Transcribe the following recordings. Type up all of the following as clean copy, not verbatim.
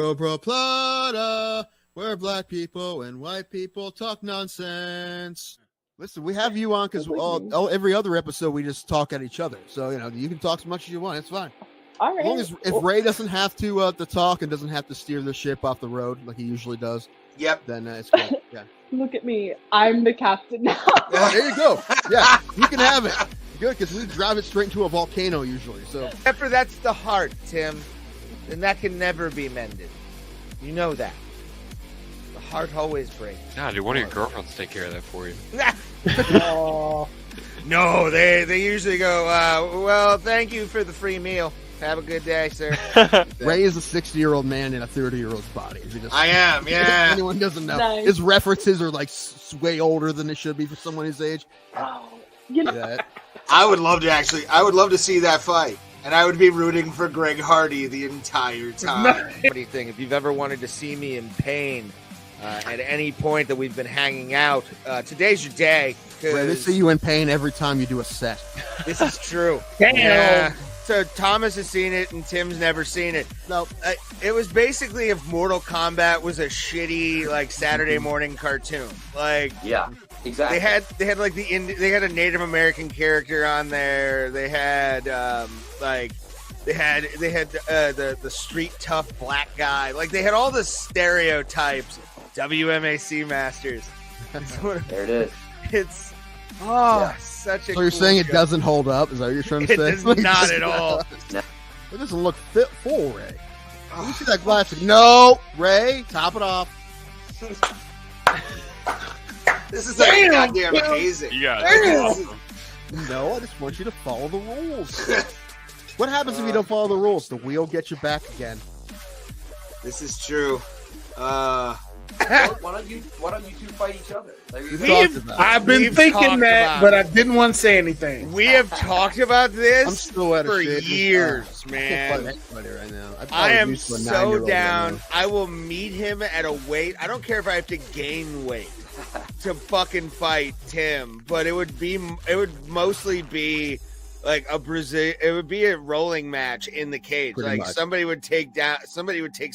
Bro Plata, where black people and white people talk nonsense. Listen, we have you on because every other episode we just talk at each other. So, you can talk as much as you want. It's fine. All right. As long as if Ray doesn't have to talk and doesn't have to steer the ship off the road like he usually does, then it's good. Yeah. Look at me. I'm the captain now. There you go. Yeah, you can have it. Good, because we drive it straight into a volcano usually. So, except for that's the heart, Tim, and that can never be mended. You know that. The heart always breaks. Nah, dude, one of your girlfriends take care of that for you. Oh. No, they usually go, well, thank you for the free meal. Have a good day, sir. Ray is a 60-year-old man in a 30-year-old's body. I am, yeah. If anyone doesn't know. Nice. His references are like way older than they should be for someone his age. Oh, I would love to see that fight. And I would be rooting for Greg Hardy the entire time. Funny thing, if you've ever wanted to see me in pain at any point that we've been hanging out, today's your day. Ray, they see you in pain every time you do a set. This is true. Damn. Yeah. So Thomas has seen it and Tim's never seen it. No, it was basically if Mortal Kombat was a shitty Saturday morning cartoon. Yeah, exactly. They had they had a Native American character on there. They had they had the street tough black guy. They had all the stereotypes. WMAC masters. There it is. It's such a. So you're cool saying show. it doesn't hold up? Is that what you're trying to say? It does not at all. It doesn't look fit full, Ray. Let me see that glass. No, Ray, top it off. This is like goddamn amazing. Yeah, that's awesome. No, I just want you to follow the rules. What happens if you don't follow the rules? The wheel gets you back again. This is true. Why don't you two fight each other? I've been thinking that, but I didn't want to say anything. We have talked about this I'm still out of for shape. years, I man. can't fight anybody right now. I am so down. I will meet him at a weight. I don't care if I have to gain weight to fucking fight Tim, but it would mostly be a Brazil. It would be a rolling match in the cage. Pretty much. Somebody would take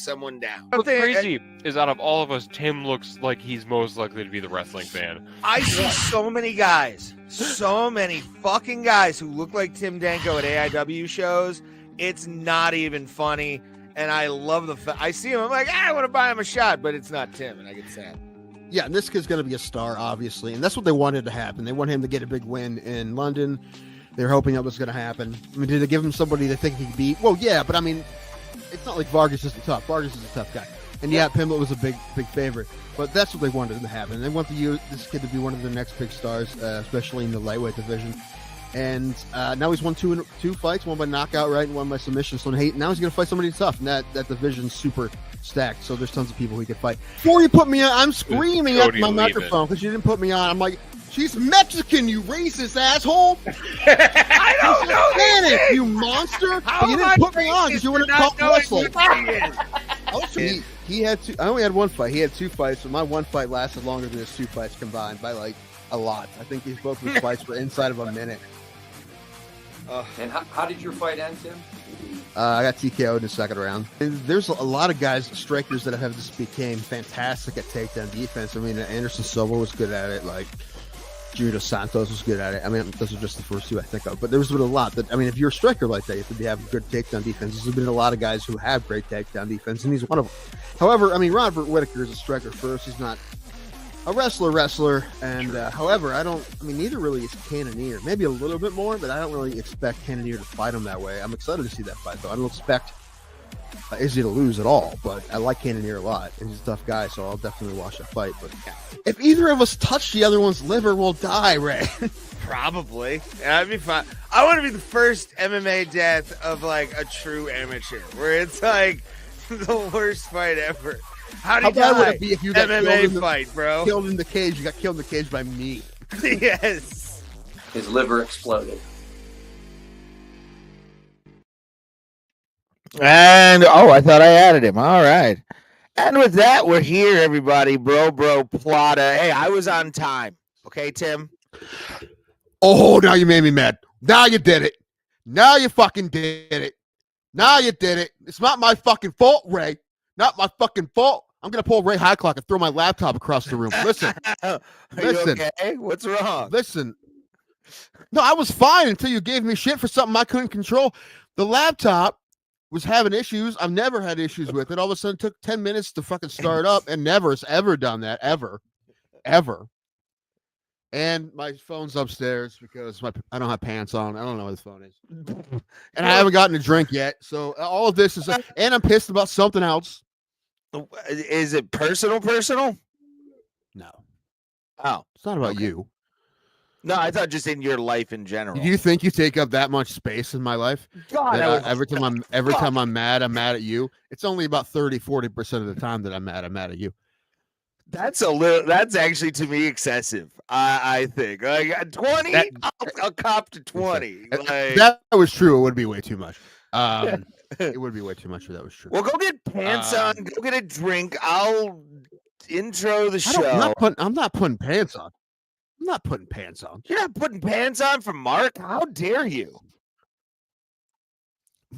someone down. What's crazy is out of all of us, Tim looks like he's most likely to be the wrestling fan. I see so many fucking guys who look like Tim Danko at AIW shows. It's not even funny, and I love I see him. I'm like, I want to buy him a shot, but it's not Tim, and I get sad. Yeah, and this kid's going to be a star, obviously, and that's what they wanted to happen. They want him to get a big win in London. They're hoping that was going to happen. I mean, did they give him somebody they think he could beat? Well, yeah, but I mean, it's not like Vargas isn't tough. Vargas is a tough guy. And yeah, Pimblett was a big favorite. But that's what they wanted to happen. They want this kid to be one of their next big stars, especially in the lightweight division. And now he's won two fights, one by knockout, right, and one by submission. So now he's going to fight somebody tough. And that division's super stacked. So there's tons of people he could fight. Before you put me on, I'm screaming at my microphone because you didn't put me on. I'm like, she's Mexican, you racist asshole! I don't know Spanish, you monster! But you didn't put me on because you wouldn't talk wrestling. He had I only had one fight. He had two fights, but my one fight lasted longer than his two fights combined by a lot. I think both of his fights were inside of a minute. And how did your fight end, Tim? I got TKO'd in the second round. And there's a lot of guys, strikers that have just became fantastic at takedown defense. I mean, Anderson Silva was good at it. Junior Santos was good at it. I mean, those are just the first two I think of. But there's been a lot that, I mean, if you're a striker like that, you have to have good takedown defense. There's been a lot of guys who have great takedown defense, and he's one of them. However, I mean, Robert Whittaker is a striker first. He's not a wrestler. And however, neither really is Cannonier. Maybe a little bit more, but I don't really expect Cannonier to fight him that way. I'm excited to see that fight, though. I don't expect Izzy to lose at all, but I like Cannonier a lot. And he's a tough guy, so I'll definitely watch that fight. But if either of us touch the other one's liver, we'll die, Ray. Probably. That'd be fun. I want to be the first MMA death of a true amateur, where it's the worst fight ever. How bad would it be if you got MMA fight, bro? Killed in the cage. You got killed in the cage by me. Yes. His liver exploded. And I thought I added him. All right. And with that, we're here, everybody. Bro Plata. Hey, I was on time. Okay, Tim? Oh, now you made me mad. Now you did it. Now you fucking did it. Now you did it. It's not my fucking fault, Ray. Not my fucking fault. I'm gonna pull Ray Highclock and throw my laptop across the room. Listen, Are listen, you okay? What's wrong? listen. No, I was fine until you gave me shit for something I couldn't control. The laptop was having issues. I've never had issues with it. All of a sudden, it took 10 minutes to fucking start up, and never has ever done that ever. And my phone's upstairs because I don't have pants on. I don't know where the phone is, and I haven't gotten a drink yet. So all of this is, and I'm pissed about something else. Is it personal? No, Oh, it's not about you. no, I thought just in your life in general. Do you think you take up that much space in my life? God, That every time I'm mad at you. It's only about 40% of the time that I'm mad at you. that's actually to me excessive. I think like 20. I'll cop to 20. If that was true, it would be way too much. It would be way too much if that was true. Well, go get pants on. Go get a drink. I'll intro the show. I'm not putting pants on. I'm not putting pants on. You're not putting pants on for Mark? How dare you?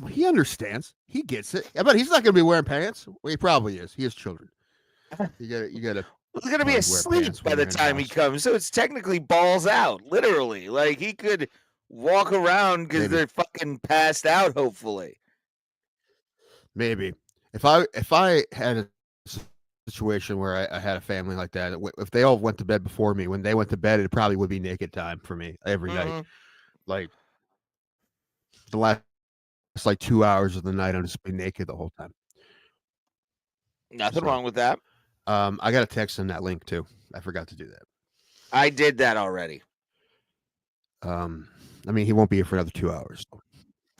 He understands. He gets it. I bet he's not going to be wearing pants. Well, he probably is. He has children. You gotta. Well, he's gonna be asleep by the time he comes, so it's technically balls out, literally. Like he could walk around because they're fucking passed out. Hopefully, maybe if I had a situation where I had a family like that, if they all went to bed before me, when they went to bed, it probably would be naked time for me every night. Like the last 2 hours of the night, I'm just be naked the whole time. Nothing wrong with that. I got to text him that link too. I forgot to do that. I did that already. I mean, he won't be here for another 2 hours.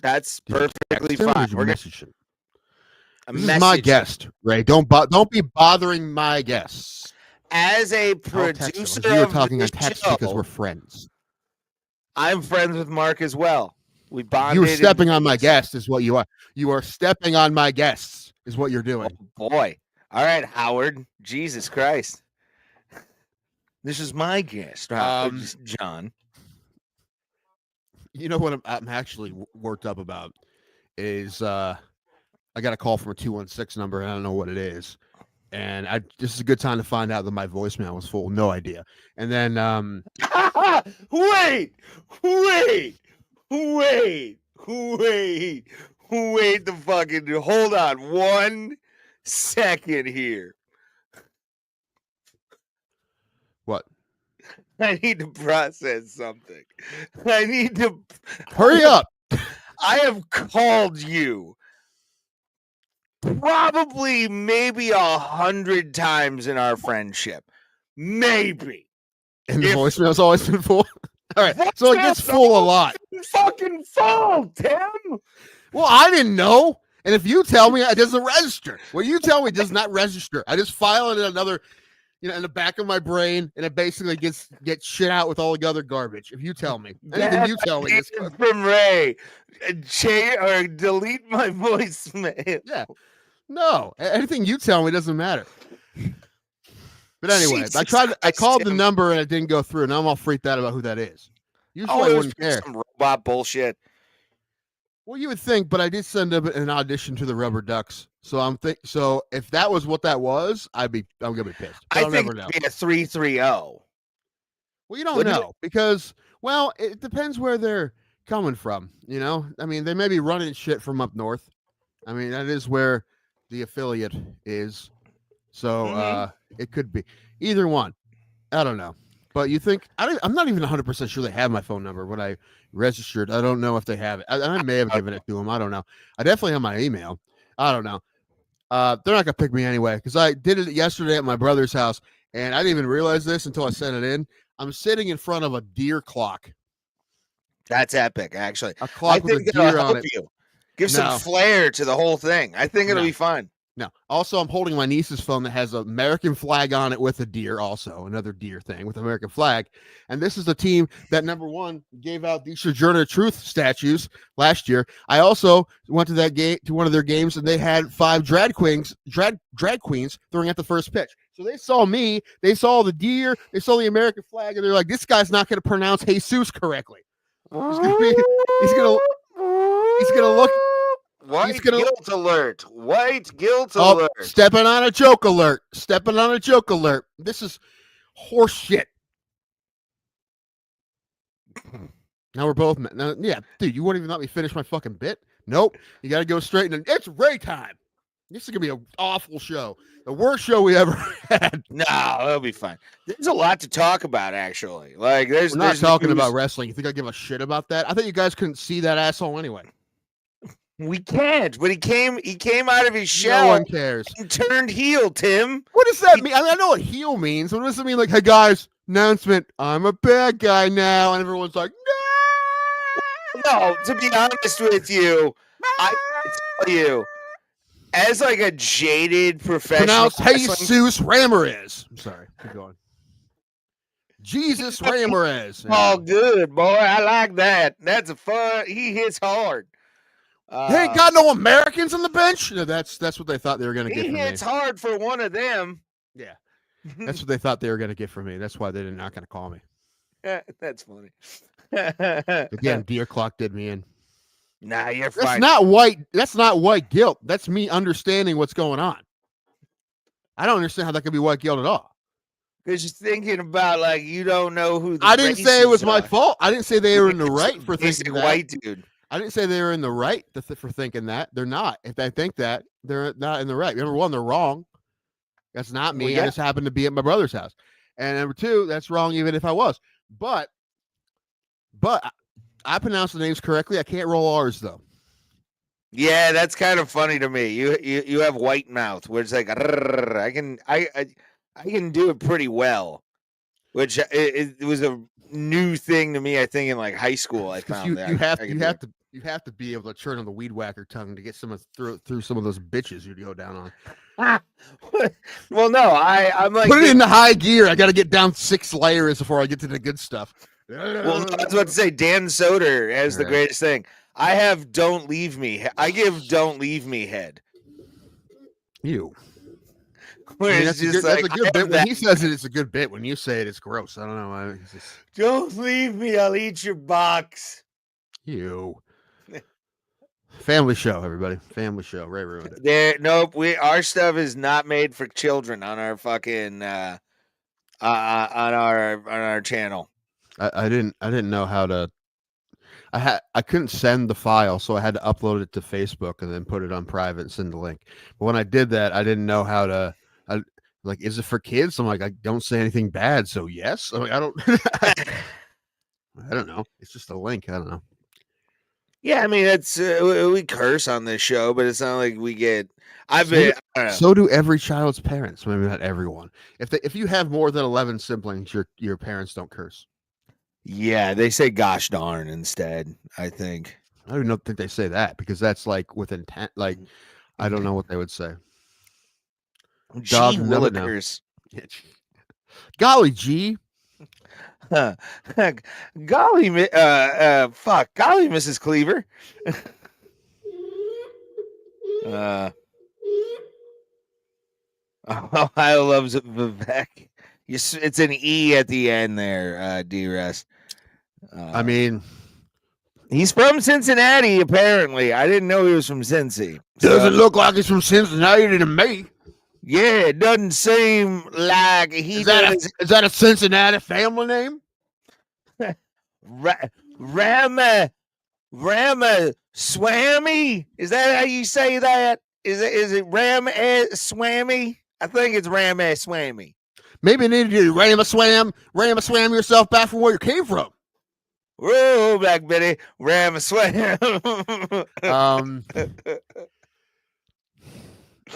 That's perfectly fine. We're messaging. This This is my guest, Ray. Don't be bothering my guests. As a producer, you were talking on of text show, because we're friends. I'm friends with Mark as well. We bonded. You were stepping on my guest, is what you are. You are stepping on my guests, is what you're doing. Oh, boy. All right, Howard. Jesus Christ. This is my guest, John. You know what I'm actually worked up about is I got a call from a 216 number, and I don't know what it is. And this is a good time to find out that my voicemail was full. No idea. And then wait the fucking hold on 1 second here. What? I need to process something. I need to hurry up. I have called you probably maybe 100 times in our friendship. Maybe. And the voicemail's always been full. All right. So it gets full a lot. Fucking full, Tim. Well, I didn't know. And if you tell me it doesn't register, well, you tell me it does not register. I just file it in another, in the back of my brain, and it basically gets shit out with all the other garbage. If you tell me, anything you tell me, it's from Ray. Or delete my voicemail. Yeah, no, anything you tell me doesn't matter. But anyway, I called the number and it didn't go through. Now I'm all freaked out about who that is. Usually I wouldn't care. Some robot bullshit. Well, you would think, but I did send up an audition to the Rubber Ducks, so so if that was what that was, I'm gonna be pissed. I think it'd be a 330. Well, you don't know because it depends where they're coming from. I mean, they may be running shit from up north. I mean, that is where the affiliate is, so it could be either one. I don't know. But you think I'm not even 100% sure they have my phone number when I registered. I don't know if they have it. I may have given it to them. I don't know. I definitely have my email. I don't know. They're not gonna pick me anyway because I did it yesterday at my brother's house, and I didn't even realize this until I sent it in. I'm sitting in front of a deer clock. That's epic, actually. A clock with a deer on it. Give some flair to the whole thing. I think it'll be fun. No. Also, I'm holding my niece's phone that has an American flag on it with a deer, also another deer thing with American flag. And this is the team that, number one, gave out the Sojourner Truth statues last year. I also went to that game, to one of their games, and they had 5 drag queens throwing at the first pitch. So they saw me, they saw the deer, they saw the American flag, and they're like, "This guy's not going to pronounce Jesus correctly. He's gonna look." White guilt alert. White guilt alert. Stepping on a joke alert. Stepping on a joke alert. This is horse shit. Now we're both yeah, dude, you won't even let me finish my fucking bit. Nope. You got to go straight and it's Ray time. This is going to be an awful show. The worst show we ever had. No, it'll be fine. There's a lot to talk about, actually. Like, we're not talking about wrestling. You think I give a shit about that? I thought you guys couldn't see that asshole anyway. We can't, but he came out of his shell. No one cares. And turned heel, Tim. What does that mean? I know what heel means. What does it mean? Like, hey guys, announcement, I'm a bad guy now, and everyone's like, no. No, to be honest with you, I tell you, as like a jaded professional, pronounced Jesus Ramirez. I'm sorry, keep going. Jesus Ramirez. Oh, good boy, I like that. That's a fun. He hits hard. They ain't got no Americans on the bench. No, that's what they thought they were going to get from me. He hits hard for one of them. Yeah, that's what they thought they were going to get from me. That's why they're not going to call me. That's funny. Again, Deer Clock did me in. Nah, you're That's fine. That's not white guilt. That's me understanding what's going on. I don't understand how that could be white guilt at all. Because you're thinking about, like, you don't know who the I didn't say it was my are. fault. I didn't say they were in the right for thinking that. White dude. I didn't say they were in the right for thinking that. They're not. If they think that, they're not in the right. Number one, they're wrong. That's not me. Well, yeah. I just happened to be at my brother's house. And number two, that's wrong even if I was. But I pronounce the names correctly. I can't roll R's though. Yeah, that's kind of funny to me. You have white mouth, where it's like I can do it pretty well, which it was a new thing to me. I think in like high school, I found that you have to be able to turn on the weed whacker tongue to get some through some of those bitches you'd go down on. Well, no, I'm like put it into high gear. I got to get down 6 layers before I get to the good stuff. Well, I was about to say Dan Soder has the greatest thing. I have "Don't Leave Me." I give "Don't Leave Me" head. You. That's a good bit. When he says it, it's a good bit. When you say it, it's gross. I don't know. Don't leave me. I'll eat your box. You. Family show, everybody. Family show. Ray ruined it. Nope. Our stuff is not made for children on our fucking on our channel. I didn't know how to. I couldn't send the file, so I had to upload it to Facebook and then put it on private and send the link. But when I did that, I didn't know how to. Like, is it for kids? I'm like, I don't say anything bad, so yes. I'm like, I don't. I don't know. It's just a link. I don't know. Yeah, I mean, it's we curse on this show, but it's not like we get. So do every child's parents. Maybe not everyone. If you have more than 11 siblings, your parents don't curse. Yeah, they say "gosh darn" instead. I think. I don't even think they say that because that's like with intent. Like, I don't know what they would say. Gee willikers. Golly gee. Golly, Mrs. Cleaver. Ohio loves it, Vivek. It's an E at the end there, D-Rest. I mean, he's from Cincinnati, apparently. I didn't know he was from Cincy. Doesn't look like he's from Cincinnati to me. Yeah, it doesn't seem like he is that a Cincinnati family name? Rama Swammy? Is that how you say that? Is it Ram Swammy? I think it's Ram Swammy. Maybe you need to do Ramaswam yourself back from where you came from. Whoa, Black Betty, Ramaswam.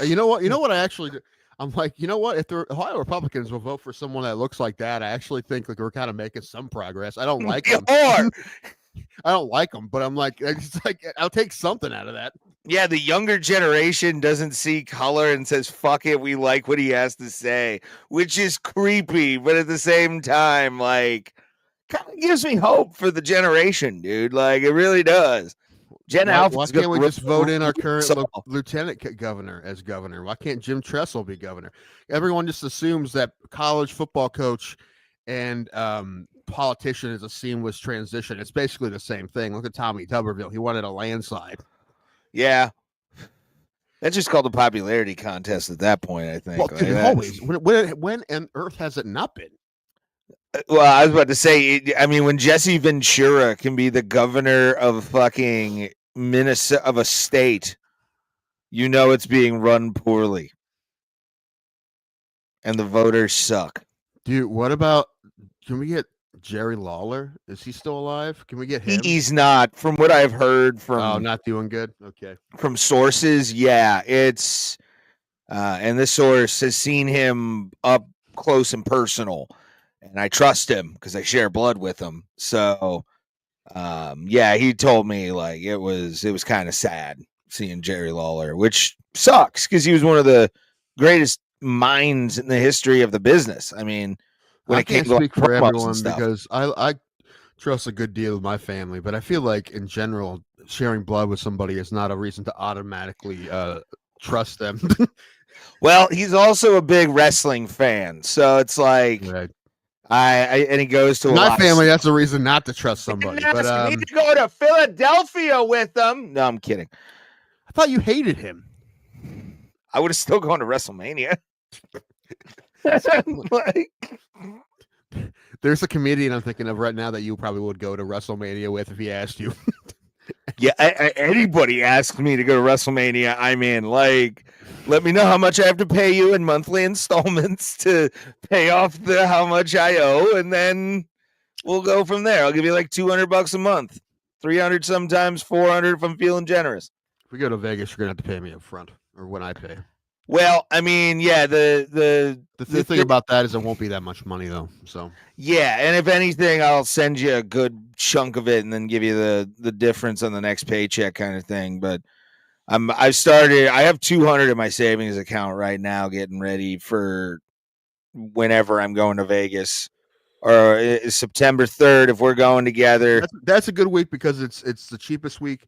You know what? I actually, I'm like, you know what? If the Ohio Republicans will vote for someone that looks like that, I actually think like we're kind of making some progress. I don't like them. I don't like them, but I'm like, it's like I'll take something out of that. Yeah, the younger generation doesn't see color and says, "Fuck it, we like what he has to say," which is creepy, but at the same time, like, kind of gives me hope for the generation, dude. Like, it really does. Why can't we just vote in our current lieutenant governor as governor? Why can't Jim Tressel be governor? Everyone just assumes that college football coach and politician is a seamless transition. It's basically the same thing. Look at Tommy Tuberville. He wanted a landslide. Yeah. That's just called a popularity contest at that point, I think. Well, Like, dude, always. When on earth has it not been? well, I was about to say, I mean, when Jesse Ventura can be the governor of fucking Minnesota, of a state, you know it's being run poorly. And the voters suck. Dude, what about, can we get Jerry Lawler? Is he still alive? Can we get him? He's not, from what I've heard from not doing good. Okay. from sources. Yeah, it's and this source has seen him up close and personal, and I trust him because I share blood with him. So yeah, he told me like it was kind of sad seeing Jerry Lawler, which sucks because he was one of the greatest minds in the history of the business. I mean, when I it came can't to speak for everyone stuff. because I trust a good deal with my family, but I feel like in general, sharing blood with somebody is not a reason to automatically trust them. Well, he's also a big wrestling fan, so it's like Right. and he goes to a My lot family, of that's a reason not to trust somebody. But ask me to go to Philadelphia with them. No, I'm kidding. I thought you hated him. I would have still gone to WrestleMania. Like, There's a comedian I'm thinking of right now that you probably would go to WrestleMania with if he asked you. yeah, anybody asks me to go to WrestleMania, I'm in. Like, let me know how much I have to pay you in monthly installments to pay off how much I owe, and then we'll go from there. I'll give you like $200 a month, 300 sometimes, 400 if I'm feeling generous. If we go to Vegas, you're gonna have to pay me up front, or when I pay. Well, I mean, yeah, the thing about that is it won't be that much money though. So yeah, and if anything, I'll send you a good chunk of it and then give you the difference on the next paycheck kind of thing. But I have 200 in my savings account right now, getting ready for whenever I'm going to Vegas, or September 3rd if we're going together. That's a good week because it's the cheapest week,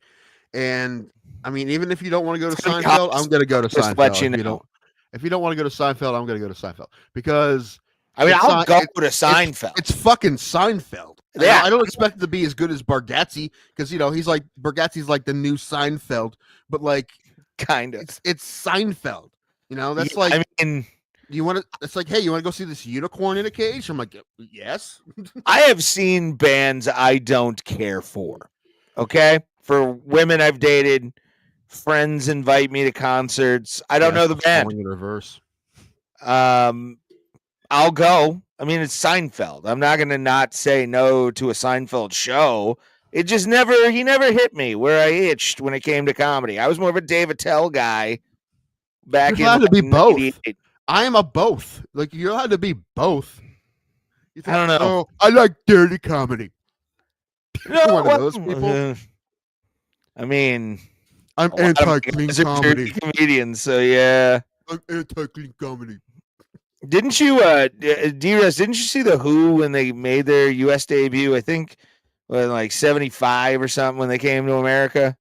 and I mean, even if you don't want to go to Seinfeld, I'm going to go to Seinfeld. Let you know. If you don't want to go to Seinfeld, I'm going to go to Seinfeld because I mean, I'll go to Seinfeld. It's fucking Seinfeld. Yeah, I don't expect it to be as good as Bargatze because he's like Bargatze's like the new Seinfeld, but like kind of it's Seinfeld. That's yeah, like I mean. You want to? It's like, hey, you want to go see this unicorn in a cage? I'm like, yes. I have seen bands I don't care for. Okay, for women I've dated, friends invite me to concerts. I don't know the band. In reverse. I'll go. I mean, it's Seinfeld. I'm not going to not say no to a Seinfeld show. It just he never hit me where I itched when it came to comedy. I was more of a Dave Attell guy back You're allowed to be both. 98. I am a both. Like, you're allowed to be both. I don't know. Oh, I like dirty comedy. No, one of those people. I mean, I'm anti-clean comedy. Comedians, so yeah. I'm anti-clean comedy. Didn't you, D-Rest, didn't you see the Who when they made their U.S. debut? I think in like 75 or something when they came to America.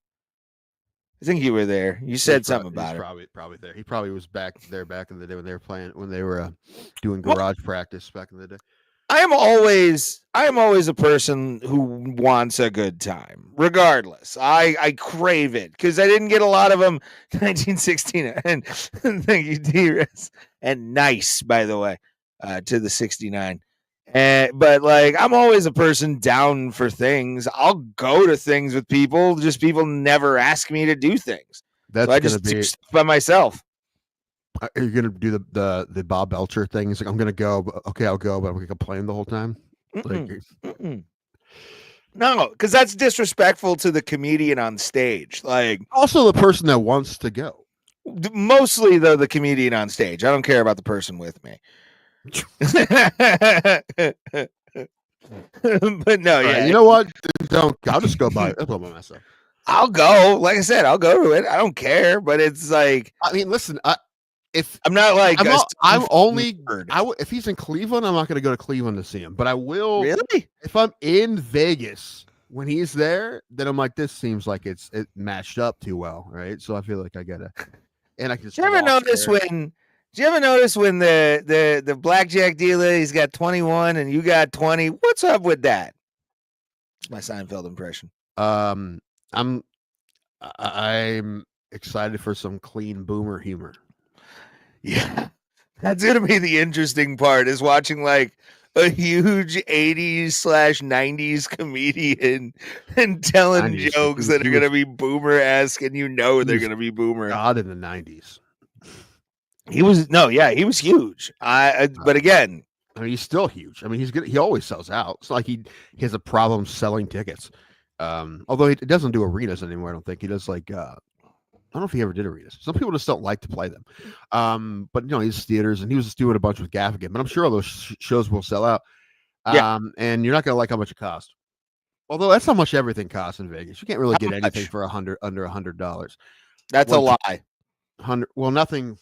I think you were there. You said something about it. Probably there. He probably was back in the day when they were doing garage practice back in the day. I am always a person who wants a good time, regardless. I crave it because I didn't get a lot of them. 1969, and thank you, D-Rest, and nice, by the way, to the 69. But like, I'm always a person down for things. I'll go to things with people. Just people never ask me to do things. That's so I just do stuff by myself. Are you gonna do the Bob Belcher thing? He's like, I'm gonna go. But, okay, I'll go, but I'm gonna complain the whole time. No, because that's disrespectful to the comedian on stage. Like, also the person that wants to go. Mostly though, the comedian on stage. I don't care about the person with me. But no, yeah. You know what? Don't. I'll just go by myself. I'll go. Like I said, I'll go to it. I don't care. But it's like, I mean, listen. If I'm not like if he's in Cleveland, I'm not going to go to Cleveland to see him. But I will. Really? If I'm in Vegas when he's there, then I'm like, this seems like it matched up too well, right? So I feel like I gotta. And I can. Do you ever notice when the blackjack dealer, he's got 21 and you got 20? What's up with that? It's my Seinfeld impression. I'm I'm excited for some clean boomer humor. Yeah, that's gonna be the interesting part, is watching like a huge 80s/90s comedian and telling 90s, jokes that are gonna be boomer-esque, and they're gonna be boomer. God in the 90s. He was huge. But again, I mean, he's still huge. I mean, he always sells out. It's not like he has a problem selling tickets. Although he doesn't do arenas anymore. I don't think he does. Like, I don't know if he ever did arenas. Some people just don't like to play them. But he's theaters, and he was just doing a bunch with Gaffigan. But I'm sure all those shows will sell out. And you're not gonna like how much it costs. Although that's how much everything costs in Vegas. You can't really get anything for under $100. That's a lie. 100. Well, nothing.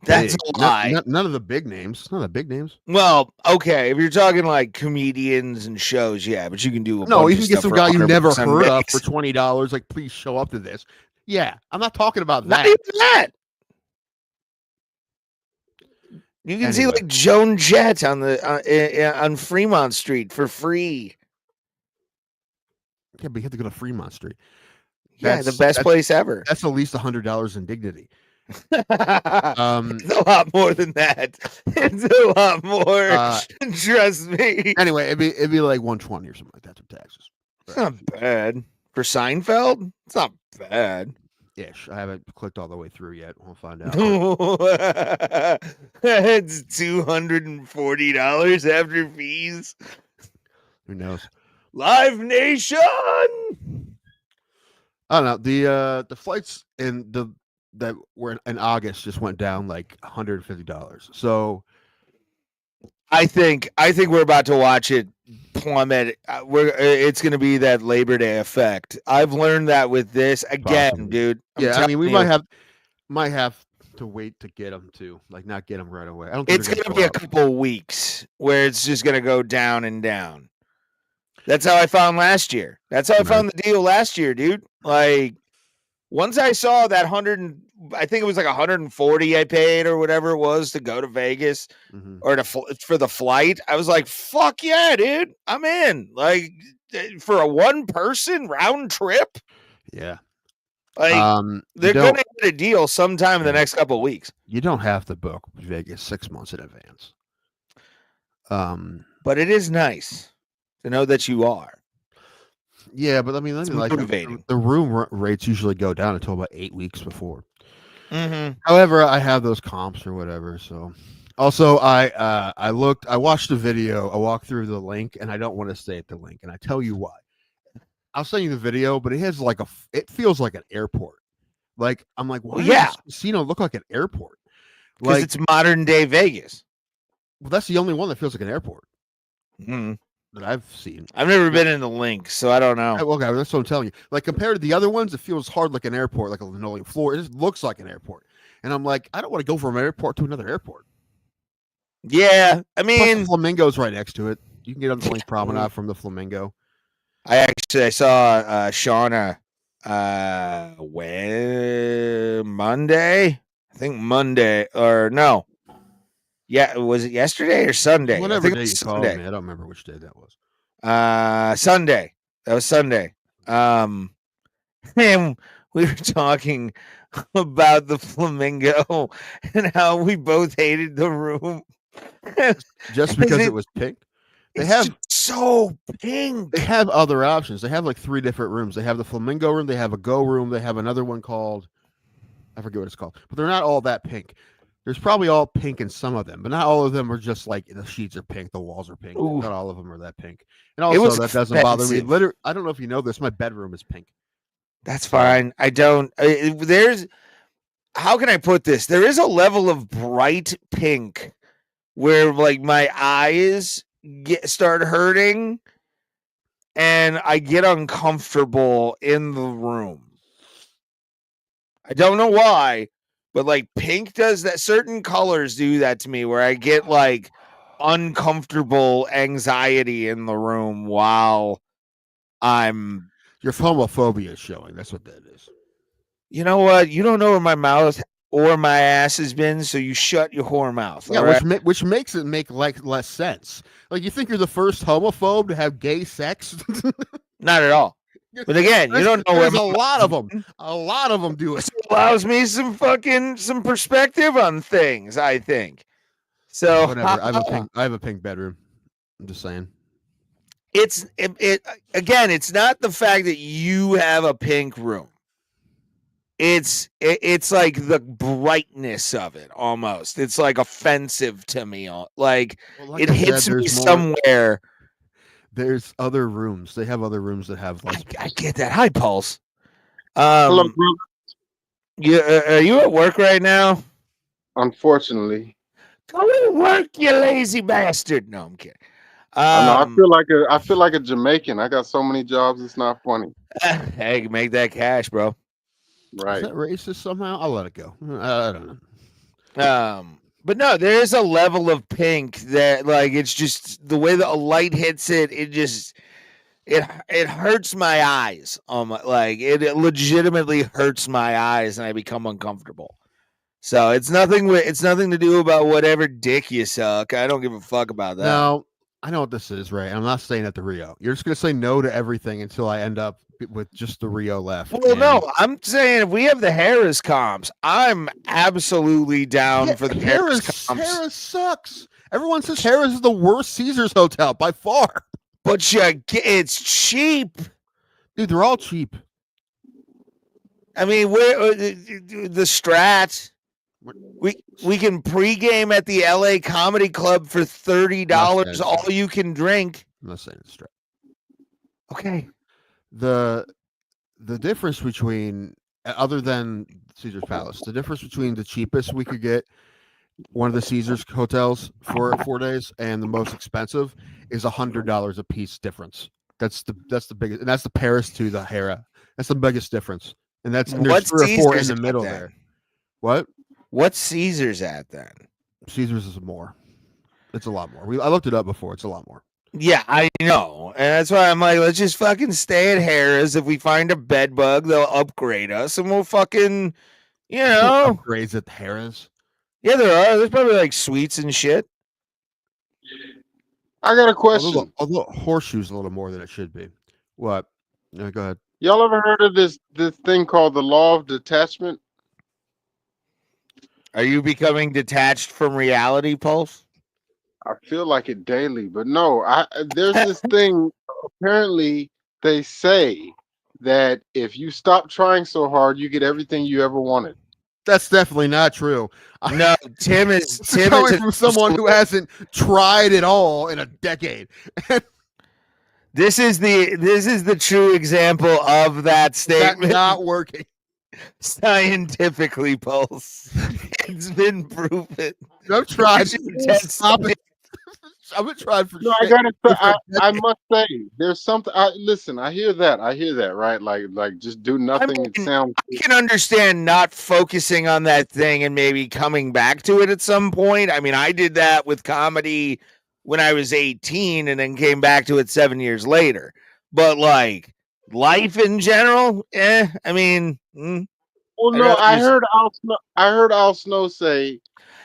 That's big. a lie. None of the big names. None of the big names. Well, okay, if you're talking like comedians and shows, yeah, but you can do you can get some guy you never heard of for $20. Like, please show up to this. Yeah, I'm not talking about that. Not even that. You can see like Joan Jett on on Fremont Street for free. Yeah, but you have to go to Fremont Street. That's the best place ever. That's at least $100 in dignity. It's a lot more than that. It's a lot more. Trust me. Anyway, it'd be like 120 or something like that for taxes. It's not bad for Seinfeld. It's not bad. Ish. I haven't clicked all the way through yet. We'll find out. It's $240 after fees. Who knows? Live Nation. I don't know. The flights that were in August just went down like $150. So I think we're about to watch it plummet. It's going to be that Labor Day effect. I've learned that with this again, possibly. dude. I mean, we might have to wait to get them to not get them right away. I don't think it's going to be a couple weeks where it's just going to go down and down. That's how I found last year. That's how I found the deal last year, dude. Like, once I saw that I think it was like 140 I paid or whatever it was to go to Vegas or for the flight, I was like, fuck yeah, dude, I'm in. Like, for a one person round trip. Yeah. Like, they're going to get a deal sometime in the next couple of weeks. You don't have to book Vegas 6 months in advance. But it is nice to know that you are. Yeah, but I mean, motivating. The room rates usually go down until about 8 weeks before. However, I have those comps or whatever. So, also, I watched the video. I walked through the link, and I don't want to stay at the link, and I tell you why. I'll send you the video, but it has it feels like an airport. Like, I'm like, why does this casino look like an airport? Because it's modern day Vegas. Well, that's the only one that feels like an airport that I've seen. I've never been in the link, so I don't know. Okay, that's what I'm telling you. Like, compared to the other ones, it feels hard like an airport, like a linoleum floor. It just looks like an airport. And I'm like, I don't want to go from an airport to another airport. Yeah, I mean, plus the Flamingo's right next to it. You can get on the Link Promenade from the Flamingo. I saw Shauna Monday. I think Monday or no. Yeah, was it yesterday or Sunday? Whatever day you called me. I don't remember which day that was. Sunday. That was Sunday. And we were talking about the Flamingo and how we both hated the room. Just because it was pink? They have so pink. They have other options. They have like 3 different rooms. They have the Flamingo room. They have a Go room. They have another one called, I forget what it's called, but they're not all that pink. There's probably all pink in some of them, but not all of them are just like the sheets are pink, the walls are pink. Ooh. Not all of them are that pink. And also, that doesn't bother me. Literally, I don't know if you know this. My bedroom is pink. That's fine. I don't. How can I put this? There is a level of bright pink where like my eyes start hurting and I get uncomfortable in the room. I don't know why, but like pink does that. Certain colors do that to me where I get like uncomfortable anxiety in the room while your homophobia is showing. That's what that is. You know what? You don't know where my mouth or my ass has been, so you shut your whore mouth. Yeah, right? which makes it make like less sense. Like, you think you're the first homophobe to have gay sex? Not at all. But again, you don't know There's what a lot of them. A lot of them do it. allows me some perspective on things, I think. So Whatever. I have a pink bedroom. I'm just saying. It again, it's not the fact that you have a pink room. It's like the brightness of it almost. It's like offensive to me. Like it hits me somewhere. There's other rooms. They have other rooms that have lights. I get that. Hi, Pulse. Hello, brother. Are you at work right now? Unfortunately. Go to work, you lazy bastard. No, I'm kidding. I know. I feel like a Jamaican. I got so many jobs. It's not funny. Hey, make that cash, bro. Right. Is that racist somehow? I'll let it go. I don't know. But no, there is a level of pink that, like, it's just the way the light hits it. It just it hurts my eyes. Like it legitimately hurts my eyes, and I become uncomfortable. So it's nothing to do about whatever dick you suck. I don't give a fuck about that. No, I know what this is, Ray. I'm not staying at the Rio. You're just gonna say no to everything until I end up with just the Rio left. Well, no, I'm saying if we have the Harris comps, I'm absolutely down for the Harris comps. Harris sucks. Everyone says Harris is the worst Caesars hotel by far. But it's cheap. Dude, they're all cheap. I mean, the Strat. We can pregame at the LA Comedy Club for $30, all you can drink. I'm not saying it's Strat. Okay. The difference between, other than Caesar's Palace, the difference between the cheapest we could get one of the Caesars hotels for 4 days and the most expensive is $100 a piece difference. That's the biggest, and that's the Paris to the Hera. That's the biggest difference. And there's 3 or 4 in the middle there. What's Caesars at then? Caesars is more. It's a lot more. I looked it up before. It's a lot more. Yeah, I know. And that's why I'm like, let's just fucking stay at Harris. If we find a bed bug, they'll upgrade us and we'll fucking, upgrades at Harris. Yeah, there are. There's probably like suites and shit. I got a question. Although Horseshoe's a little more than it should be. What? No, go ahead. Y'all ever heard of this thing called the law of detachment? Are you becoming detached from reality, Pulse? I feel like it daily, but no. There's this thing. Apparently, they say that if you stop trying so hard, you get everything you ever wanted. That's definitely not true. No, Tim is coming from someone who hasn't tried it all in a decade. This is the true example of that statement. That's not working. Scientifically, Pulse. It's been proven. I've tried. Stop it. I've tried for. No, I must say, there's something. Listen, I hear that, right? Like just do nothing. I can understand not focusing on that thing and maybe coming back to it at some point. I mean, I did that with comedy when I was 18 and then came back to it 7 years later. But like life in general, I mean. Well, no, I heard Al Snow say.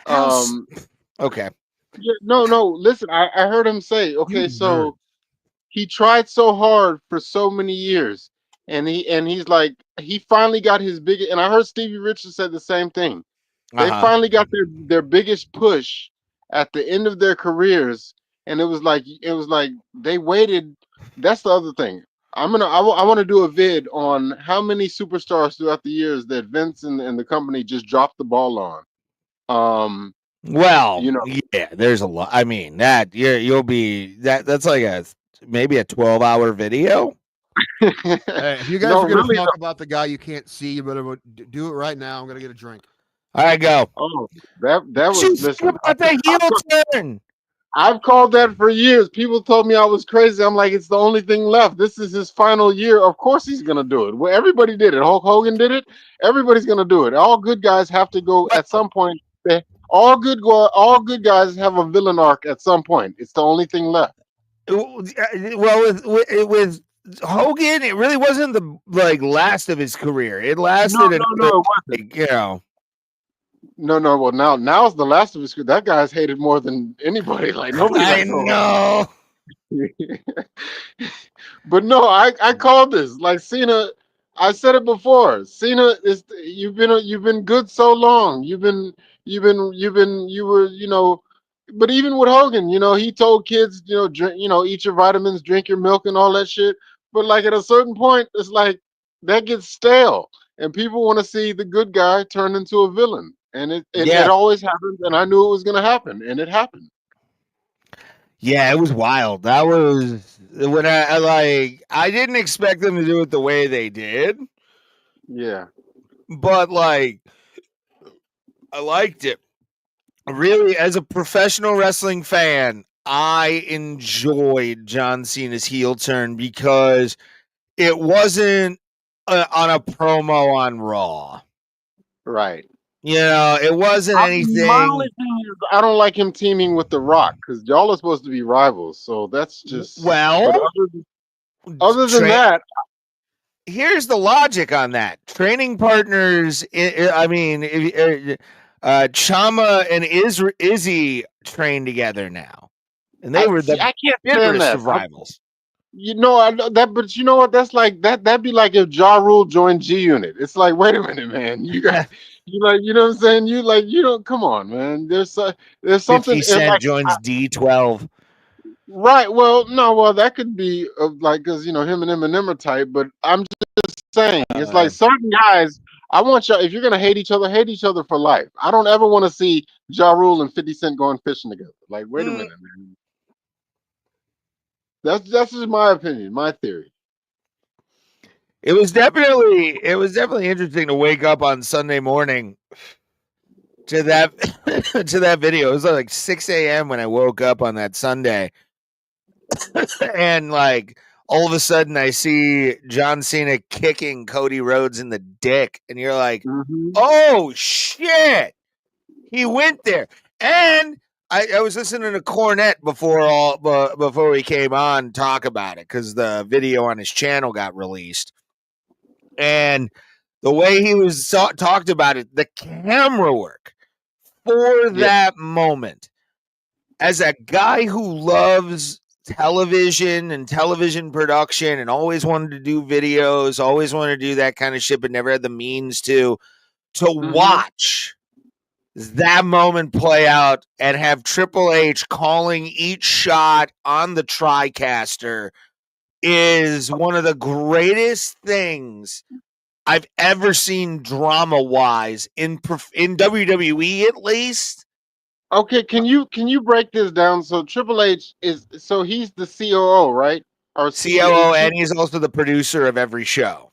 Okay. Yeah, no. Listen, I heard him say, okay, so he tried so hard for so many years, and he's like, he finally got his biggest. And I heard Stevie Richards said the same thing. They finally got their biggest push at the end of their careers, and it was like they waited. That's the other thing. I want to do a vid on how many superstars throughout the years that Vince and the company just dropped the ball on. Well, yeah, there's a lot. I mean, that's like maybe a 12-hour video. Hey, if you guys are going to talk about the guy you can't see, you better do it right now. I'm going to get a drink. All right, go. Oh, that was about the heel turn. I've called that for years. People told me I was crazy. I'm like, it's the only thing left. This is his final year. Of course he's going to do it. Well, everybody did it. Hulk Hogan did it. Everybody's going to do it. All good guys have to go at some point. All good guys have a villain arc at some point. It's the only thing left. Well, with Hogan, it really wasn't the last of his career. It lasted. No, it wasn't. No. Well, now's the last of his career. That guy's hated more than anybody. Like nobody. I know. But no, I called this like Cena. I said it before. Cena is you've been good so long. You were But even with Hogan, he told kids drink, eat your vitamins, drink your milk, and all that shit. But like at a certain point, it's like that gets stale, and people want to see the good guy turn into a villain, and it Yeah. always happens. And I knew it was gonna happen, and it happened. Yeah, it was wild. That was when I didn't expect them to do it the way they did, Yeah. but like I liked it. Really, as a professional wrestling fan, I enjoyed John Cena's heel turn because it wasn't on a promo on Raw. Right. It wasn't My anything. only thing is I don't like him teaming with The Rock because y'all are supposed to be rivals. So that's just But other than that, here's the logic on that. Training partners. I mean, Chama and Izzy train together now, and they were the I can't stand bitterest that. of rivals. I know that, but you know what? That's like that. That'd be like if Ja Rule joined G Unit. It's like, wait a minute, man. You got, you know what I'm saying? You don't. Come on, man. There's something 50 Cent like joins D12. right. Well, no, well that could be like because him and Eminem are tight. But I'm just saying, it's like certain guys. I want y'all. If you're gonna hate each other for life. I don't ever want to see Ja Rule and 50 Cent going fishing together. Like, wait a minute, man. That's just my opinion, my theory. It was definitely interesting to wake up on Sunday morning to that to that video. It was like 6 a.m. when I woke up on that Sunday, and like all of a sudden I see John Cena kicking Cody Rhodes in the dick, and you're like, oh shit, he went there. And I was listening to Cornette before we came on talk about it because the video on his channel got released. And the way he was talked about it, the camera work for that moment, as a guy who loves television and television production and always wanted to do videos, always wanted to do that kind of shit, but never had the means to watch that moment play out and have Triple H calling each shot on the TriCaster is one of the greatest things I've ever seen drama-wise in WWE, at least. Okay, can you break this down? So Triple H he's the COO, right? Or COO, and he's also the producer of every show.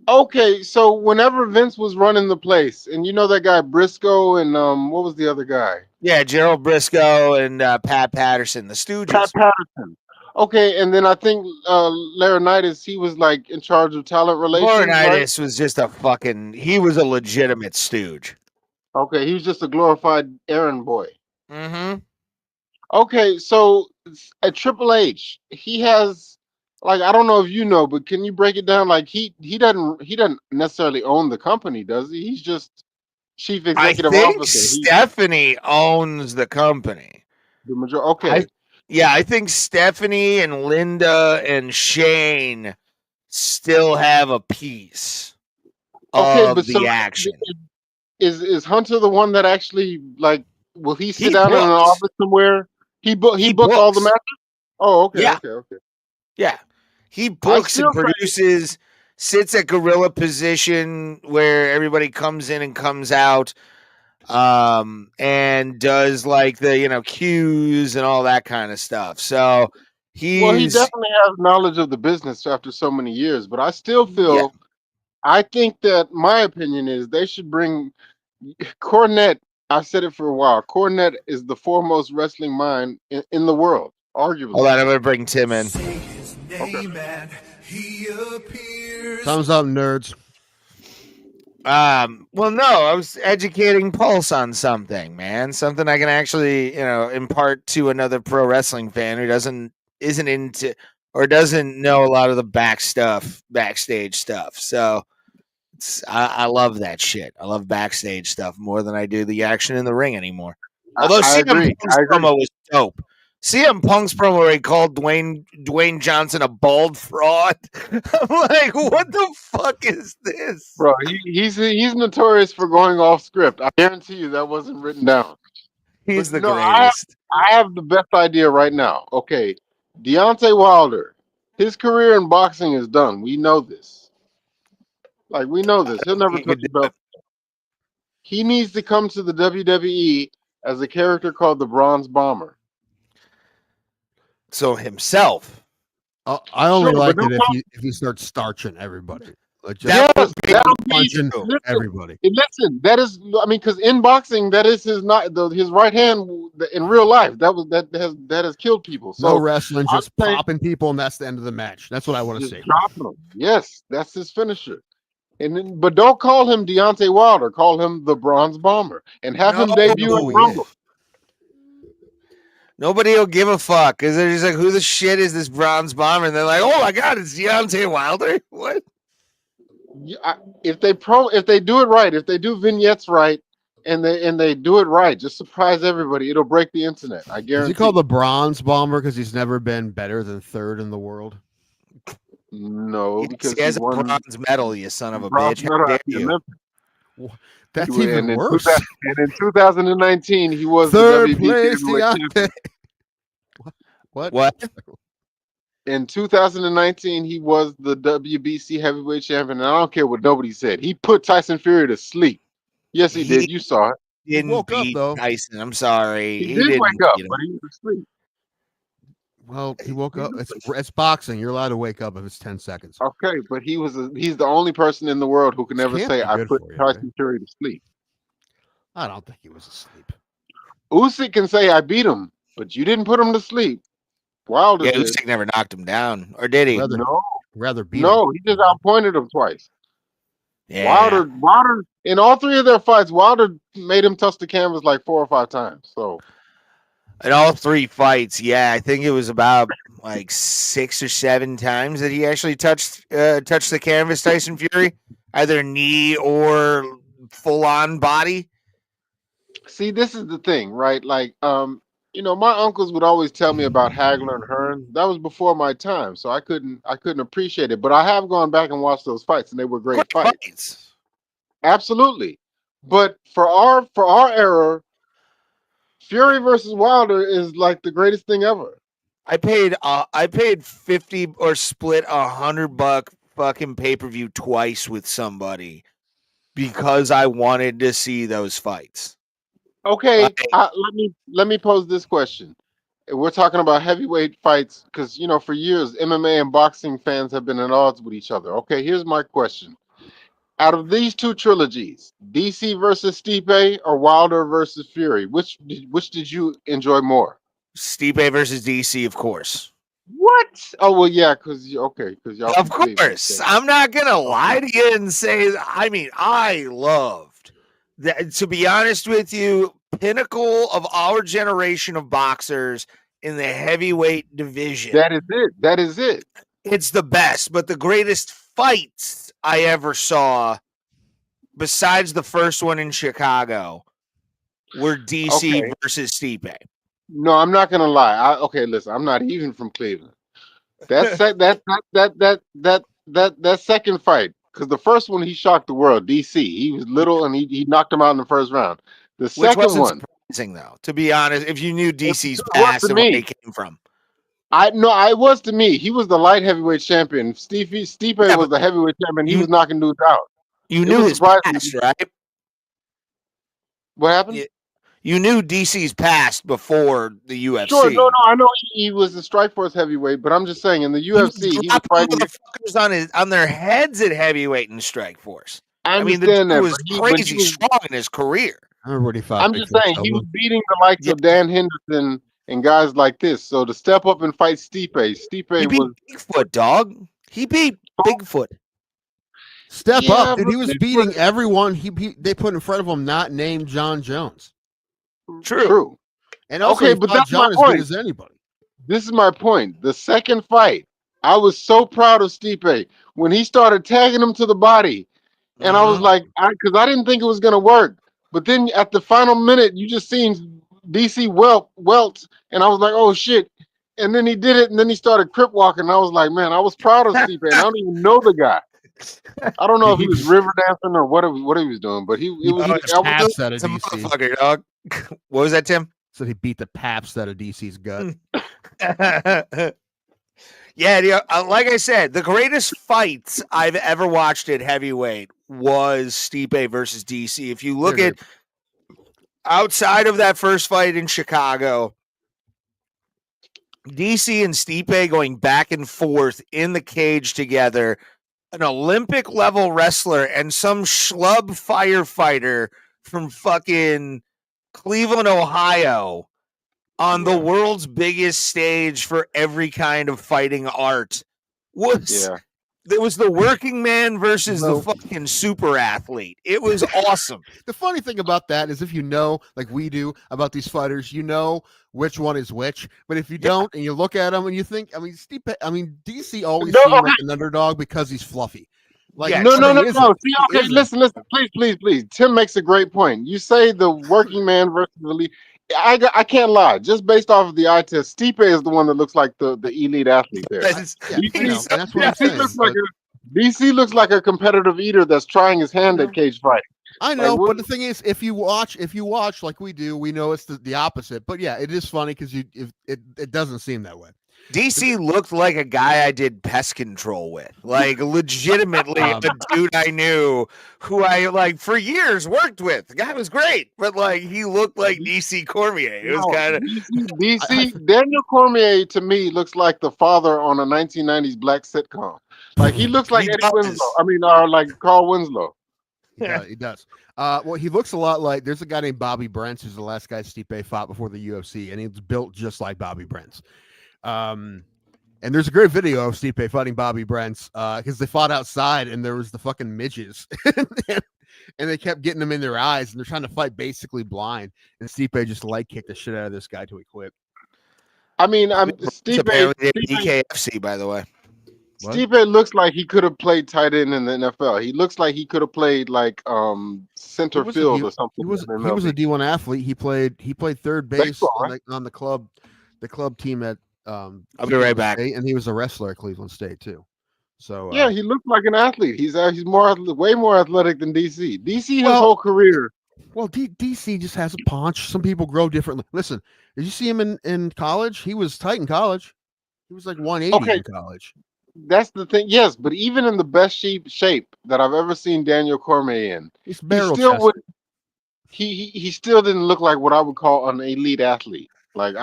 Okay, so whenever Vince was running the place, and that guy Briscoe and what was the other guy? Yeah, Gerald Briscoe and Pat Patterson, the Stooges. Pat Patterson. Okay, and then I think Laurinaitis, he was like in charge of talent relations. Laurinaitis was just he was a legitimate stooge. Okay, he was just a glorified errand boy. Mm-hmm. Okay, so at Triple H, he has like I don't know if you know, but can you break it down? Like he doesn't necessarily own the company, does he? He's just chief executive officer. Stephanie owns the company. The majority. Okay. I think Stephanie and Linda and Shane still have a piece of the action. Is Hunter the one that actually like? Will he sit down in an office somewhere? He books all the matches. Oh, okay, yeah. okay. Yeah, he books and produces. Sits at gorilla position where everybody comes in and comes out, and does like the cues and all that kind of stuff. So he definitely has knowledge of the business after so many years. But I still feel, I think that my opinion is they should bring Cornette. I've said it for a while. Cornette is the foremost wrestling mind in the world, arguably. Hold on, I'm gonna bring Tim in. Thumbs up, nerds. Well, no, I was educating Pulse on something, man. Something I can actually, impart to another pro wrestling fan who isn't into or doesn't know a lot of the backstage stuff. So I love that shit. I love backstage stuff more than I do the action in the ring anymore. Although CM Punk's promo was dope. CM Punk's promo where he called Dwayne Johnson a bald fraud. I'm like, what the fuck is this? Bro, he's notorious for going off script. I guarantee you that wasn't written down. He's But the no, greatest. I have the best idea right now. Okay, Deontay Wilder, his career in boxing is done. We know this. Like, we know this. He'll never He touch could a belt. He needs to come to the WWE as a character called the Bronze Bomber. So himself. I only Sure, like but it if you start starching everybody. Like just that'll be punching everybody. Listen, that is, I mean, because in boxing, that is his his right hand in real life. That has killed people. So No wrestling, just popping people, and that's the end of the match. That's what I want to see. Dropping them. Yes, that's his finisher. And then, but don't call him Deontay Wilder. Call him the Bronze Bomber, and have him debut in Rumble. Nobody will give a fuck because they're just like, who the shit is this Bronze Bomber? And they're like, oh my god, it's Deontay Wilder. What? If they do it right, if they do vignettes right, and they do it right, just surprise everybody. It'll break the internet. I guarantee. Is he called the Bronze Bomber because he's never been better than third in the world? No, because he has a bronze medal. You son of a bitch! How dare you? That's even worse. And in 2019, he was third the place. What? In 2019, he was the WBC heavyweight champion, and I don't care what nobody said. He put Tyson Fury to sleep. Yes, he did. You saw it. He woke up though. Tyson, I'm sorry. He did wake up, but he was asleep. Well, he woke up. It's boxing. You're allowed to wake up if it's 10 seconds. Okay, but he's the only person in the world who can ever say, I put Tyson Fury to sleep. I don't think he was asleep. Usyk can say, I beat him, but you didn't put him to sleep. Wilder did. Usyk never knocked him down, or did he? Rather beat him. No, he just outpointed him twice. Yeah. Wilder, in all three of their fights, Wilder made him touch the canvas like 4 or 5 times. So, in all 3 fights, yeah, I think it was about like 6 or 7 times that he actually touched the canvas. Tyson Fury, either knee or full on body. See, this is the thing, right? Like, my uncles would always tell me about Hagler and Hearn. That was before my time, so I couldn't appreciate it. But I have gone back and watched those fights, and they were great fights. Absolutely. But for our era, Fury versus Wilder is like the greatest thing ever. I paid 50 or split $100 fucking pay-per-view twice with somebody because I wanted to see those fights. Okay, let me pose this question. We're talking about heavyweight fights because for years MMA and boxing fans have been at odds with each other. Okay, here's my question: out of these 2 trilogies, DC versus Stipe or Wilder versus Fury, which did you enjoy more? Stipe versus DC, of course. What? Oh well, yeah, because y'all. Of course, I'm not gonna lie to you and say. I mean, I loved that. To be honest with you, pinnacle of our generation of boxers in the heavyweight division. That is it. It's the best, but the greatest fights I ever saw, besides the first one in Chicago, were DC versus Stipe. No, I'm not gonna lie. Listen, I'm not even from Cleveland. That second fight, because the first one he shocked the world. DC, he was little and he knocked him out in the first round. The second one, surprising though, to be honest, if you knew DC's past and where he came from. It was to me. He was the light heavyweight champion. Stipe was the heavyweight champion. He was knocking dudes out. You knew his past, right? What happened? You knew DC's past before the UFC. Sure, no, I know he was the Strikeforce heavyweight, but I'm just saying in the UFC, he was fighting motherfuckers on their heads at heavyweight and Strikeforce. I mean, the dude was crazy strong in his career. I'm just saying he was beating the likes of Dan Henderson and guys like this. So to step up and fight Stipe was Bigfoot, dog. He beat Bigfoot. Step up, dude. He was beating everyone they put in front of him, not named John Jones. True. And also, but that's John my point. As good as anybody. This is my point. The second fight, I was so proud of Stipe when he started tagging him to the body, and I was like, because I didn't think it was gonna work. But then at the final minute, you just seen DC welts, and I was like, oh shit. And then he did it, and then he started crip walking. And I was like, man, I was proud of Stipe, and I don't even know the guy. I don't know if he was river dancing or what he was doing, but it was paps out of DC. Motherfucker, dog. What was that, Tim? So he beat the paps out of DC's gut. Yeah, like I said, the greatest fights I've ever watched at heavyweight was Stipe versus DC. If you look at outside of that first fight in Chicago, DC and Stipe going back and forth in the cage together, an Olympic level wrestler and some schlub firefighter from fucking Cleveland, Ohio, on the world's biggest stage for every kind of fighting art. It was the working man versus the fucking super athlete. It was awesome. The funny thing about that is if you know, like we do, about these fighters, you know which one is which. But if you don't and you look at them and you think, DC always seemed like an underdog because he's fluffy. Like no. See, okay, listen, please. Tim makes a great point. You say the working man versus the elite. I can't lie. Just based off of the eye test, Stipe is the one that looks like the elite athlete there. That's what I'm saying. DC looks like a competitive eater that's trying his hand at cage fighting. I know, but the thing is, if you watch like we do, we know it's the opposite. But yeah, it is funny because it doesn't seem that way. DC looked like a guy I did pest control with, like legitimately a dude I knew who I like for years worked with. The guy was great, but like he looked like DC Cormier. It was kind of DC. Daniel Cormier to me looks like the father on a 1990s black sitcom. Like he looks like Eddie Winslow. Like Carl Winslow. Yeah, he does. Well, he looks a lot like there's a guy named Bobby Brents who's the last guy Stipe fought before the UFC, and he's built just like Bobby Brents. And there's a great video of Stipe fighting Bobby Brents because they fought outside and there was the fucking midges and they kept getting them in their eyes and they're trying to fight basically blind, and Stipe just kicked the shit out of this guy till he quit. Stipe EKFC, by the way. What? Stipe looks like he could have played tight end in the NFL. He looks like he could have played like center field or something. He was a D1 athlete. He played third base baseball, on the club team at I'll be right back. State, and he was a wrestler at Cleveland State too. So yeah, he looked like an athlete. He's way more athletic than DC. DC his whole career. Well, DC just has a punch. Some people grow differently. Listen, did you see him in college? He was tight in college. He was like 180 in college. That's the thing. Yes, but even in the best shape that I've ever seen Daniel Cormier in, he still didn't look like what I would call an elite athlete. Like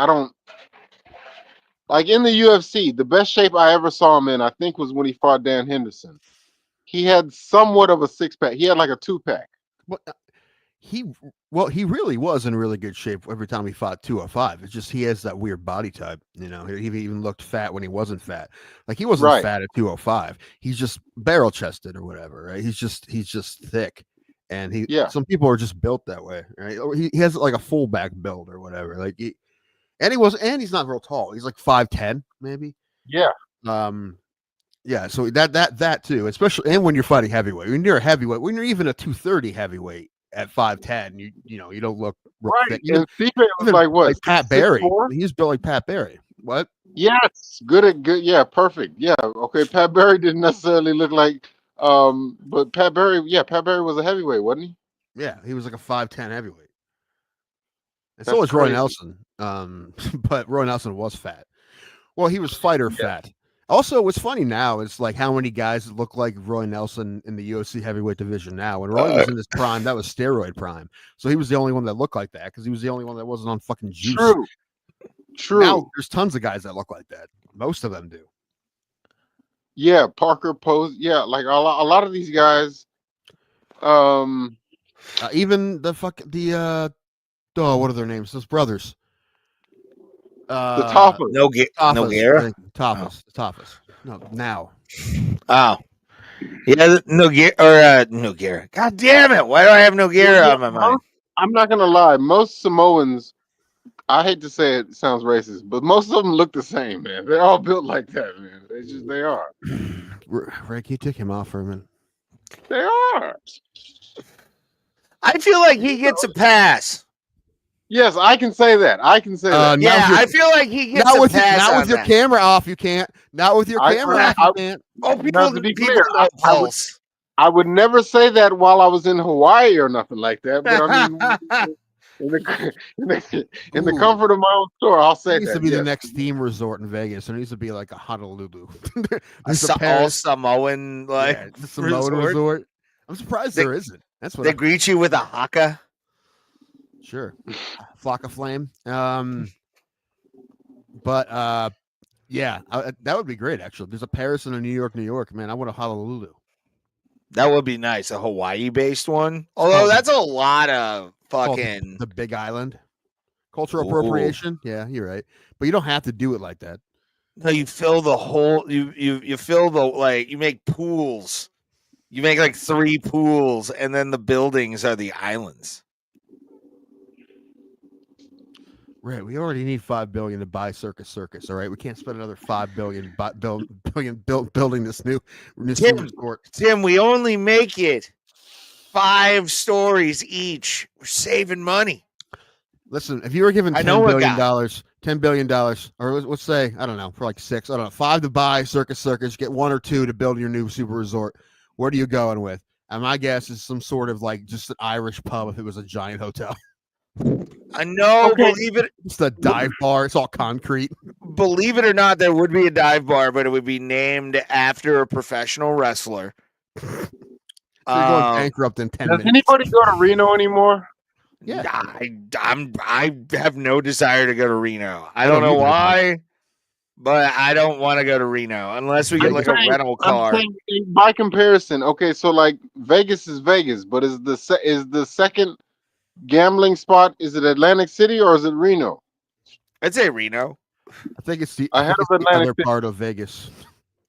in the UFC, the best shape I ever saw him in, I think, was when he fought Dan Henderson. He had somewhat of a six-pack. He had like a two-pack. He really was in really good shape every time he fought 205. It's just he has that weird body type. You know, he even looked fat when he wasn't fat. Like he wasn't fat at 205. He's just barrel chested or whatever, right? He's just thick, and some people are just built that way, right? He has like a fullback build or whatever. Like he's not real tall. He's like 5'10", maybe. Yeah. Yeah. So that too, especially and when you're fighting heavyweight, when you're a heavyweight, when you're even a 230 heavyweight. At 5'10", you don't look real thick. And Stipe was like what? Like Pat Barry. He's built like Pat Barry. What? Yes, good. Yeah, perfect. Yeah, okay. Pat Barry didn't necessarily look like, but Pat Barry was a heavyweight, wasn't he? Yeah, he was like a 5'10" heavyweight. And so was Roy Nelson. But Roy Nelson was fat. Well, he was fighter fat. Also, what's funny now is like how many guys look like Roy Nelson in the UFC heavyweight division now. When Roy was in his prime, that was steroid prime. So he was the only one that looked like that because he was the only one that wasn't on fucking juice. True. Now there's tons of guys that look like that. Most of them do. Yeah, Parker Pose. Yeah, like a lot of these guys. Even what are their names? Those brothers. The Toffas. Toffas. No, now. Oh. Yeah, Nogueira. God damn it. Why do I have Nogueira on my mind? I'm not going to lie. Most Samoans, I hate to say it sounds racist, but most of them look the same, man. They're all built like that, man. They are. Rick, you took him off for a minute. They are. I feel like he gets a pass. Yes, I can say that. I can say that. Yeah, Now I feel like he gets Not a with pass not on with your that. camera off, you can't. Not with your camera off, you can't. Oh, Now, people to be people clear, know pulse. I would never say that while I was in Hawaii or nothing like that. But I mean, in the Ooh. comfort of my own store, I'll say It needs that. to be the yes. next theme resort in Vegas. There needs to be like a Honolulu. A There's all Paris. Samoan like Yeah, the Samoan resort. I'm surprised there isn't. That's what they greet you with a haka. Sure. Flock of flame. But yeah, that would be great actually. There's a Paris and a New York. Man, I want a Honolulu. That would be nice. A Hawaii-based one. Although that's a lot of fucking the Big Island. Cultural appropriation. Yeah, you're right. But you don't have to do it like that. No, you fill the whole you fill the like you make pools. You make like 3 pools and then the buildings are the islands. Right, we already need $5 billion to buy Circus. All right, we can't spend another $5 billion building this new resort. Tim, we only make it 5 stories each. We're saving money. Listen, if you were given $10 billion, or let's say I don't know, for like 6, I don't know, 5 to buy Circus, get 1 or 2 to build your new super resort. What are you going with? And my guess is some sort of like just an Irish pub if it was a giant hotel. I know, believe it. It's a dive bar. It's all concrete. Believe it or not, there would be a dive bar, but it would be named after a professional wrestler. So you're going bankrupt in 10 minutes. Does anybody go to Reno anymore? Yeah, I have no desire to go to Reno. I don't know why, but I don't want to go to Reno unless we get like a rental car. By comparison, okay, so like Vegas is Vegas, but is the second gambling spot, is it Atlantic City or is it Reno? I'd say Reno. I think it's the Atlantic other City. part of Vegas.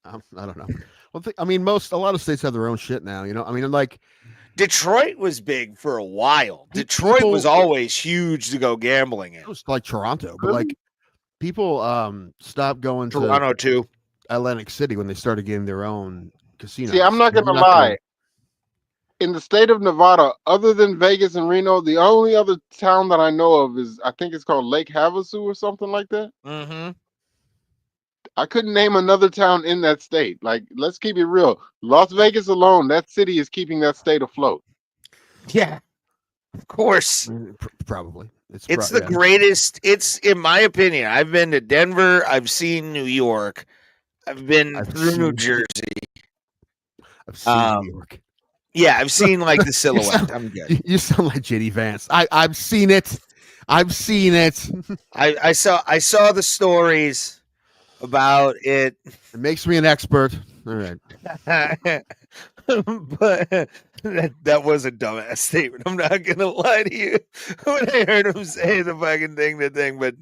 I don't know. Well, I mean, a lot of states have their own shit now. You know, I mean, like Detroit was big for a while. Detroit was always huge to go gambling in. It was like Toronto, but like people stopped going to Toronto too. Atlantic City when they started getting their own casinos. See, I'm not gonna lie. In the state of Nevada, other than Vegas and Reno, the only other town that I know of is, I think it's called Lake Havasu or something like that. Mm-hmm. I couldn't name another town in that state. Like, let's keep it real. Las Vegas alone, that city is keeping that state afloat. Yeah, of course. Probably. It's the greatest. It's, in my opinion, I've been to Denver. I've seen New York. I've been through New Jersey. I've seen New York. Yeah, I've seen like the silhouette. I'm good. You sound like JD Vance. I've seen it. I've seen it. I saw the stories about it. It makes me an expert. All right. But that was a dumbass statement. I'm not gonna lie to you. When I heard him say the fucking thing, but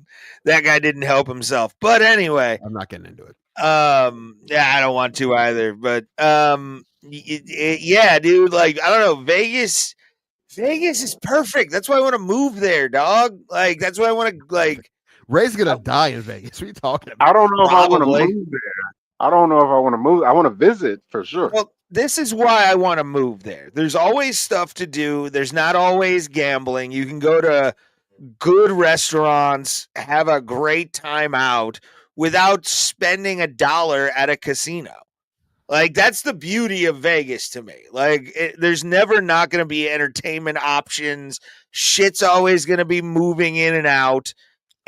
that guy didn't help himself. But anyway, I'm not getting into it. Yeah, I don't want to either. But yeah, dude. Like, I don't know, Vegas is perfect. That's why I want to move there, dog. Like, that's why I want to like. Ray's gonna die in Vegas. What are you talking about? I don't know if I want to move there. I don't know if I want to move. I want to visit for sure. Well, this is why I want to move there. There's always stuff to do. There's not always gambling. You can go to good restaurants, have a great time out without spending $1 at a casino. Like, that's the beauty of Vegas to me. Like, there's never not going to be entertainment options. Shit's always going to be moving in and out.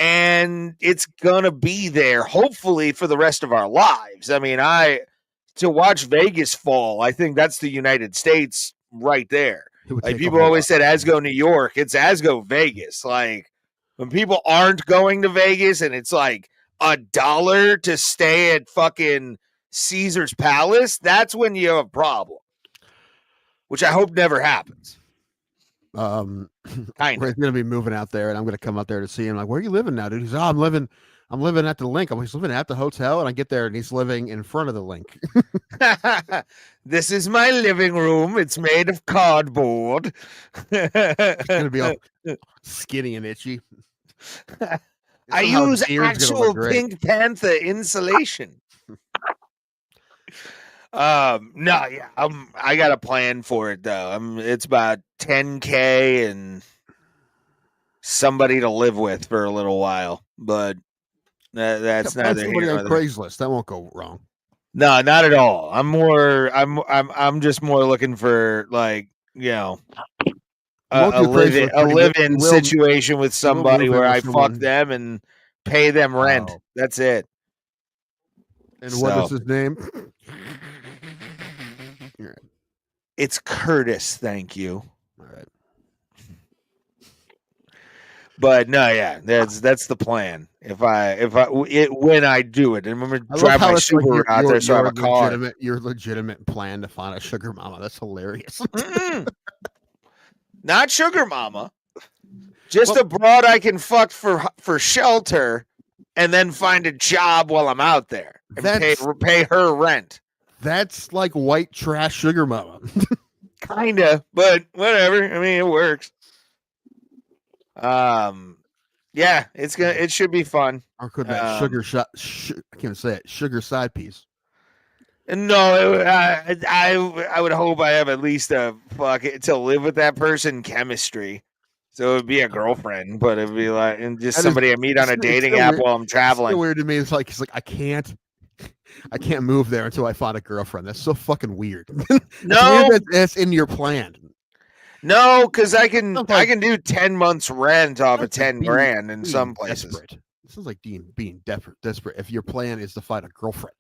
And it's going to be there, hopefully, for the rest of our lives. I mean, to watch Vegas fall, I think that's the United States right there. Like, people always said, Asgo, New York. It's Asgo, Vegas. Like, when people aren't going to Vegas and it's like $1 to stay at fucking Caesar's Palace, that's when you have a problem, which I hope never happens. We're gonna be moving out there, and I'm gonna come out there to see him. Like, where are you living now, dude? He's, I'm living at the link. He's living at the hotel, and I get there, and he's living in front of the link. This is my living room. It's made of cardboard. It's gonna be all skinny and itchy. I use actual Pink Panther insulation. No, yeah, I got a plan for it though. It's about $10K and somebody to live with for a little while, but that's Find neither somebody here on nor there. Craigslist. That won't go wrong. No, not at all. I'm just more looking for like, you know, Won't a do Craigslist, but live-in you will situation with somebody move in where with I fuck someone. them and pay them rent. Oh. That's it. And what is his name? It's Curtis. Thank you. All right. But no, yeah, that's the plan. When I do it, and I'm gonna drive my Subaru out there, so I have a car. Your legitimate plan to find a sugar mama. That's hilarious. Not sugar mama, just a broad I can fuck for shelter, and then find a job while I'm out there and pay her rent. That's like white trash sugar mama. Kinda, but whatever. I mean, it works. Yeah, it should be fun. Or could that sugar shot? I can't say it. Sugar side piece. No, I would hope I have at least a to live with that person chemistry. So it would be a girlfriend, but it'd be like just somebody I meet on a dating app while I'm traveling. It's weird to me. It's like I can't move there until I find a girlfriend. That's so fucking weird. No, that's in your plan. No, because I can do 10 months rent off of 10 grand in some places. Desperate. It sounds like being desperate. If your plan is to find a girlfriend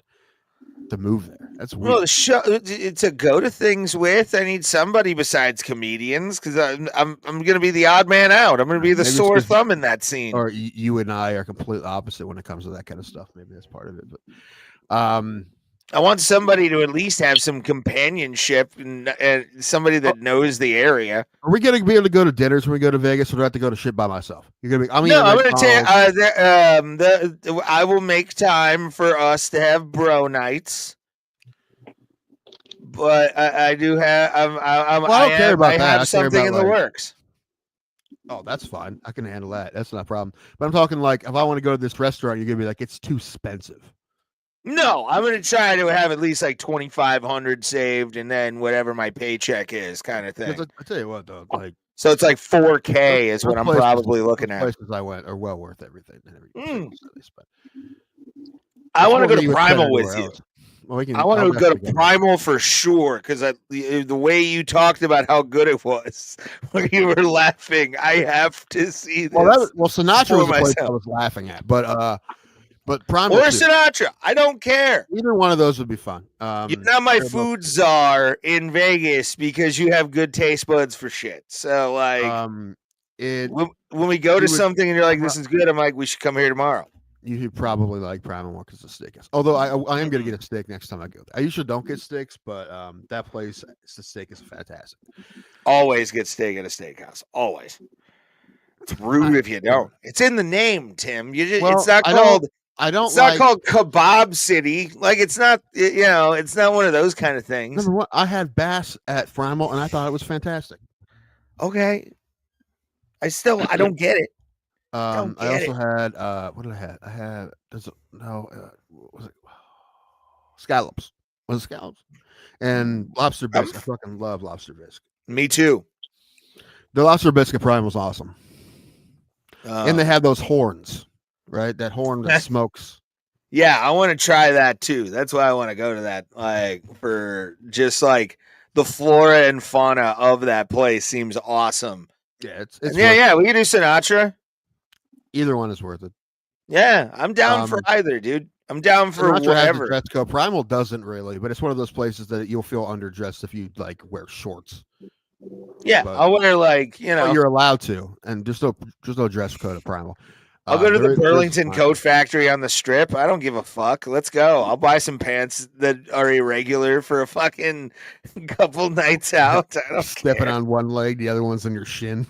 to move there, that's weird. Well, to go to things with, I need somebody besides comedians because I'm going to be the odd man out. I'm going to be the sore thumb in that scene. Or you and I are completely opposite when it comes to that kind of stuff. Maybe that's part of it, but I want somebody to at least have some companionship and somebody that knows the area. Are we going to be able to go to dinners when we go to Vegas, or do I have to go to shit by myself? You're going to be. I'm going to tell you. I will make time for us to have bro nights. But I do have. I don't care about that. I have something in the works. Oh, that's fine. I can handle that. That's not a problem. But I'm talking like if I want to go to this restaurant, you're going to be like, it's too expensive. No, I'm going to try to have at least like 2,500 saved, and then whatever my paycheck is, kind of thing. I tell you what, though, like so it's like 4K is what I'm probably looking at. Places I went are well worth everything. I want to go to Primal with you. Well, I want to go to Primal for sure because the way you talked about how good it was, where you were laughing, I have to see this. Well, Sinatra was the place I was laughing at, but Primal or Sinatra, I don't care. Either one of those would be fun. You're not my food czar in Vegas because you have good taste buds for shit. So like, when we go to something and you're like, "This is good," I'm like, "We should come here tomorrow." You should probably like Primal more because the steak is. Although I am gonna get a steak next time I go there. I usually don't get steaks, but that place, the steak is fantastic. Always get steak at a steakhouse. Always. It's rude if you don't. It's in the name, Tim. It's not called. It's not called Kebab City. Like it's not. It's not one of those kind of things. Number one, I had bass at Primal and I thought it was fantastic. Okay. I don't get it. I also had what did I have? I had was it scallops? Was it scallops? And lobster bisque. I fucking love lobster bisque. Me too. The lobster bisque at Primal was awesome. And they have those horns, right? That horn that smokes. Yeah, I want to try that too. That's why I want to go to that. Like for just like the flora and fauna of that place seems awesome. Yeah, it's we can do Sinatra. Either one is worth it. Yeah, I'm down for either, dude. I'm down for whatever. Dress code. Primal doesn't really, but it's one of those places that you'll feel underdressed if you like wear shorts. Yeah, I'll wear like you're allowed to, and just no dress code at Primal. I'll go to the Burlington Coat Factory on the Strip. I don't give a fuck. Let's go. I'll buy some pants that are irregular for a fucking couple nights out. I don't Stepping on one leg, the other one's on your shin.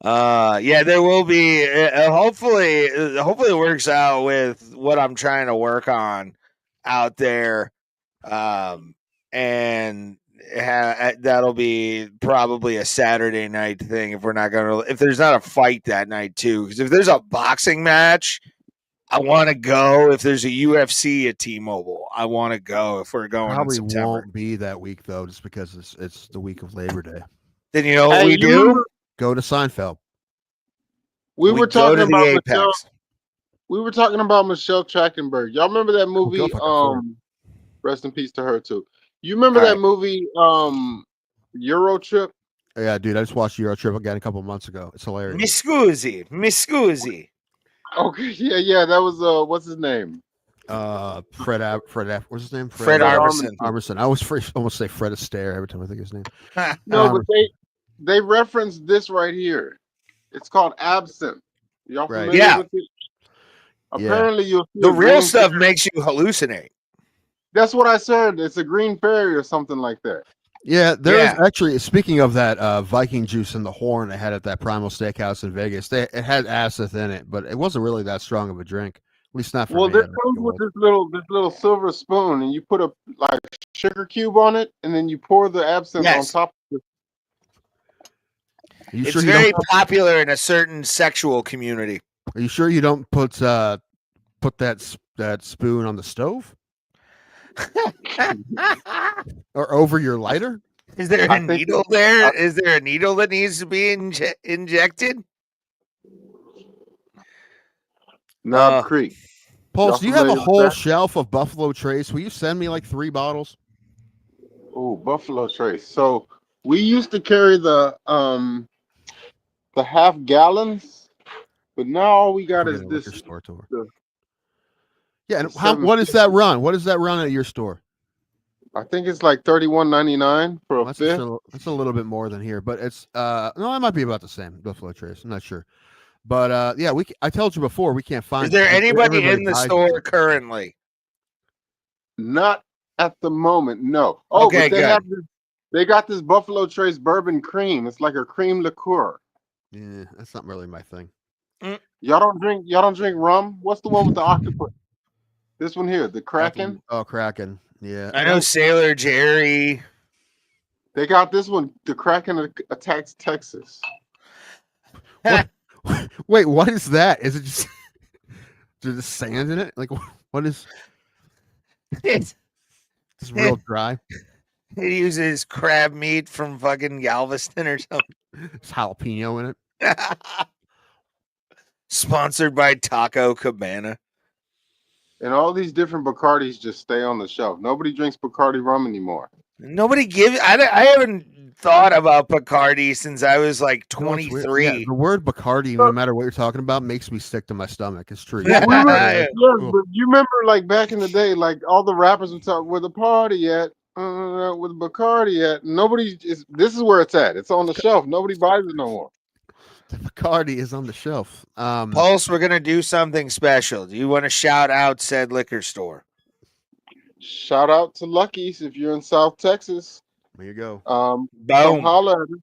Yeah, there will be. Hopefully it works out with what I'm trying to work on out there, and that'll be probably a Saturday night thing if there's not a fight that night too. Because if there's a boxing match, I want to go. If there's a UFC at T-Mobile, I want to go. If we're going, probably in September. won't be that week though, just because it's the week of Labor Day. Then you know what we do? Go to Seinfeld. We were go to talking the about Apex. Michelle. We were talking about Michelle Trachtenberg. Y'all remember that movie? go fuck yourself. Rest in peace to her too. You remember All that right. movie, Euro Trip? Yeah, dude, I just watched Euro Trip again a couple months ago. It's hilarious. Mi scusi. Okay, yeah, that was what's his name? What's his name? Fred Armisen. Armisen. I almost say Fred Astaire every time I think of his name. No, but they referenced this right here. It's called Absinthe. Y'all familiar Yeah. with it? Apparently, you'll see The a real green stuff fairy. makes you hallucinate. That's what I said. It's a green fairy or something like that. Yeah, there's actually, speaking of that Viking juice in the horn they had at that Primal Steakhouse in Vegas, it had absinthe in it, but it wasn't really that strong of a drink. At least not for Well, me. this comes with this little silver spoon, and you put a sugar cube on it, and then you pour the absinthe on top of it. Are you It's sure you very don't popular in a certain sexual community. Are you sure you don't put that spoon on the stove or over your lighter? Is there a needle there? Is there a needle that needs to be injected? Knob Creek. Pulse, do you have a whole shelf of Buffalo Trace? Will you send me like 3 bottles? Oh, Buffalo Trace. So we used to carry the half gallons, but now all we got is this. Store tour. The, yeah, and what does that run? What does that run at your store? I think it's like $31.99 for a fifth. That's a little bit more than here, but it's no, it might be about the same. Buffalo Trace. I'm not sure. But yeah, I told you before we can't find. Is there anybody in the store currently? Not at the moment, no. Oh, okay, but good. They got this Buffalo Trace bourbon cream. It's like a cream liqueur. Yeah, that's not really my thing. Y'all don't drink rum? What's the one with the octopus? This one here, the Kraken. Oh, Kraken. Yeah, I know Sailor Jerry. They got this one. The Kraken attacks Texas. Wait, what is that? Is it just there's sand in it? Like what is? It's real dry. It uses crab meat from fucking Galveston or something. It's jalapeno in it. Sponsored by Taco Cabana. And all these different Bacardis just stay on the shelf. Nobody drinks Bacardi rum anymore. Nobody gives. I haven't thought about Bacardi since I was like 23. Yeah, the word Bacardi, no matter what you're talking about, makes me sick to my stomach. It's true. But you remember, like back in the day, like all the rappers would talk where the party at, with Bacardi at. Nobody is. This is where it's at. It's on the shelf. Nobody buys it no more. The Bacardi is on the shelf. Pulse, we're gonna do something special. Do you want to shout out said liquor store? Shout out to Lucky's if you're in South Texas. There you go. Boom. Holler at it.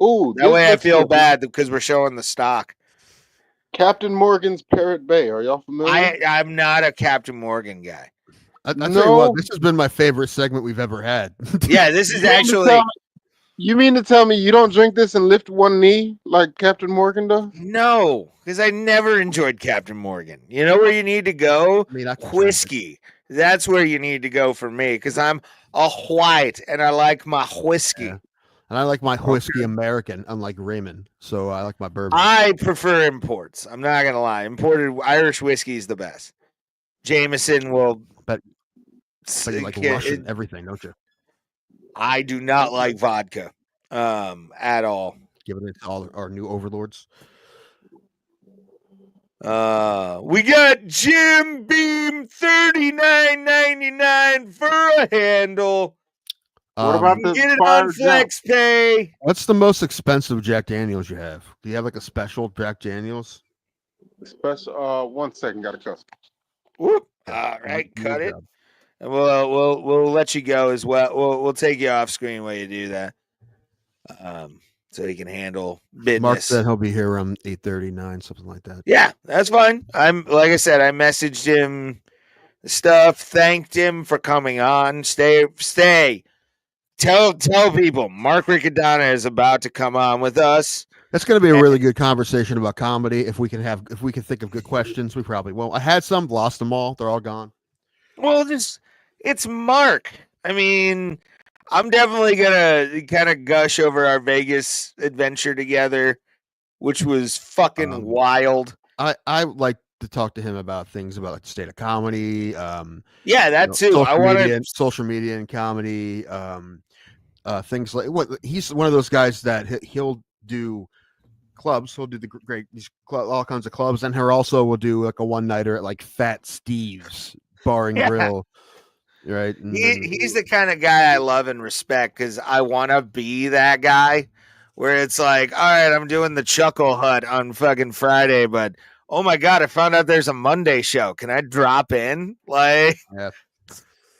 Ooh, that way I feel bad because we're showing the stock. Captain Morgan's Parrot Bay. Are y'all familiar? I'm not a Captain Morgan guy. I'll tell you what, this has been my favorite segment we've ever had. Yeah, this is actually. You mean to tell me you don't drink this and lift one knee like Captain Morgan does? No, because I never enjoyed Captain Morgan. You know where you need to go? Whiskey. That's where you need to go for me because I'm a white and I like my whiskey. Yeah. And I like my whiskey American, unlike Raymond. So I like my bourbon. I prefer imports. I'm not going to lie. Imported Irish whiskey is the best. Jameson will. But you like Russian everything, don't you? I do not like vodka at all. Give it to all our new overlords. We got Jim Beam $39.99 for a handle. What about the get it on Flex Pay? What's the most expensive Jack Daniels you have? Do you have like a special Jack Daniels? Special. 1 second, got a cuss. Whoop. All right, cut it. And we'll let you go as well. We'll take you off screen while you do that. So he can handle business. Mark said he'll be here around 8:39, something like that. Yeah, that's fine. Like I said, I messaged him stuff, thanked him for coming on. Stay. Tell people Mark Riccadonna is about to come on with us. That's going to be a really good conversation about comedy. If we can think of good questions, we probably won't. I had some, lost them all. They're all gone. Well, it's Mark. I mean, I'm definitely gonna kind of gush over our Vegas adventure together, which was fucking wild. I like to talk to him about things about like the state of comedy. Yeah, that too. I want to social media and comedy. Things like what he's one of those guys that he'll do clubs. He'll do all kinds of clubs, and he also will do like a one nighter at like Fat Steve's Bar and Grill. Right. And he's the kind of guy I love and respect because I want to be that guy where it's like, all right, I'm doing the Chuckle Hut on fucking Friday, but oh my God, I found out there's a Monday show. Can I drop in? Like,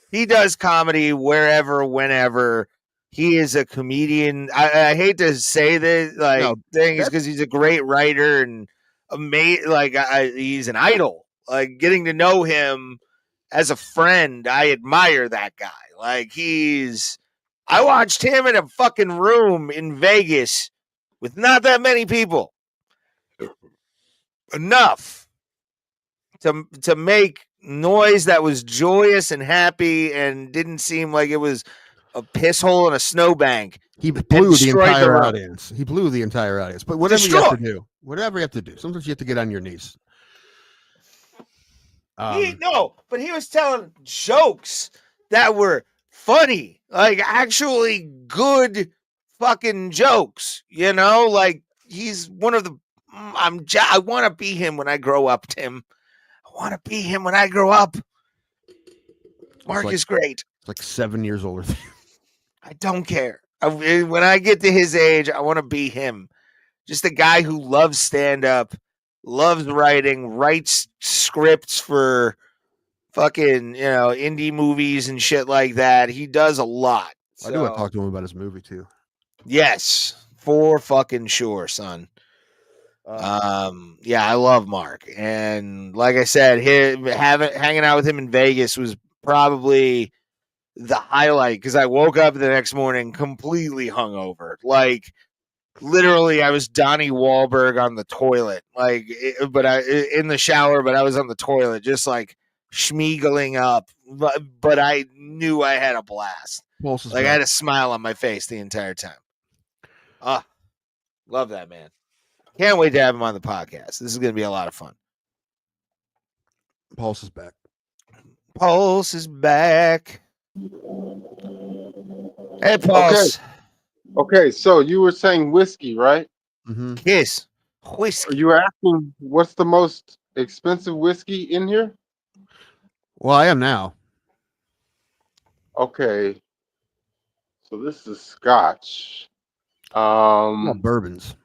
he does comedy wherever, whenever. He is a comedian. I hate to say this, thing is because he's a great writer and amazing. Like, he's an idol. Like, getting to know him as a friend, I admire that guy. Like, I watched him in a fucking room in Vegas with not that many people. Enough to make noise that was joyous and happy and didn't seem like it was a piss hole in a snowbank. He blew the entire audience. He blew the entire audience. But whatever you have to do, sometimes you have to get on your knees. But he was telling jokes that were funny, like actually good fucking jokes. You know, like he's one of the. I want to be him when I grow up, Tim. I want to be him when I grow up. Mark is great. It's like 7 years older than you. I don't care. When I get to his age, I want to be him. Just a guy who loves stand-up, loves writing, writes scripts for fucking, indie movies and shit like that. He does a lot. I do want to talk to him about his movie too. Yes, for fucking sure, son. I love Mark, and like I said, hanging out with him in Vegas was probably the highlight because I woke up the next morning completely hungover. Like, literally, I was Donnie Wahlberg on the toilet, in the shower, but I was on the toilet, just like schmeagling up. But I knew I had a blast. I had a smile on my face the entire time. Love that man. Can't wait to have him on the podcast. This is going to be a lot of fun. Pulse is back. Pulse is back. Hey, Pulse. Okay, so you were saying whiskey, right? Mm-hmm. Yes, whiskey. Are you asking what's the most expensive whiskey in here? Well, I am now. Okay, so this is Scotch. Bourbons.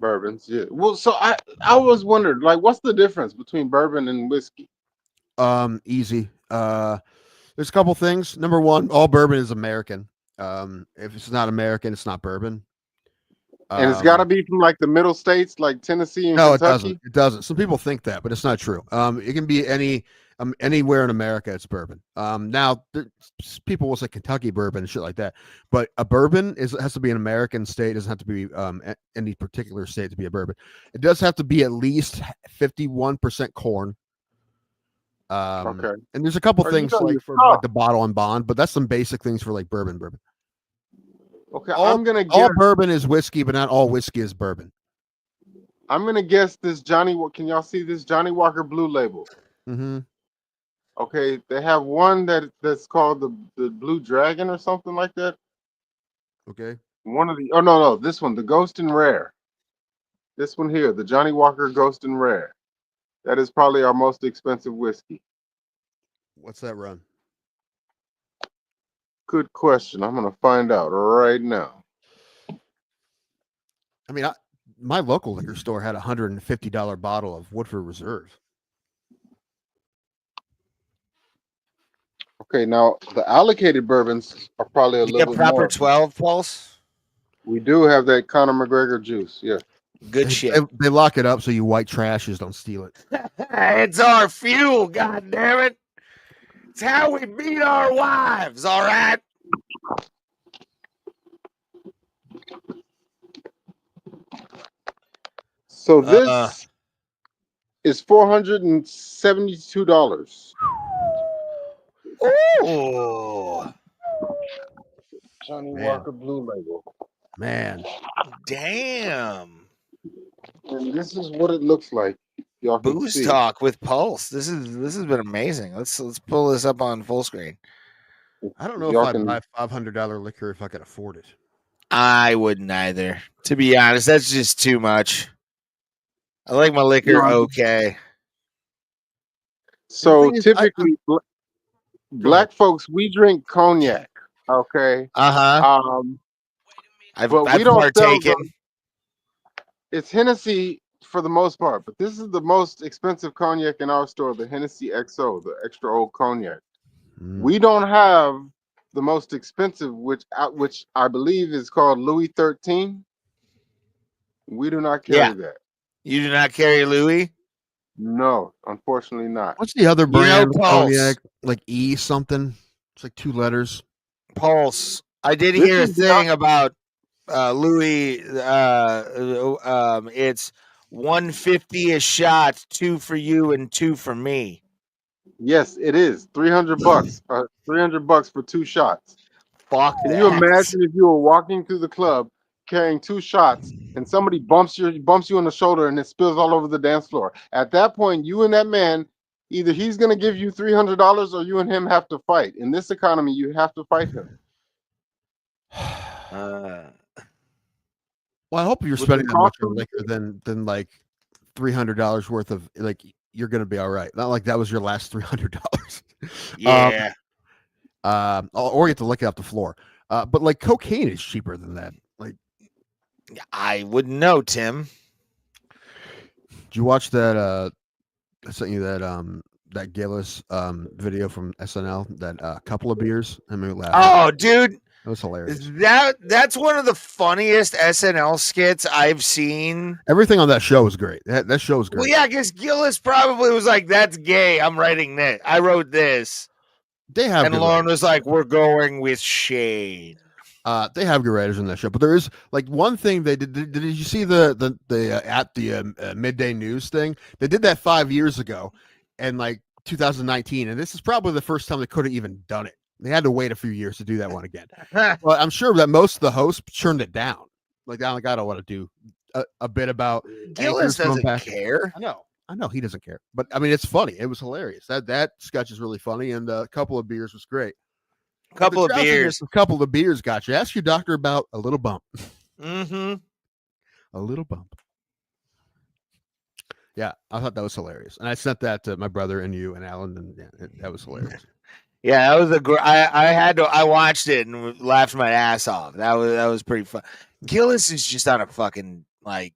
Bourbons, yeah. Well, so I always wondered, like, what's the difference between bourbon and whiskey? Easy. There's a couple things. Number one, all bourbon is American. If it's not American, it's not bourbon. And it's got to be from like the middle states, like Tennessee and Kentucky? It doesn't. Some people think that, but it's not true. It can be anywhere in America. It's bourbon. Now people will say Kentucky bourbon and shit like that, but a bourbon has to be an American state. It doesn't have to be any particular state to be a bourbon. It does have to be at least 51% corn. Okay. And there's a couple things like for like the bottle and bond, but that's some basic things for like bourbon. Okay, all bourbon is whiskey, but not all whiskey is bourbon. I'm gonna guess this can y'all see this Johnny Walker Blue Label? Mm-hmm. Okay, they have one that's called the Blue Dragon or something like that. Okay. This one, the Ghost and Rare. This one here, the Johnny Walker Ghost and Rare. That is probably our most expensive whiskey. What's that run? Good question. I'm going to find out right now. I mean, my local liquor store had a $150 bottle of Woodford Reserve. Okay, now the allocated bourbons are probably a little bit proper more. 12 Pulse. We do have that Conor McGregor juice. Yeah. Good shit. They lock it up so you white trashes don't steal it. It's our fuel, god damn it. It's how we beat our wives, all right? So this is $472. Oh. Johnny Man. Walker Blue Label. Man, Damn. And this is what it looks like. Y'all can Booze see. talk with Pulse. This has been amazing. Let's pull this up on full screen. I don't know if Y'all I'd can. buy $500 liquor if I could afford it. I wouldn't either. To be honest, that's just too much. I like my liquor No, okay. So thing is, typically, black folks, we drink cognac. Okay. I've But we don't sell partaken. them. It's Hennessy for the most part, but this is the most expensive cognac in our store, the Hennessy XO, the extra old cognac. We don't have the most expensive, which I believe is called Louis 13. We do not carry that. You do not carry Louis? No, unfortunately not. What's the other brand? Pulse. Cognac, like E something. It's like 2 letters. Pulse. I did hear a thing about Louis. It's $150 a shot, 2 for you and 2 for me. Yes, it is $300. $300 for 2 shots. Fuck. Can you imagine if you were walking through the club carrying 2 shots and somebody bumps you on the shoulder and it spills all over the dance floor? At that point, you and that man, either he's going to give you $300 or you and him have to fight. In this economy, you have to fight him. Well, I hope you're spending that much on liquor than like $300 worth of, like, you're gonna be all right. Not like that was your last $300. Yeah. Or you have to lick it off the floor. But like cocaine is cheaper than that. Like, I wouldn't know, Tim. Did you watch that? I sent you that Gillis video from SNL. That couple of beers. I mean, oh, dude. That was hilarious. That's one of the funniest SNL skits I've seen. Everything on that show was great. That show was great. Well, yeah, because Gillis probably was like, "That's gay. I'm writing this. I wrote this." They have, and Lauren was like, "We're going with shade." They have good writers in that show, but there is like one thing they did. Did you see the at the midday news thing? They did that 5 years ago, and like 2019, and this is probably the first time they could have even done it. They had to wait a few years to do that one again. Well, I'm sure that most of the hosts turned it down. Like, I don't want to do a bit about Gillis doesn't care. I know he doesn't care, but I mean, it's funny. It was hilarious. That sketch is really funny, and a couple of beers was great. A couple of beers got you. Ask your doctor about a little bump. Mm-hmm. A little bump. Yeah, I thought that was hilarious, and I sent that to my brother and you and Alan, and that was hilarious. Yeah, that was I watched it and laughed my ass off. That was pretty fun. Gillis is just on a fucking like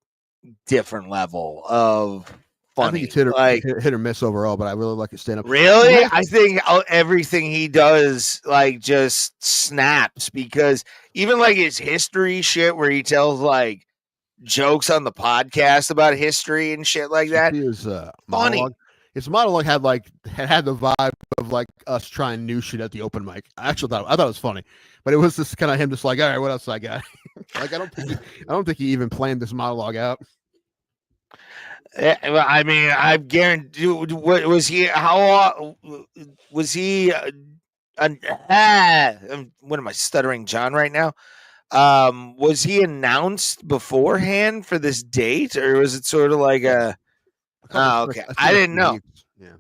different level of funny. I think it's hit or miss overall, but I really like his stand up. Really? I think everything he does like just snaps, because even like his history shit where he tells like jokes on the podcast about history and shit like that. His funny. monologue. His monologue had the vibe of like us trying new shit at the open mic. I thought it was funny, but it was just kind of him just like, all right, what else I got? Like, I don't think he even planned this monologue out. I mean, I guarantee. What was he? How was he? What am I stuttering, John? Right now, was he announced beforehand for this date, or was it sort of like a? Oh, okay. I didn't know. Yeah,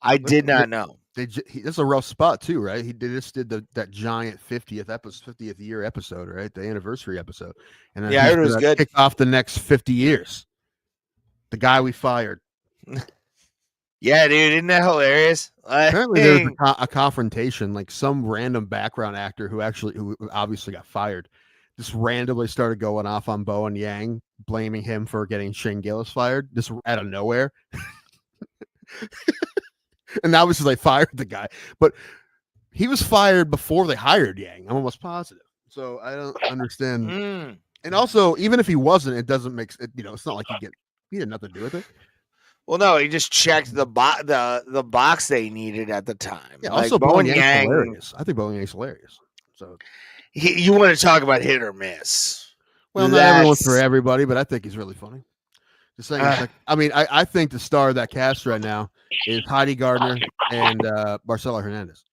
I did not know. That's a rough spot too, right? They just did that giant 50th year episode, right? The anniversary episode, and then I heard it was good. Kick off the next 50 years. The guy we fired. Yeah, dude, isn't that hilarious? Apparently, there was a confrontation. Like some random background actor who obviously got fired, just randomly started going off on Bowen Yang, blaming him for getting Shane Gillis fired, just out of nowhere. And obviously they fired the guy, but he was fired before they hired Yang. I'm almost positive. So I don't understand. And also, even if he wasn't, it doesn't make it. It's not like he had nothing to do with it. Well, no, he just checked the box they needed at the time. Yeah. Also, Bowen Yang's hilarious. I think Bowen Yang's hilarious. So you want to talk about hit or miss? Well, not everyone's for everybody, but I think he's really funny. Just saying, I think the star of that cast right now is Heidi Gardner and Marcelo Hernandez.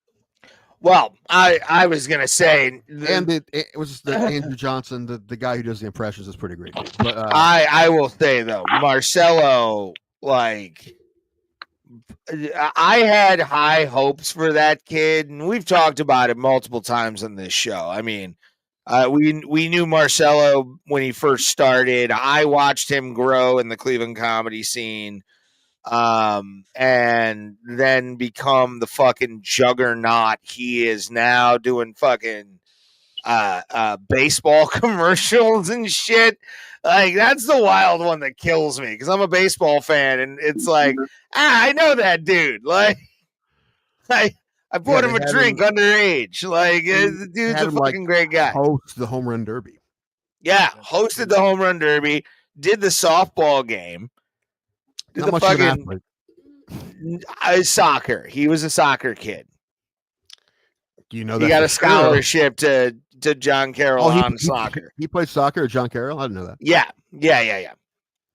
Well, I was gonna say, and it was the Andrew Johnson, the guy who does the impressions, is pretty great. But I will say though, Marcelo, like, I had high hopes for that kid, and we've talked about it multiple times on this show. I mean, we knew Marcelo when he first started. I watched him grow in the Cleveland comedy scene, and then become the fucking juggernaut he is now, doing fucking baseball commercials and shit. Like, that's the wild one that kills me, because I'm a baseball fan, and it's like, I know that dude. Like, I bought him a drink underage. Like, the dude's a fucking great guy. Host the home run derby. Yeah, hosted the home run derby. Did the softball game. Did Not the much of an fucking soccer. He was a soccer kid. Do you know he that got for a scholarship to John Carroll on soccer? He played soccer at John Carroll? I didn't know that. Yeah.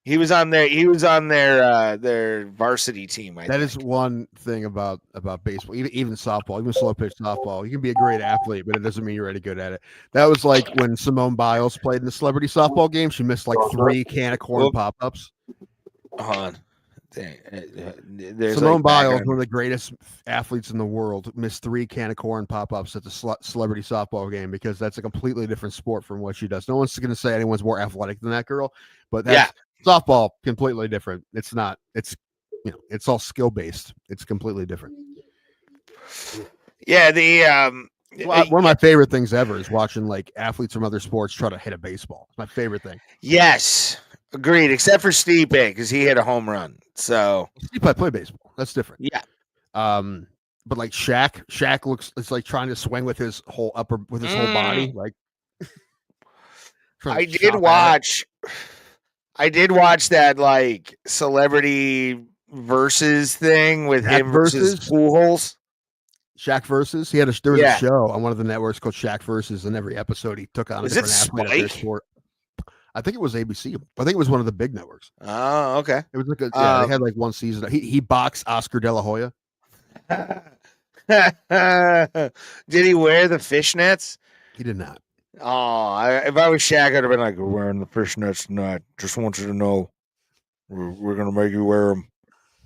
He was on their varsity team. That is one thing about baseball, even softball, even slow pitch softball. You can be a great athlete, but it doesn't mean you're really good at it. That was like when Simone Biles played in the celebrity softball game. She missed like 3 can of corn pop-ups. Hold on. Simone Biles, one of the greatest athletes in the world, missed 3 can of corn pop-ups at the celebrity softball game, because that's a completely different sport from what she does. No one's going to say anyone's more athletic than that girl, but that's softball, completely different. It's not. It's it's all skill based. It's completely different. Yeah, one of my favorite things ever is watching like athletes from other sports try to hit a baseball. It's my favorite thing. Yes, agreed. Except for Stipe, because he hit a home run. So Stipe played baseball. That's different. Yeah. But like Shaq looks. It's like trying to swing with his whole whole body. Like I did watch that like celebrity versus thing with Shaq him versus Pujols. Shaq versus. There was a show on one of the networks called Shaq versus, and every episode he took on a different athlete of their sport. I think it was ABC. I think it was one of the big networks. Oh, okay. It was like they had like one season. He boxed Oscar De La Hoya. Did he wear the fishnets? He did not. Oh, if I was Shaq, I'd have been like, we're wearing the fishnets tonight. Just want you to know, we're going to make you wear them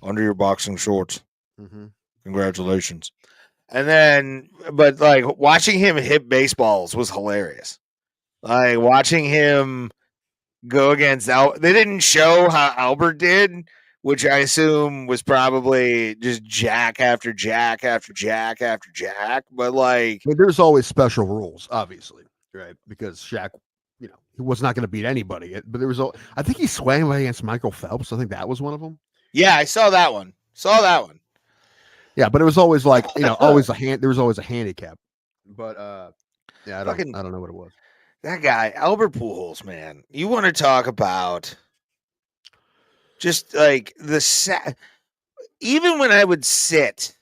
under your boxing shorts. Mm-hmm. Congratulations. And then, but like watching him hit baseballs was hilarious. Like watching him go against they didn't show how Albert did, which I assume was probably just jack after jack after jack after jack. But like, there's always special rules, obviously, right? Because Shaq, he was not going to beat anybody. But there was, I think he swung away against Michael Phelps. I think that was one of them. Yeah, I saw that one. Yeah, but it was always like, always there was always a handicap. But yeah, I don't know what it was. That guy, Albert Pujols, man. You want to talk about just like even when I would sit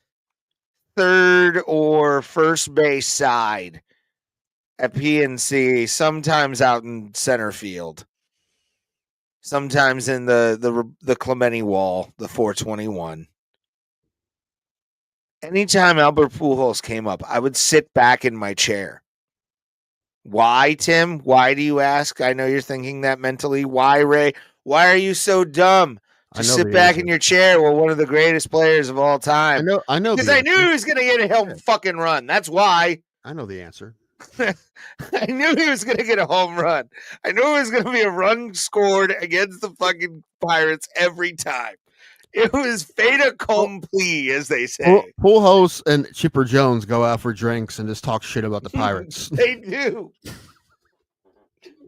third or first base side at PNC, sometimes out in center field, sometimes in the Clemente wall, the 421. Anytime Albert Pujols came up, I would sit back in my chair. Why, Tim? Why do you ask? I know you're thinking that mentally. Why, Ray? Why are you so dumb to sit back in your chair while one of the greatest players of all time? I know. Because I knew he was going to get a home fucking run. That's why. I know the answer. I knew he was going to get a home run. I knew it was going to be a run scored against the fucking Pirates every time. It was fait accompli, as they say. Pujols and Chipper Jones go out for drinks and just talk shit about the Pirates. They do.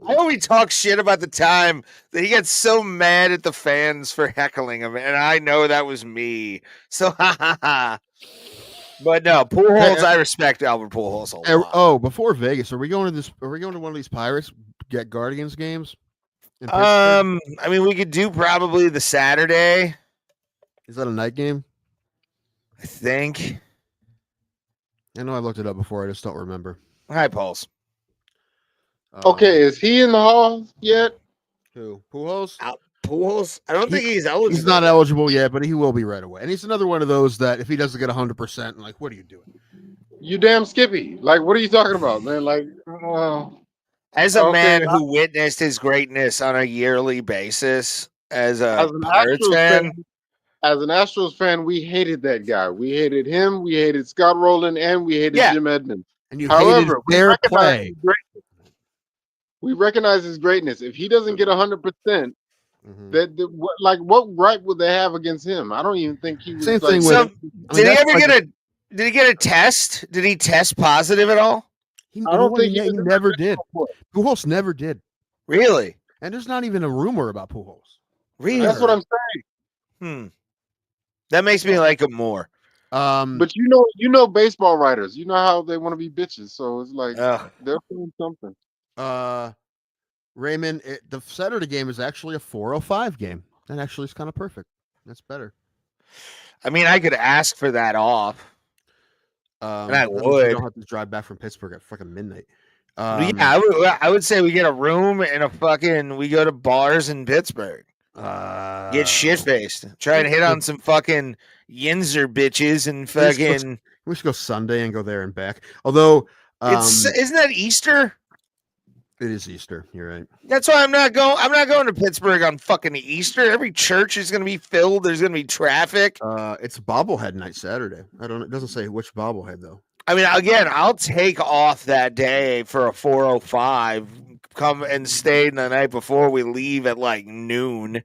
I always talk shit about the time that he got so mad at the fans for heckling him, and I know that was me. So, ha. But no, Pujols, I respect Albert Pujols a lot. Oh, before Vegas, are we going to one of these Pirates Guardians games? I mean, we could do probably the Saturday. Is that a night game? I think. I know I looked it up before. I just don't remember. Hi, Pulse. Okay, is he in the hall yet? Who? Pujols? Pujols? I don't think he's eligible. He's not eligible yet, but he will be right away. And he's another one of those that if he doesn't get 100%, like, what are you doing? You damn Skippy. Like, what are you talking about, man? Like, as a okay, man who witnessed his greatness on a yearly basis, as a as an Pirates Astros fan, as an Astros fan, we hated that guy. We hated him. We hated Scott Rowland, and we hated yeah, Jim Edmonds. And you However, hated their play. We recognize his greatness. If he doesn't get 100%, what right would they have against him? I don't even think he was. Same like, thing so, with. did he ever get a? Did he get a test? Did he test positive at all? I don't think he never did. Pujols never did. Really? And there's not even a rumor about Pujols. Really? That's what I'm saying. That makes me like him more. But you know baseball writers. You know how they want to be bitches. So it's like they're doing something. Raymond, the Saturday game is actually a 4:05 game. That actually is kind of perfect. That's better. I mean, I could ask for that off. And I would. You don't have to drive back from Pittsburgh at fucking midnight. Yeah, I would say we get a room and we go to bars in Pittsburgh. Get shit faced. Try and hit on some fucking Yinzer bitches and fucking. We should go Sunday and go there and back. Although isn't that Easter? It is Easter. You're right. That's why I'm not going to Pittsburgh on fucking Easter. Every church is going to be filled. There's going to be traffic. It's bobblehead night Saturday. It doesn't say which bobblehead though. I mean, again, I'll take off that day for a 4:05. Come and stay the night before we leave at like noon,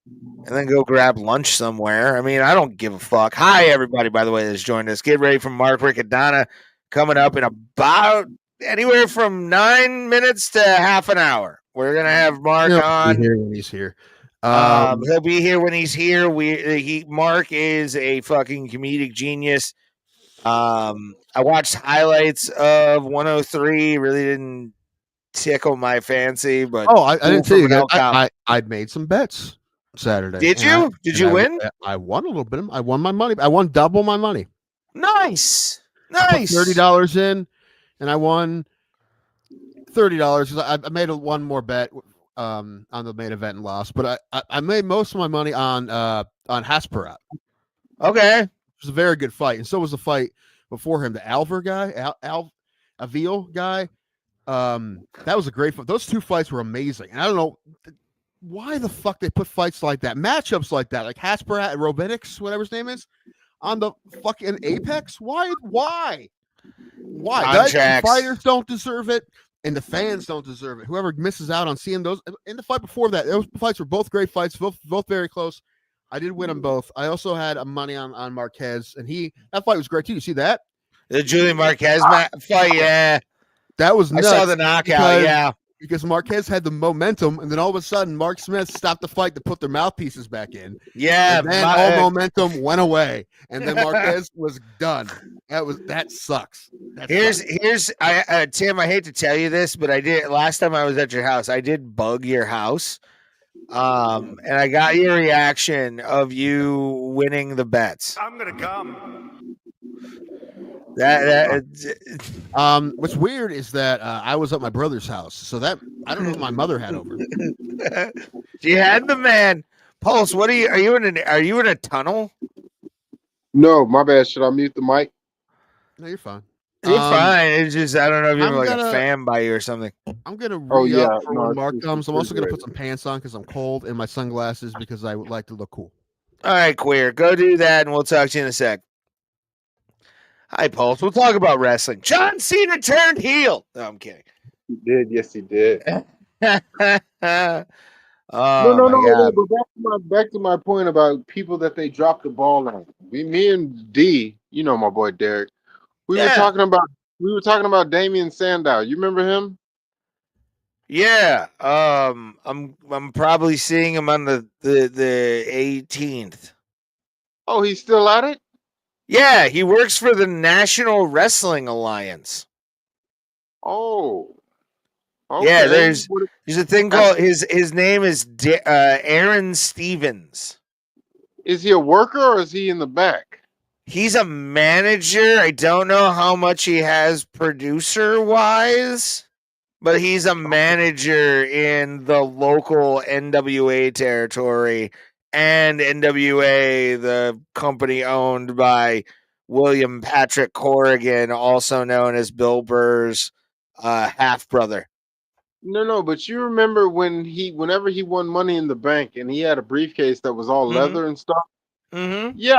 and then go grab lunch somewhere. I mean, I don't give a fuck. Hi, everybody, by the way, that's joined us. Get ready for Mark Riccadonna coming up in about anywhere from 9 minutes to half an hour. We're gonna have Mark on. He'll be here when he's here. He'll be here when he's here. Mark is a fucking comedic genius. I watched highlights of 103. Really didn't tickle my fancy, but I didn't tell you that. I made some bets Saturday. Did you? Did you win? I won a little bit. I won my money. I won double my money. Nice. $30 in, and I won $30 because I made one more bet on the main event and lost. But I made most of my money on Hasparat. Okay, it was a very good fight, and so was the fight before him, the Alver guy, Avil guy. That was a great fight. Those two fights were amazing, and I don't know why the fuck they put fights like that, matchups like that, like Hasparat and Robinix, whatever his name is, on the fucking Apex. Why? The fighters don't deserve it, and the fans don't deserve it. Whoever misses out on seeing those in the fight before that, those fights were both great fights, both very close. I did win them both. I also had money on Marquez, and that fight was great too. You see that? The Julian Marquez fight, yeah. That was nuts. I saw the knockout, because Marquez had the momentum, and then all of a sudden, Mark Smith stopped the fight to put their mouthpieces back in. Yeah, and then all momentum went away, and then Marquez was done. That sucks. Here's Tim. I hate to tell you this, but I did last time I was at your house. I did bug your house, and I got your reaction of you winning the bets. I'm gonna come. What's weird is that I was at my brother's house, so that I don't know what my mother had over. She had the man. Pulse, what are you in a tunnel? No, my bad. Should I mute the mic? No, you're fine. You're fine. It's just I don't know if you have like a fan by you or something. I'm gonna re-up for when Mark comes. I'm also gonna put some pants on because I'm cold, and my sunglasses because I would like to look cool. All right, queer. Go do that, and we'll talk to you in a sec. Hi, Pulse. We'll talk about wrestling. John Cena turned heel. No, I'm kidding. He did. Yes, he did. No. But back to my point about people that they dropped the ball on. Me and D, you know my boy Derek. We were talking about Damian Sandow. You remember him? Yeah. I'm probably seeing him on the 18th. Oh, he's still at it? Yeah, he works for the National Wrestling Alliance. Oh. Okay. Yeah, there's a thing called his name is Aaron Stevens. Is he a worker or is he in the back? He's a manager. I don't know how much he has producer wise, but he's a manager in the local NWA territory and NWA, the company owned by William Patrick Corrigan, also known as Bill Burr's half brother. No, but you remember whenever he won Money in the Bank and he had a briefcase that was all leather and stuff. Mm-hmm. Yeah,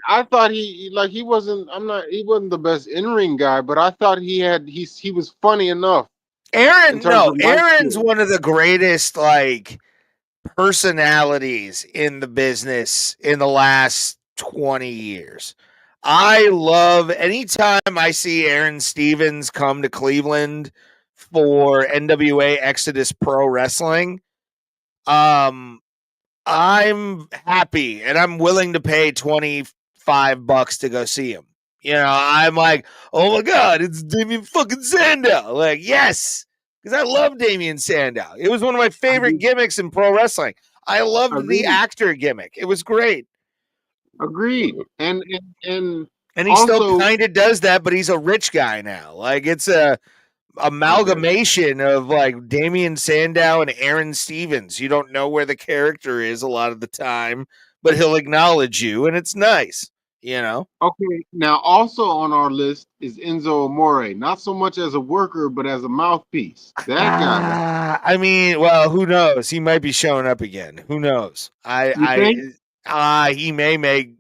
I thought he wasn't. He wasn't the best in-ring guy, but I thought he was funny enough. Aaron's one of the greatest like personalities in the business in the last 20 years. I love anytime I see Aaron Stevens come to Cleveland for NWA Exodus Pro Wrestling. I'm happy and I'm willing to pay $25 to go see him. You know, I'm like, oh my God, it's Damien fucking Sandow. Like, yes, because I love Damien Sandow. It was one of my favorite gimmicks in pro wrestling. I loved the actor gimmick. It was great. Agreed. And he also, still kind of does that, but he's a rich guy now. Like, it's a amalgamation of like Damien Sandow and Aaron Stevens. You don't know where the character is a lot of the time, but he'll acknowledge you, and it's nice, you know. Okay, now also on our list is Enzo Amore, not so much as a worker, but as a mouthpiece. That guy. I mean, well, who knows? He might be showing up again. Who knows? He may make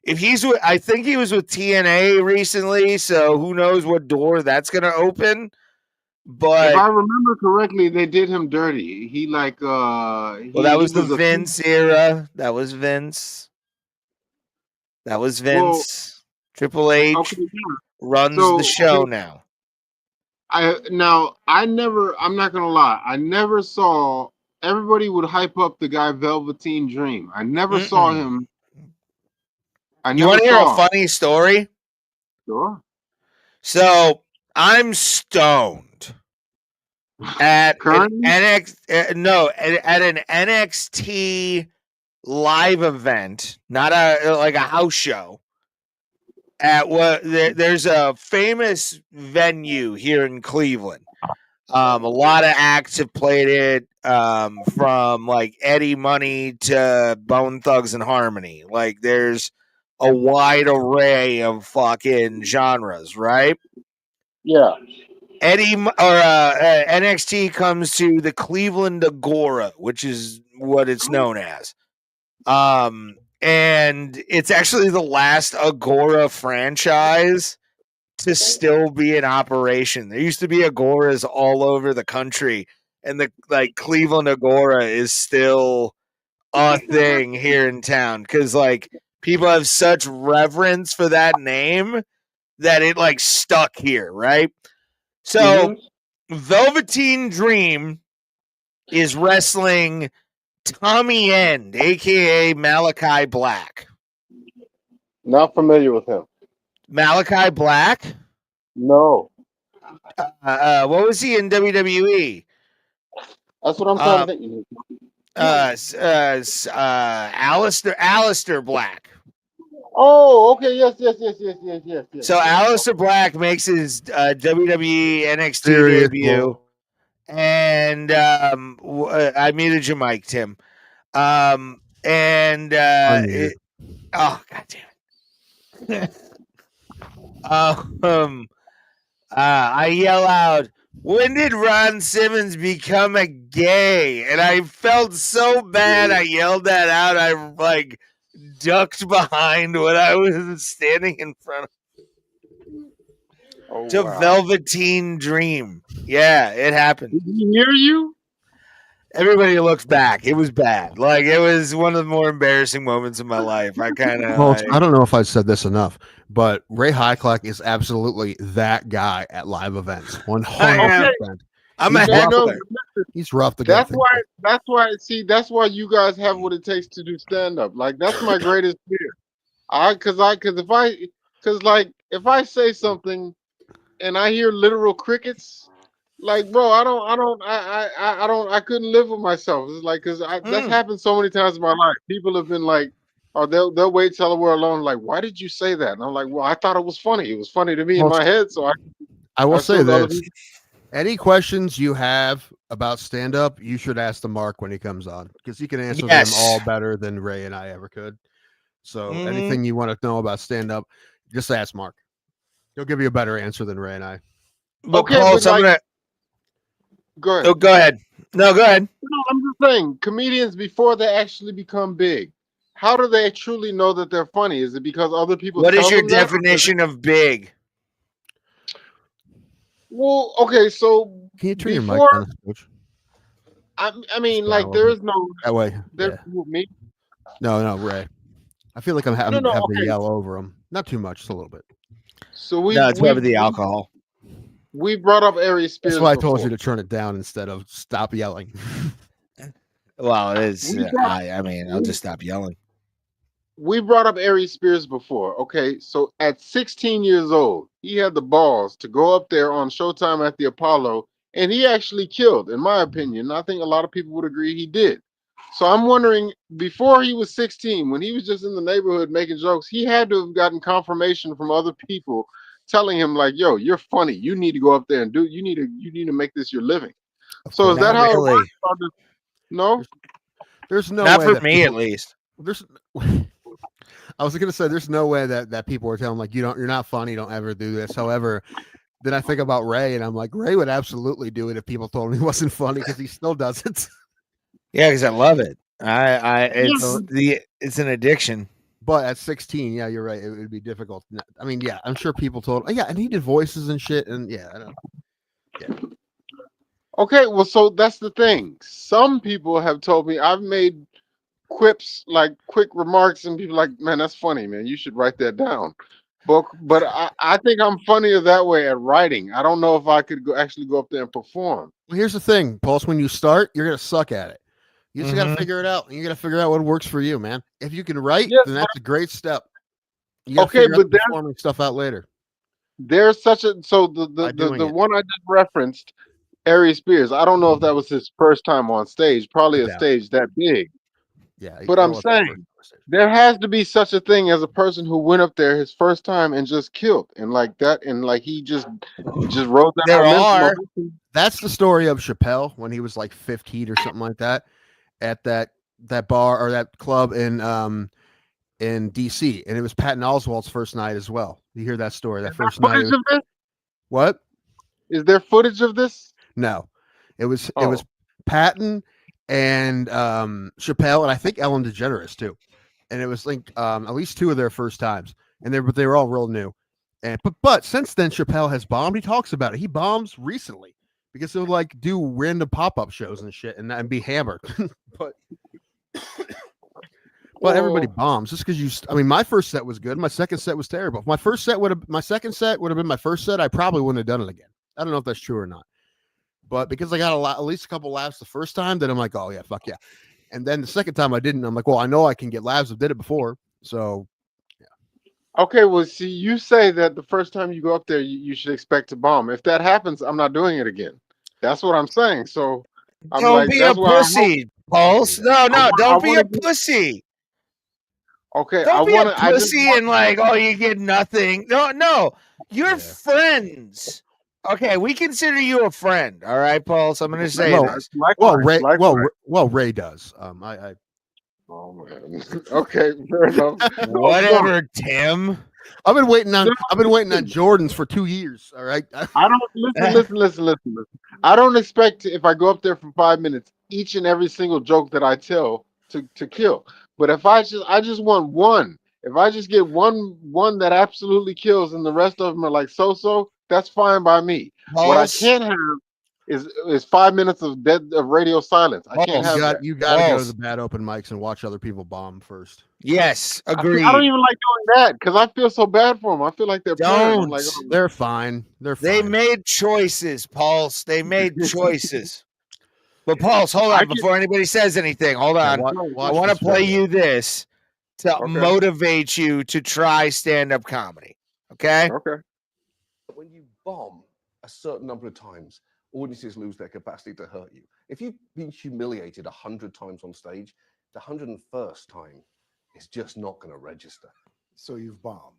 if he's with, I think he was with TNA recently, so who knows what door that's going to open. But if I remember correctly, they did him dirty. That was the Vince era. That was Vince. Well, Triple H runs the show now. I'm not gonna lie. I never saw. Everybody would hype up the guy Velveteen Dream. I never saw him. You want to hear a funny story? Sure. So I'm stoned at an NXT live event, not a house show. There's a famous venue here in Cleveland. A lot of acts have played it, from like Eddie Money to Bone Thugs and Harmony. Like there's a wide array of fucking genres, right? Yeah. NXT comes to the Cleveland Agora, which is what it's known as. And it's actually the last Agora franchise to still be in operation. There used to be Agoras all over the country, and the Cleveland Agora is still a thing here in town because like people have such reverence for that name that it like stuck here, right? So Velveteen Dream is wrestling Tommy End, aka Malachi Black. Not familiar with him. Malachi Black? No. What was he in WWE? That's what I'm trying to think. Aleister Black. Oh, okay. Yes. So Aleister Black makes his WWE NXT debut. And I muted your mic, Tim. Oh god damn it. I yell out, when did Ron Simmons become a gay? And I felt so bad I yelled that out. I like ducked behind what I was standing in front of. Velveteen Dream. Yeah, it happened. Did he hear you? Everybody looks back. It was bad. Like it was one of the more embarrassing moments of my life. I kind of. Well, I don't know if I've said this enough, but Ray Hyclak is absolutely that guy at live events. 100%. I'm a heckler. He's rough to That's why. See, that's why you guys have what it takes to do stand up. Like that's my greatest fear. Because if I say something and I hear literal crickets, like bro, I couldn't live with myself. It's like because that's happened so many times in my life. People have been like, or they'll wait till we're alone. Like, why did you say that? And I'm like, well, I thought it was funny. It was funny to me in my head. So I will say this. Any questions you have about stand-up, you should ask the Mark when he comes on because he can answer them all better than Ray and I ever could. So anything you want to know about stand-up, Just ask Mark. He'll give you a better answer than Ray and I. But Okay, Paul, but so I'm like- gonna Go ahead. oh, go ahead. No, go ahead. No, I'm just saying, comedians before they actually become big, how do they truly know that they're funny? Is it because other people? What is tell your them that? definition of big? Well, okay, so Can you turn your mic before on, Coach? I mean, Just like dial there over. is no That way. there Yeah. me. No, Ray. I feel like I'm having No, to okay. yell over him. Not too much, just a little bit. So we No, it's probably the alcohol. We brought up Aries Spears. That's why I told before. you to turn it down instead of stop yelling. Well, it is. We brought- I mean, I'll just stop yelling. We brought up Aries Spears before. Okay, so at 16 years old, he had the balls to go up there on Showtime at the Apollo, and he actually killed, in my opinion. I think a lot of people would agree he did. So I'm wondering, before he was 16, when he was just in the neighborhood making jokes, he had to have gotten confirmation from other people telling him, like, "Yo, you're funny. You need to go up there and do. You need to make this your living." So is that how? Really? It works? No. There's no Not way for that me, people- at least. There's. I was gonna say there's no way that people are telling like you're not funny, don't ever do this. However, then I think about Ray and I'm like, Ray would absolutely do it if people told him he wasn't funny because he still doesn't. Yeah, because I love it. It's an addiction. But at 16, yeah, you're right. It would be difficult. I mean, yeah, I'm sure people told. Yeah, and he did voices and shit, and yeah, I don't. Okay, well, so that's the thing. Some people have told me I've made quips, like quick remarks, and people like, man, that's funny, man. You should write that down. But I think I'm funnier that way at writing. I don't know if I could actually go up there and perform. Well, here's the thing, Pulse. When you start, you're gonna suck at it. You just got to Mhm. figure it out. You got to figure out what works for you, man. If you can write, Yes, then that's a great step. You gotta Okay, figure out but the performing stuff out later. There's such a the By doing it. one I just referenced, Aries Spears. I don't know if that was his first time on stage. Probably a Yeah. stage that big. Yeah, But I'm saying there has to be such a thing as a person who went up there his first time and just killed, and like that, and like he just wrote that. There are. That's the story of Chappelle when he was like 15 or something like that at that bar or that club in DC, and it was Patton Oswalt's first night as well. You hear that story? That first night. Footage of this? What? Is there footage of this? No, it was Oh. Patton and Chappelle, and I think Ellen DeGeneres too. And it was like at least two of their first times, and they were all real new. And but since then, Chappelle has bombed. He talks about it. He bombs recently because he'll like do random pop-up shows and shit and be hammered. But everybody bombs just because I mean, my first set was good. My second set was terrible. If my second set would have been my first set, I probably wouldn't have done it again. I don't know if that's true or not. But because I got at least a couple laughs the first time, then I'm like, oh yeah, fuck yeah. And then the second time I didn't. I'm like, well, I know I can get laughs. I did it before, so Okay, well, see, you say that the first time you go up there, you should expect to bomb. If that happens, I'm not doing it again. That's what I'm saying. So I'm Don't like, be a that's why I hope- pussy, Pulse. No, don't I be wanna a get- pussy. Okay, Don't be a I just pussy and like, oh, you get nothing. No, you're friends. Okay, we consider you a friend. All right, Pulse. I'm gonna say this. Well, Ray does. I Oh man. Okay, fair enough. Whatever, Tim. I've been waiting on Jordans for 2 years. All right. I don't listen. I don't expect if I go up there for 5 minutes, each and every single joke that I tell to kill. But if I just want one. If I just get one that absolutely kills and the rest of them are like so, that's fine by me. What I can't have is 5 minutes of radio silence. I can't have that. You got to go to the bad open mics and watch other people bomb first. Yes, agreed. I don't even like doing that because I feel so bad for them. I feel like they're playing. I'm like, oh, They're fine. They're fine. They made choices, Pulse. They made choices. But Pulse, hold on before anybody says anything. Hold on. I want to play you this to motivate you to try stand-up comedy. Okay? Okay. When you bomb a certain number of times, audiences lose their capacity to hurt you. If you've been humiliated 100 times on stage, the 101st time is just not going to register. So you've bombed.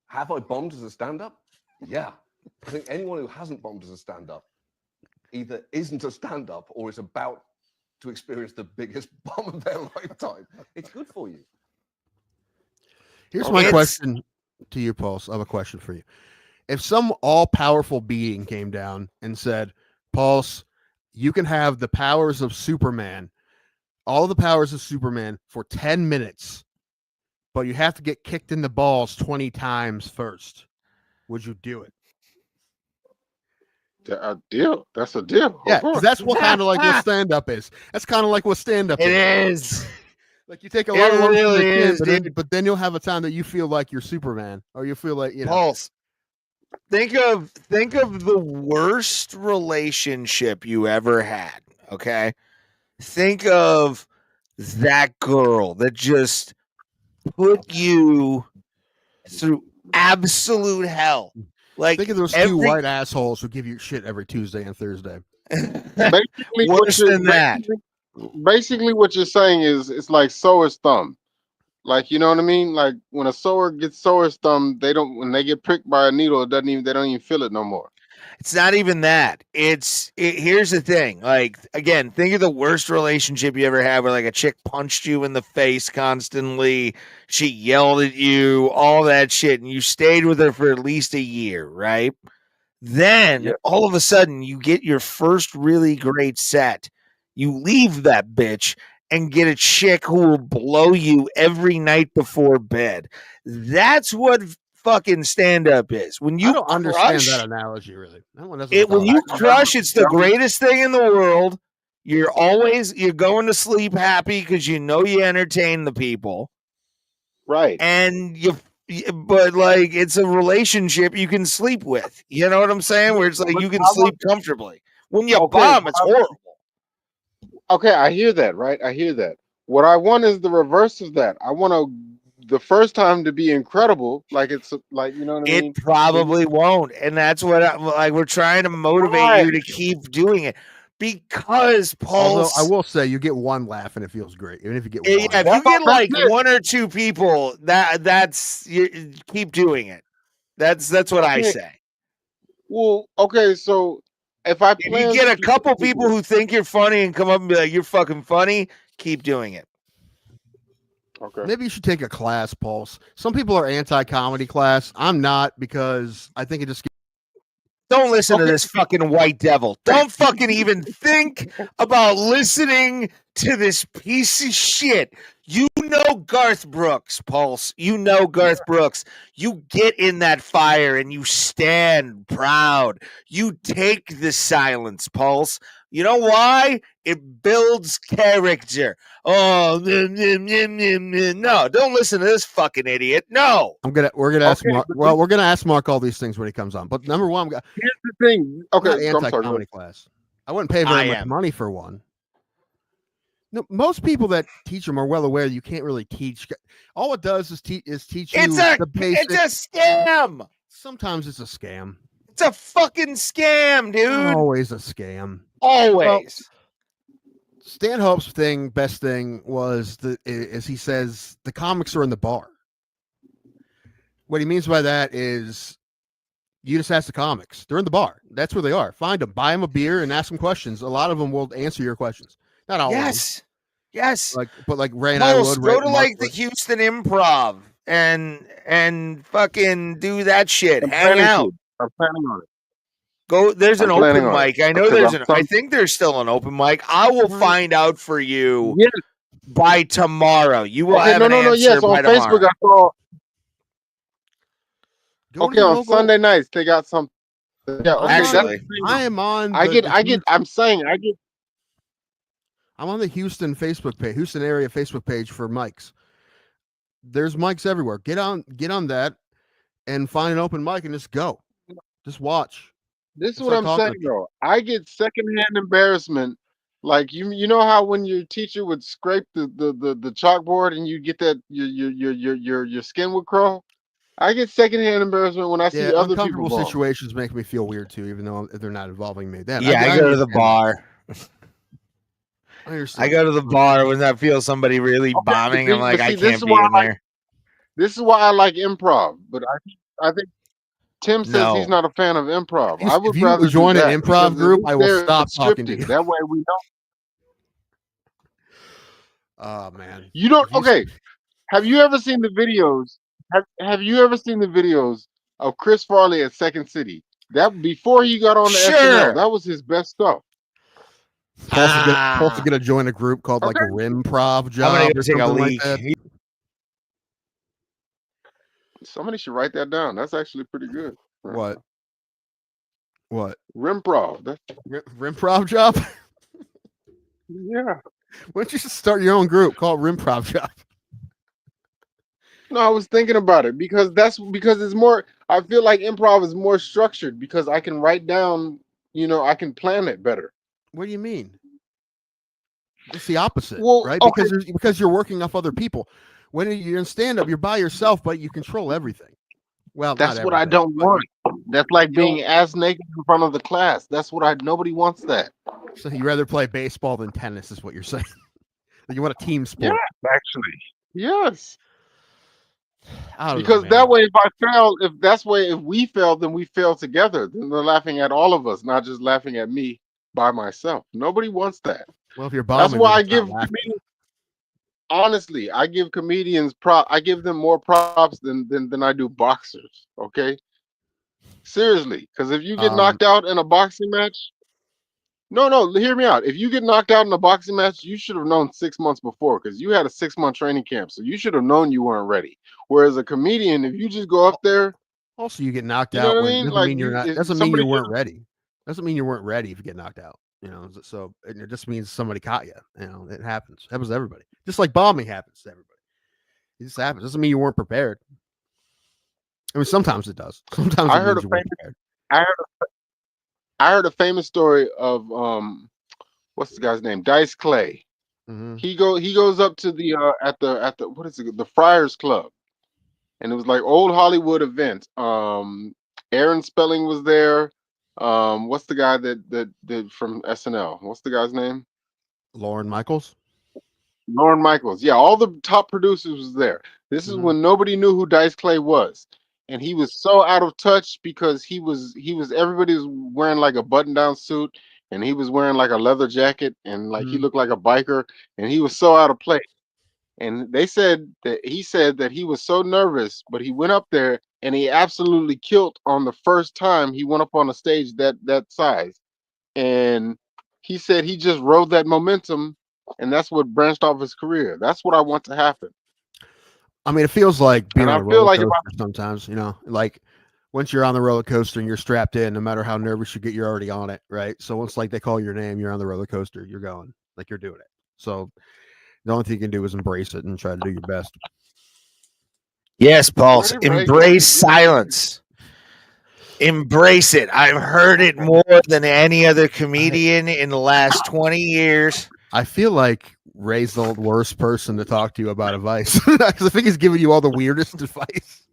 Have I bombed as a stand-up? Yeah. I think anyone who hasn't bombed as a stand-up either isn't a stand-up or is about to experience the biggest bomb of their lifetime. It's good for you. Here's my question. to you, Pulse. I have a question for you. If some all-powerful being came down and said, Pulse, you can have the powers of Superman, all the powers of Superman for 10 minutes, but you have to get kicked in the balls 20 times first, would you do it? A deal. That's a deal. Yeah, because that's what kind of like what stand-up is. That's kind of like what stand-up is. It is. Like you take a lot of work really kid, is, but then you'll have a time that you feel like you're Superman, or you feel like, you know. Pulse. Think of the worst relationship you ever had. Okay. Think of that girl that just put you through absolute hell. Like, think of those two white assholes who give you shit every Tuesday and Thursday. Basically, worse than that. Basically, what you're saying is it's like sower's thumb. Like, you know what I mean? Like when a sower gets sower's thumb, when they get pricked by a needle, they don't even feel it no more. It's not even that. Here's the thing. Like, again, think of the worst relationship you ever had where like a chick punched you in the face constantly. She yelled at you, all that shit. And you stayed with her for at least a year, right? Then all of a sudden you get your first really great set. You leave that bitch and get a chick who will blow you every night before bed. That's what fucking stand-up is. When you I don't understand that analogy, really. When you crush, it's the greatest thing in the world. You're going to sleep happy because you know you entertain the people. Right. And but like it's a relationship you can sleep with. You know what I'm saying? Where it's like you can sleep comfortably. When you bomb, it's horrible. Okay, I hear that, right? I hear that. What I want is the reverse of that. I want the first time to be incredible, like it's like, you know what I mean? It probably won't, and that's what we're trying to motivate you to keep doing it because Pulse. Although I will say, you get one laugh and it feels great, even if you get one. Yeah, if you get like one or two people, that's you keep doing it. That's what I say. Well, okay, so. If you get a couple people who think you're funny and come up and be like, you're fucking funny, keep doing it. Okay. Maybe you should take a class, Pulse. Some people are anti-comedy class. I'm not, because I think it just... Don't listen to this fucking white devil. Don't fucking even think about listening to this piece of shit. You know Garth Brooks, Pulse. You know Garth Brooks. You get in that fire and you stand proud. You take the silence, Pulse. You know why? It builds character. Oh, no, don't listen to this fucking idiot. No. We're gonna ask Mark. Well, we're gonna ask Mark all these things when he comes on. But number one, here's the thing. Okay, anti-comedy class. I wouldn't pay very much money for one. No, most people that teach them are well aware you can't really teach. All it does is teach you the basics. It's a scam. Sometimes it's a scam. It's a fucking scam, dude. Always a scam. Always. Well, Stanhope's best thing was as he says, the comics are in the bar. What he means by that is you just ask the comics. They're in the bar. That's where they are. Find them, buy them a beer, and ask them questions. A lot of them will answer your questions. Not all. Yes. Yes. But Ray and I would go to like the Houston Improv and fucking do that shit. Hang out. I'm planning on it. Go. There's an open mic. I know there's I think there's still an open mic. I will find out for you by tomorrow. You will have an answer yes, by on Facebook tomorrow. I saw. Okay, on Sunday nights they got some. Yeah, okay, actually, I am on. I'm on the Houston Facebook page, Houston area Facebook page for mics. There's mics everywhere. Get on that and find an open mic and just go. Just watch. This is what I'm saying, though. I get secondhand embarrassment. Like you know how when your teacher would scrape the chalkboard and you get that your skin would crawl. I get secondhand embarrassment when I see other people. Uncomfortable situations make me feel weird too, even though they're not involving me. I go to the bar. I go to the bar when I feel somebody really bombing. I'm like, I can't be in there. This is why I like improv, but I think Tim says he's not a fan of improv. I would rather join an improv group. I will stop talking to you. That way we don't. Oh man, you don't. Okay, have you ever seen the videos? Have you ever seen the videos of Chris Farley at Second City? That before he got on the SNL, Sure. that was his best stuff. Paul's gonna join a group called like Rimprov Job. I'm gonna go or take a something like leak. that. Somebody should write that down. That's actually pretty good. What? Rimprov. Rimprov Job? Yeah. Why don't you just start your own group called Rimprov Job? No, I was thinking about it because it's more. I feel like improv is more structured because I can write down. I can plan it better. What do you mean? It's the opposite, Well, right? okay. Because you're working off other people. When you're in stand-up, you're by yourself, but you control everything. Well, That's what I don't want. That's like being ass naked in front of the class. That's what nobody wants that. So you rather play baseball than tennis, is what you're saying? You want a team sport? Yeah, actually, yes. I don't Because know, that way, if we fail, then we fail together. Then they're laughing at all of us, not just laughing at me by myself. Nobody wants that. Well, if you're bombing, that's why I give comedians. Honestly, I give comedians I give them more props than I do boxers. Okay, seriously, because if you get knocked out in a boxing match, no, hear me out. If you get knocked out in a boxing match, you should have known 6 months before because you had a 6-month training camp, so you should have known you weren't ready. Whereas a comedian, if you just go up there, also you get knocked out. Doesn't mean you're not. Doesn't mean you weren't ready. Doesn't mean you weren't ready if you get knocked out. So it just means somebody caught you. It happens. It happens to everybody. Just like bombing happens to everybody. It just happens. Doesn't mean you weren't prepared. I mean, sometimes it does. Sometimes I heard a famous story of what's the guy's name? Dice Clay. Mm-hmm. He goes up to the at the what is it? The Friars Club, and it was like old Hollywood event. Aaron Spelling was there. What's the guy that did from SNL? What's the guy's name? Lorne Michaels. Lorne Michaels. Yeah, all the top producers was there. This is when nobody knew who Dice Clay was. And he was so out of touch because everybody was wearing like a button-down suit and he was wearing like a leather jacket and like he looked like a biker and he was so out of place. And he said that he was so nervous, but he went up there and he absolutely killed on the first time he went up on a stage that size. And he said he just rode that momentum and that's what branched off his career. That's what I want to happen. I mean, it feels like being on a roller coaster sometimes, like once you're on the roller coaster and you're strapped in, no matter how nervous you get, you're already on it, right? So once like they call your name, you're on the roller coaster, you're going, like you're doing it. So the only thing you can do is embrace it and try to do your best. Yes, Pulse. Embrace silence. Embrace it. I've heard it more than any other comedian in the last 20 years. I feel like Ray's the worst person to talk to you about advice because I think he's giving you all the weirdest advice.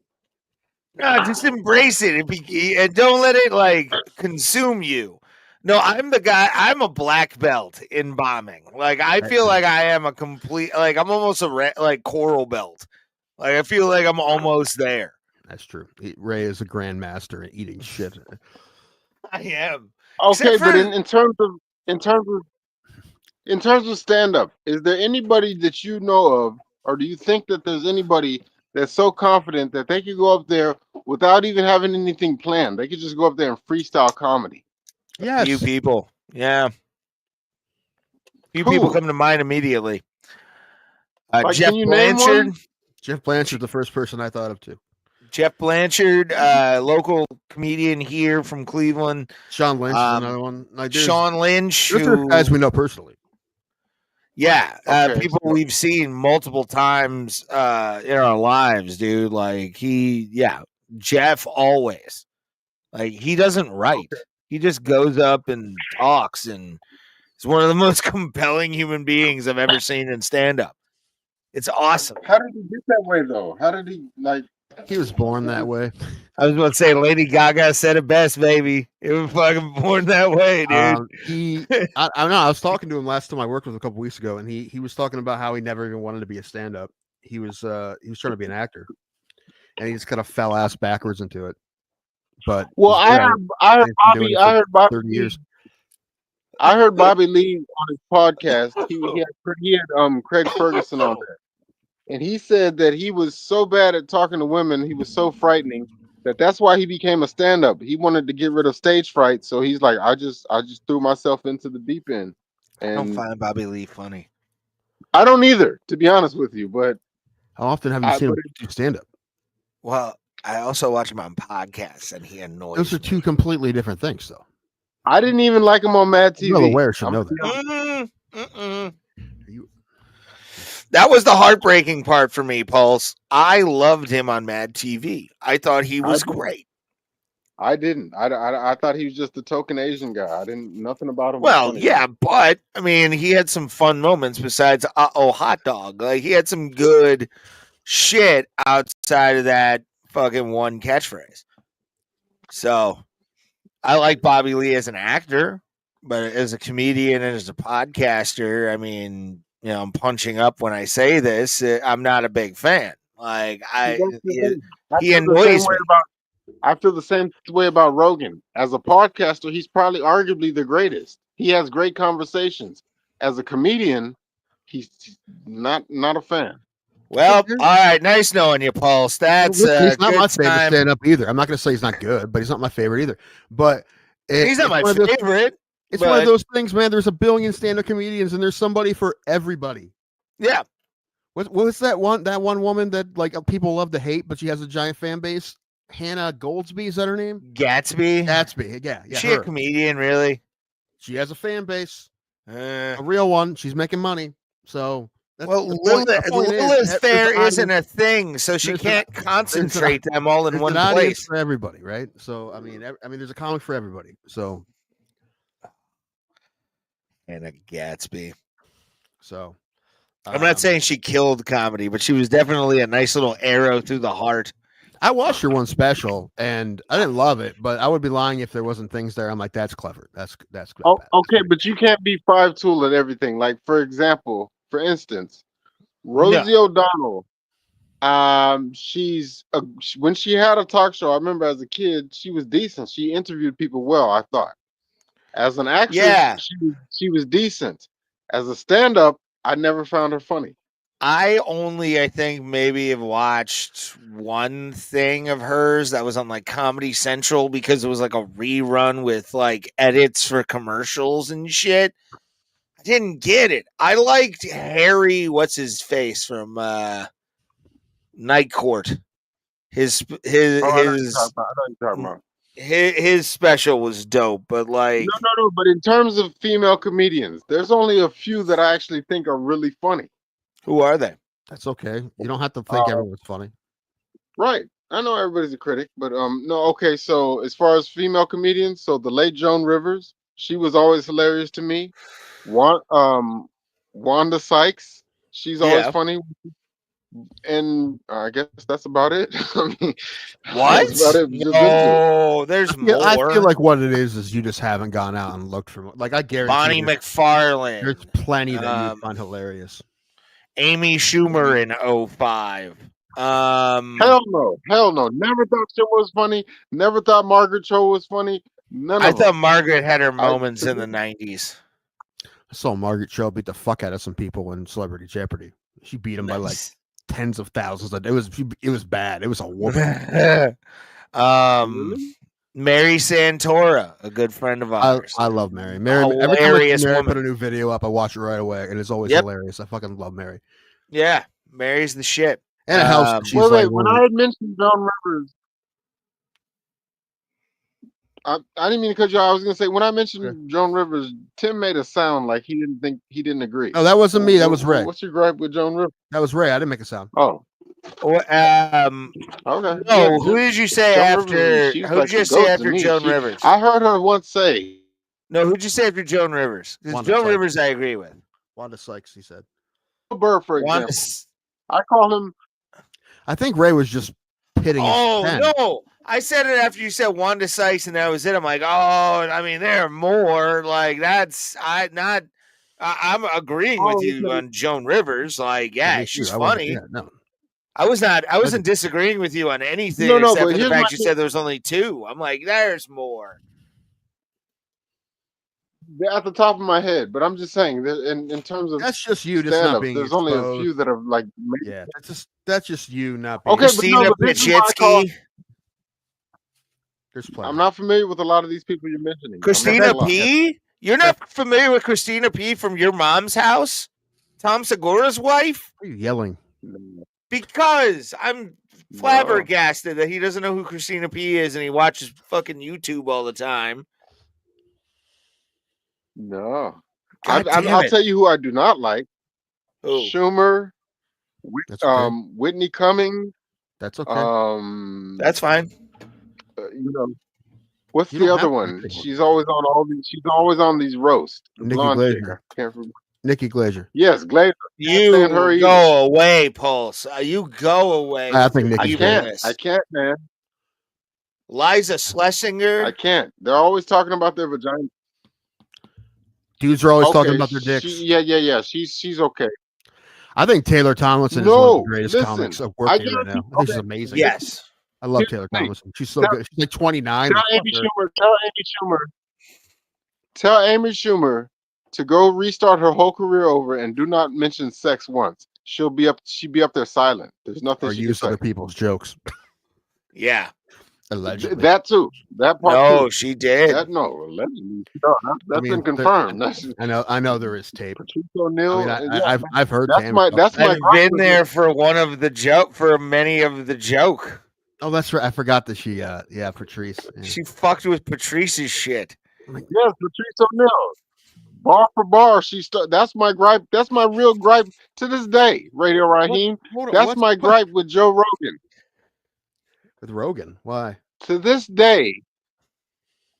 No, just embrace it and don't let it like consume you. No, I'm the guy. I'm a black belt in bombing. Like I feel like I am a complete. Like I'm almost a coral belt. Like I feel like I'm almost there. That's true. Ray is a grandmaster at eating shit. I am. Okay, but in terms of stand-up, is there anybody that you know of, or do you think that there's anybody that's so confident that they could go up there without even having anything planned? They could just go up there and freestyle comedy. Yes. Few people. Yeah. Few people come to mind immediately. Jeff Blanchard. Jeff Blanchard, the first person I thought of too. Jeff Blanchard, local comedian here from Cleveland. Sean Lynch is another one. Like Sean Lynch, guys we know personally. Yeah, people we've seen multiple times in our lives, dude. Like Jeff always. Like he doesn't write. He just goes up and talks, and he's one of the most compelling human beings I've ever seen in stand-up. It's awesome. How did he get that way, though? How did he like? He was born that way. I was about to say, Lady Gaga said it best, baby. He was fucking born that way, dude. I don't know. I was talking to him last time I worked with him a couple weeks ago, and he was talking about how he never even wanted to be a stand-up. He was trying to be an actor, and he just kind of fell ass backwards into it. But I heard Bobby. 30 years. I heard Bobby Lee on his podcast. He had Craig Ferguson on there. and he said that he was so bad at talking to women, he was so frightening that's why he became a stand-up. He wanted to get rid of stage fright, so he's like, I just threw myself into the deep end. And I don't find Bobby Lee funny. I don't either, to be honest with you. But how often have you seen him do stand-up? Well, I also watch him on podcasts, and he annoys. Those are two completely different things, though. I didn't even like him on Mad TV. Well aware should know that. That was the heartbreaking part for me, Pulse. I loved him on Mad TV. I thought he was great. I didn't. I thought he was just a token Asian guy. I didn't. Nothing about him. Well, yeah, but I mean, he had some fun moments besides hot dog. Like he had some good shit outside of that fucking one catchphrase. So I like Bobby Lee as an actor, but as a comedian and as a podcaster, I mean, you know, I'm punching up when I say this. I'm not a big fan. Like he annoys me. I feel the same way about Rogan. As a podcaster, he's probably arguably the greatest. He has great conversations. As a comedian, he's not a fan. Well, all right, nice knowing you, Pulse. That's he's not my favorite stand-up either. I'm not going to say he's not good, but he's not my favorite either. But he's not my favorite. It's one of those things, man. There's a billion stand-up comedians, and there's somebody for everybody. Yeah. What was that one woman that like people love to hate, but she has a giant fan base? Hannah Goldsby, is that her name? Gatsby. Yeah. Is she a comedian, really? She has a fan base, a real one. She's making money, so. Lilith Fair isn't a thing, so she can't concentrate them all in one place for everybody, right? So I mean, there's a comic for everybody. So. Hannah Gatsby. So. I'm not saying she killed comedy, but she was definitely a nice little arrow through the heart. I watched her one special, and I didn't love it, but I would be lying if there wasn't things there. I'm like, that's clever. That's oh, okay, but you can't be five tool at everything. Like for instance, Rosie O'Donnell. She's when she had a talk show. I remember as a kid, she was decent. She interviewed people well. I thought, as an actress, she was decent. As a stand-up, I never found her funny. I think maybe have watched one thing of hers that was on like Comedy Central because it was like a rerun with like edits for commercials and shit. I didn't get it. I liked Harry, what's his face from Night Court. His special was dope, but like no. But in terms of female comedians, there's only a few that I actually think are really funny. Who are they? That's okay. You don't have to think everyone's funny. Right. I know everybody's a critic, but no, okay. So as far as female comedians, so the late Joan Rivers, she was always hilarious to me. Wanda Sykes, she's always funny. And I guess that's about it. I mean, what? That's about it. No, there's more. I feel like what it is you just haven't gone out and looked for. Like I guarantee, Bonnie McFarlane. There's plenty that you find hilarious. Amy Schumer in 05. Hell no. Never thought she was funny. Never thought Margaret Cho was funny. I thought Margaret had her moments in the 90s. I saw Margaret Cho beat the fuck out of some people in Celebrity Jeopardy. She beat them by like tens of thousands. It was bad. It was a whooping. Mary Santora, a good friend of ours. I love Mary. Mary, every time Mary put a new video up, I watch it right away, and it's always hilarious. I fucking love Mary. Yeah, Mary's the shit. And it helps. When I had mentioned Joan Rivers, I didn't mean to cut you off. I was going to say, when I mentioned Joan Rivers, Tim made a sound like he didn't agree. No, that wasn't me. That was Ray. What's your gripe with Joan Rivers? That was Ray. I didn't make a sound. Oh. Okay. No, who did you say after? Who did you say after Joan Rivers? I heard her once say. No, who'd you say after Joan Rivers? Because Joan Rivers, I agree with. Wanda Sykes, he said. Burr, for example. I call him. I think Ray was just pitting. No. I said it after you said Wanda Sykes, and that was it. I'm like, I mean, there are more. Like I'm agreeing with you on Joan Rivers. Like, she's funny. No. I wasn't disagreeing with you on anything except for the fact you said there was only two. I'm like, there's more. They're at the top of my head, but I'm just saying that in terms of That's just you just not stand-up, being there's only a exposed. few that have like. Yeah, that's just you not being. Okay, but Christina no, but this is why I call. Pachitsky. There's plenty. I'm not familiar with a lot of these people you're mentioning. I'm not Christina gonna lie. P. You're not familiar with Christina P. from Your Mom's House? Tom Segura's wife? Why are you yelling? Because I'm flabbergasted that he doesn't know who Christina P. is and he watches fucking YouTube all the time. No, God damn I'll it. tell you who I do not like. Who? Schumer, That's okay. Whitney Cummings. That's okay. That's fine. You know, what's You the don't other have to one? pick one. She's always on all these. She's always on these roasts. The Nikki blonde chick. Glazer. I can't remember. Nikki Glazer. Yes, Glazer. You stand her either. go away, Pulse. You go away. I with think your Nikki evilness. I can't, man. Liza Schlesinger. I can't. They're always talking about their vagina. Dudes are always talking Okay, about their dicks. Yeah. She's okay. I think Taylor Tomlinson is one of No, the greatest listen, comics of I working right guarantee- now. I think she's amazing. Yes. I love Here's Taylor the thing. Tomlinson. She's so Tell- good. She's like 29. Tell Amy Schumer to go restart her whole career over and do not mention sex once. She'd be up there silent. There's nothing Or she can use say. other people's jokes. Yeah. Allegedly. That too. That part No, too. she did. Allegedly. No, that's mean, been confirmed. That's I know there is tape. Patrice O'Neal. I mean, yeah, I've heard that's Tammy my talk that's about my I've gripe been with there it. for many of the joke. Oh, that's right. I forgot that she Patrice. Yeah. She fucked with Patrice's shit. Yes, Patrice O'Neal. Bar for bar, that's my gripe. That's my real gripe to this day, Radio Raheem. Hold on, That's what's- my gripe with Joe Rogan. With Rogan. Why? To this day,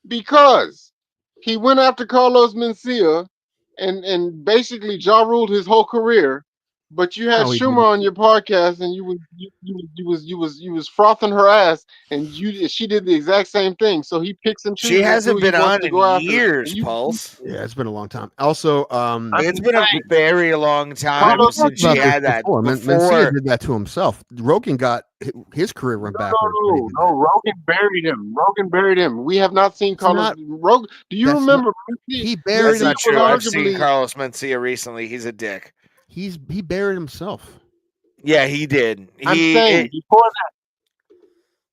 because he went after Carlos Mencia and basically jaw ruled his whole career. But you had No, he Schumer didn't. on your podcast, and you was frothing her ass, and she did the exact same thing. So he picks and chooses. She hasn't who he been wants on to go in after. years, And you- Pulse. Yeah, it's been a long time. Also, It's been a very long time Carlos since she about this had that. before. Mencia did that to himself. Rogan got his career run backwards. when he did that. No, Rogan buried him. We have not seen Carlos not- Rogan. Do you that's remember? He That's buried not him. true. I've seen arguably- Carlos Mencia recently. He's a dick. He buried himself. Yeah, he did. I'm saying before that,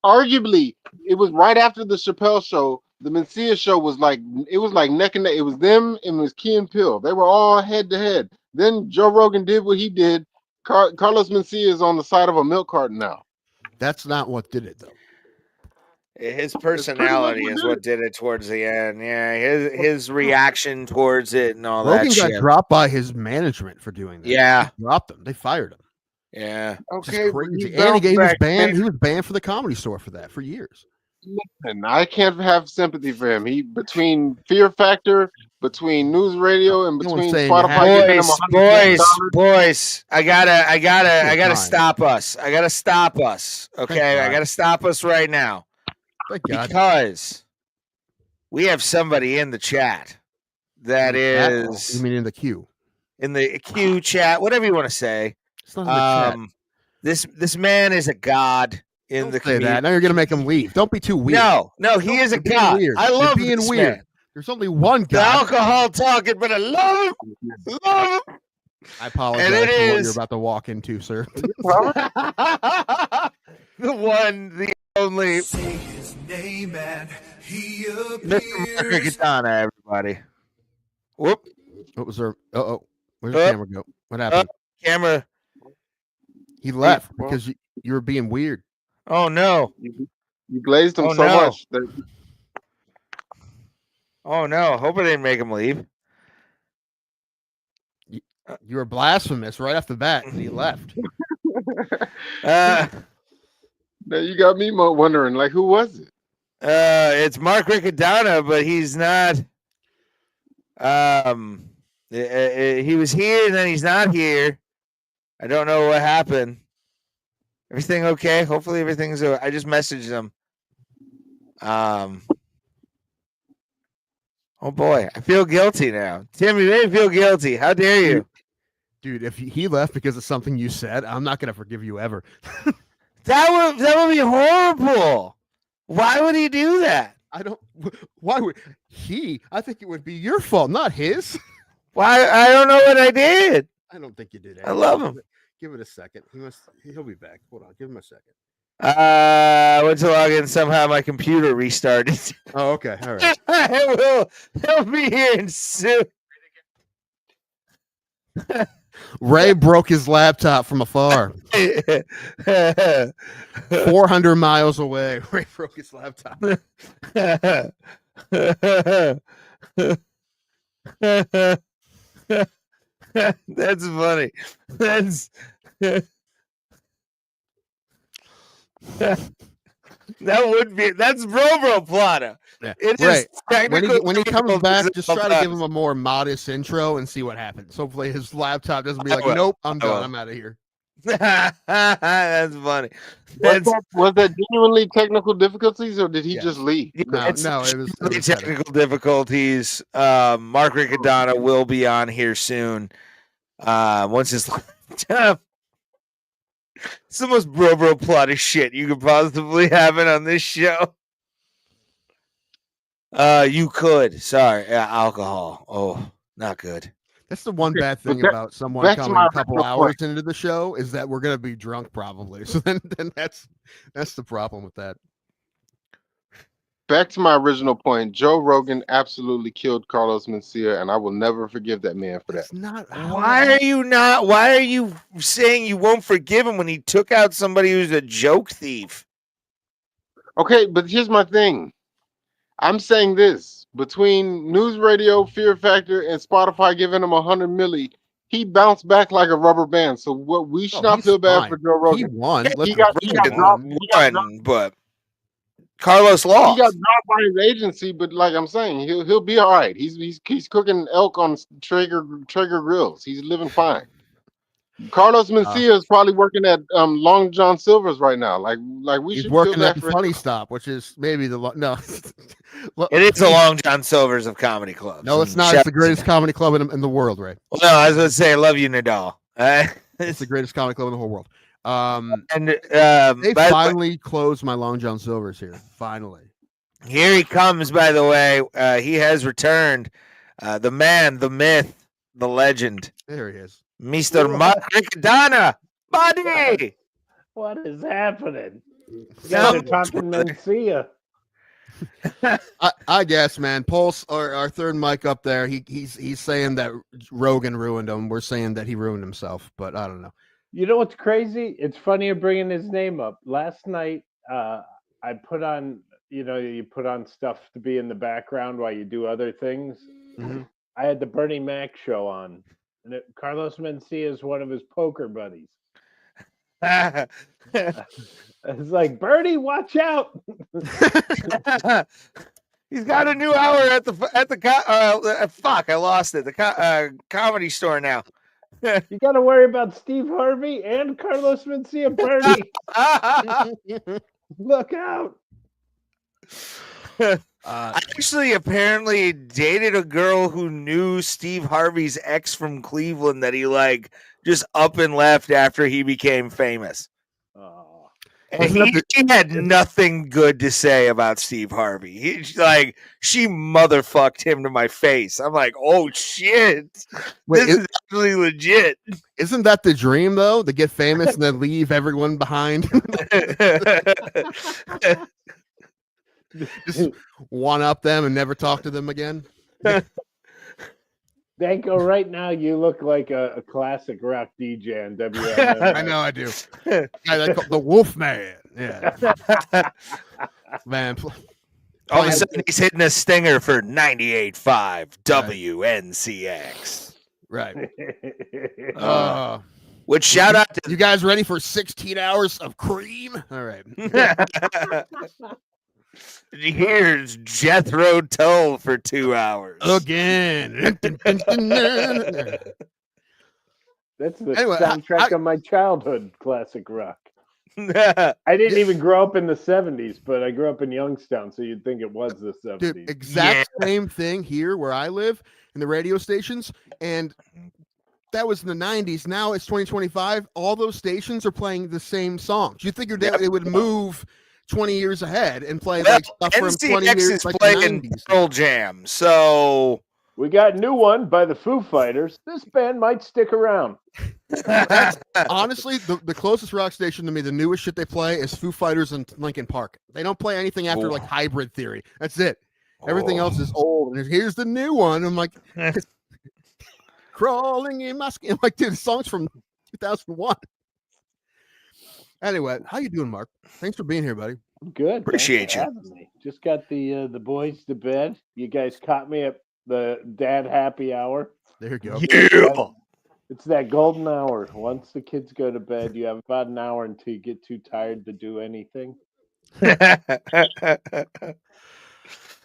arguably, it was right after the Chappelle show. The Mencia show was like neck and neck. It was them and it was Key and Peele. They were all head to head. Then Joe Rogan did what he did. Carlos Mencia is on the side of a milk carton now. That's not what did it though. His personality is what did it towards the end. Yeah, his reaction towards it and all Rogan that got shit. dropped by his management for doing that. Yeah. They dropped him. They fired him. Yeah. Okay, Just crazy. he And he was bounced back. banned. He was banned for the Comedy Store for that for years. Listen, I can't have sympathy for him. He between Fear Factor, between News Radio, and No one's between saying you Spotify. giving him $100,000. Boys, I gotta fine. stop us. I gotta stop us. Okay, I God. gotta stop us right now Thank God. because we have somebody in the chat that You is mean in the queue? in the Q chat, whatever you want to say. It's not in the chat. This man is a god in the Don't say community. that. Now you're gonna make him leave. Don't be too weird. No, he is a You're being god. weird. I You're love being this weird. man. There's only one The guy. alcohol talking, but I love him. Love him. I apologize And it for what is- you're about to walk into, sir. The one, the only. Say his name and he Mr. appears. RICCADONNA, everybody. Whoop. What was there? Where'd the camera go? What happened? Camera. He left because you were being weird. Oh, no. You glazed him Oh, so no. much that Oh, no. Hope I didn't make him leave. You were blasphemous right off the bat, and he left. Uh, now you got me wondering, like, who was it? it's Mark RICCADONNA, but he's not. He was here and then he's not here. I don't know what happened. Everything okay? Hopefully everything's okay. I just messaged him. Oh boy, I feel guilty now. Tim, you made me feel guilty. How dare you? Dude, if he left because of something you said, I'm not gonna forgive you ever. That would be horrible. Why would he do that? I don't. Why would he? I think it would be your fault, not his. Why? I don't know what I did. I don't think you did. I love him. Give it a second. He'll be back. Hold on. Give him a second. I went to log in. Somehow my computer restarted. Oh, okay. All right. He'll be here soon. Ray broke his laptop from afar. 400 miles away. Ray broke his laptop. That's funny. That's that's Bro Plata. Yeah. It right. is When he comes back, just try to give him a more modest intro and see what happens. Hopefully his laptop doesn't be like, nope, I'm done. I'm out of here. That's funny. Was that genuinely technical difficulties, or did he just leave? No, it was technical difficulties. Mark Riccadonna will be on here soon. Once his laptop. It's the most bro plot of shit you could possibly have it on this show. You could. Sorry, alcohol. Oh, not good. That's the one bad thing about someone coming a couple hours into the show is that we're gonna be drunk probably. So then that's the problem with that. Back to my original point, Joe Rogan absolutely killed Carlos Mencia, and I will never forgive that man for that. Why are you saying you won't forgive him when he took out somebody who's a joke thief? Okay, but here's my thing. I'm saying this. Between News Radio, Fear Factor, and Spotify giving him 100 milli, he bounced back like a rubber band. So what we should not feel bad for Joe Rogan. He won. He got dropped, but Carlos lost. He got dropped by his agency, but like I'm saying, he'll be all right. He's cooking elk on Traeger grills. He's living fine. Carlos Mencia is probably working at Long John Silver's right now. Like we he's should working feel at bad for Funny him. Stop, which is maybe the no. It is the Long John Silver's of comedy clubs. No, it's not. It's the greatest comedy club in the world, right? Well, no, I was going to say, I love you, Nadal. It's the greatest comedy club in the whole world. They finally closed my Long John Silver's here. Finally. Here he comes, by the way. He has returned. The man, the myth, the legend. There he is. Mr. Mark Riccadonna. Buddy! What is happening? You guys are talking Mencia. I guess, man. Pulse, our third mic up there, he's saying that Rogan ruined him. We're saying that he ruined himself, but I don't know. You know what's crazy? It's funny you're bringing his name up. Last night, I put on, you put on stuff to be in the background while you do other things. Mm-hmm. I had the Bernie Mac show on, and Carlos Mencia is one of his poker buddies. It's like, Bernie, watch out! He's got a new hour at the fuck, I lost it. The comedy store now. You got to worry about Steve Harvey and Carlos Mencia. Bernie, look out! I actually apparently dated a girl who knew Steve Harvey's ex from Cleveland that he just up and left after he became famous. And he had nothing good to say about Steve Harvey. She motherfucked him to my face. I'm like, oh shit, this is actually legit. Isn't that the dream though? To get famous and then leave everyone behind? Just one up them and never talk to them again. Danko, right now you look like a classic rock DJ on WMM. I know I do. The Wolf Man. Yeah. Man. All of a sudden he's hitting a stinger for 98.5 WNCX. Right. Which shout out to you guys ready for 16 hours of cream? All right. Here's Jethro Tull for 2 hours. Again. That's the soundtrack of my childhood, classic rock. I didn't even grow up in the 70s, but I grew up in Youngstown, so you'd think it was the 70s. Dude, exact same thing here where I live in the radio stations, and that was in the 90s. Now it's 2025. All those stations are playing the same songs. You think it would move 20 years ahead and play Well, like stuff from 20 NCX years, is like playing 90s. Pearl Jam, so we got a new one by the Foo Fighters. This band might stick around. That's honestly the closest rock station to me. The newest shit they play is Foo Fighters and Linkin Park. They don't play anything after like Hybrid Theory. That's it. Everything else is old. And here's the new one. I'm like, crawling in my skin. I'm like, dude, the song's from 2001. Anyway, how you doing, Mark? Thanks for being here, buddy. I'm good. Appreciate you. Just got the boys to bed. You guys caught me at the dad happy hour. There you go. Yeah. It's that golden hour. Once the kids go to bed, you have about an hour until you get too tired to do anything.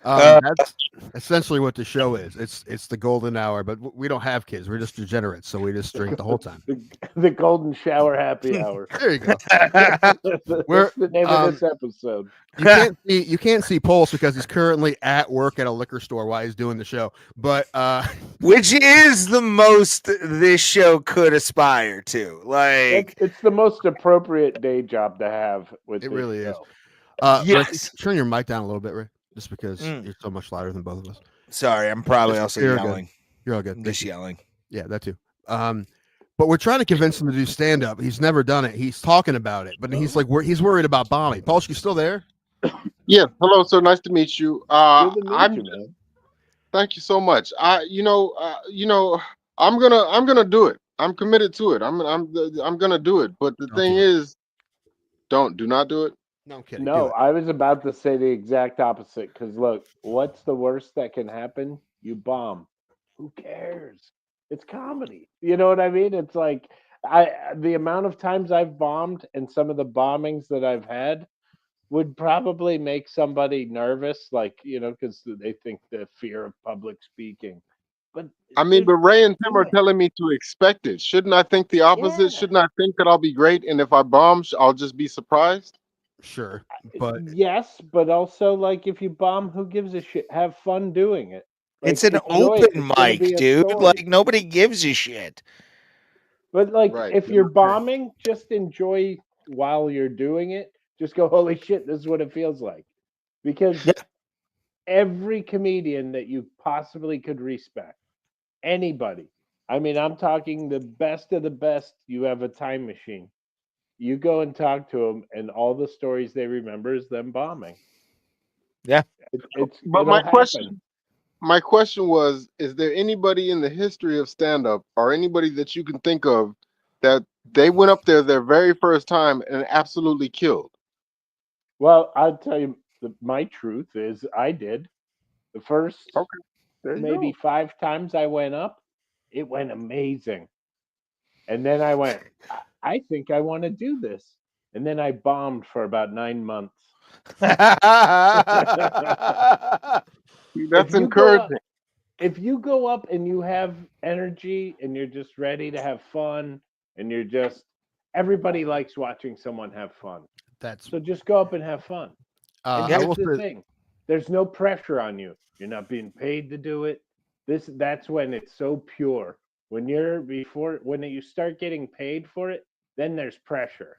That's essentially what the show is. It's the golden hour, but we don't have kids. We're just degenerates, so we just drink the whole time. The golden shower happy hour. There you go. That's the name of this episode. You can't see Pulse because he's currently at work at a liquor store while he's doing the show. But which is the most this show could aspire to. Like it's the most appropriate day job to have with it. Really show. Is. Yes. Turn your mic down a little bit, Ray. Just because you're so much louder than both of us. Sorry, I'm probably also yelling. Good. You're all good. I'm just yelling. Yeah, that too. But we're trying to convince him to do stand up. He's never done it. He's talking about it, but he's like, he's worried about bombing. Paul, you still there? Yeah. Hello, sir. Nice to meet you. Good to meet you, man. Thank you so much. I'm gonna do it. I'm committed to it. I'm gonna do it. But the thing is, do not do it. No, I'm kidding. No, I was about to say the exact opposite. Because look, what's the worst that can happen? You bomb. Who cares? It's comedy. You know what I mean? It's like the amount of times I've bombed and some of the bombings that I've had would probably make somebody nervous, like, because they think the fear of public speaking. But I mean, but Ray and Tim are telling me to expect it. Shouldn't I think the opposite? Yeah. Shouldn't I think that I'll be great, and if I bomb, I'll just be surprised? Sure, but yes, but also like if you bomb, who gives a shit? Have fun doing it. Like, it's an open mic, dude. Like nobody gives a shit. But like if you're bombing, just enjoy while you're doing it. Just go, holy shit, this is what it feels like. Because every comedian that you possibly could respect, anybody. I mean, I'm talking the best of the best. You have a time machine. You go and talk to them, and all the stories they remember is them bombing. Yeah. But my question was, is there anybody in the history of stand-up or anybody that you can think of that they went up there their very first time and absolutely killed? Well, I'll tell you, my truth is I did. The first maybe 5 times I went up, it went amazing. And then I went, I think I want to do this. And then I bombed for about 9 months. That's encouraging. If you go up and you have energy and you're just ready to have fun and you're just, everybody likes watching someone have fun. So just go up and have fun. And here's the thing. There's no pressure on you. You're not being paid to do it. That's when it's so pure. When you start getting paid for it, then there's pressure.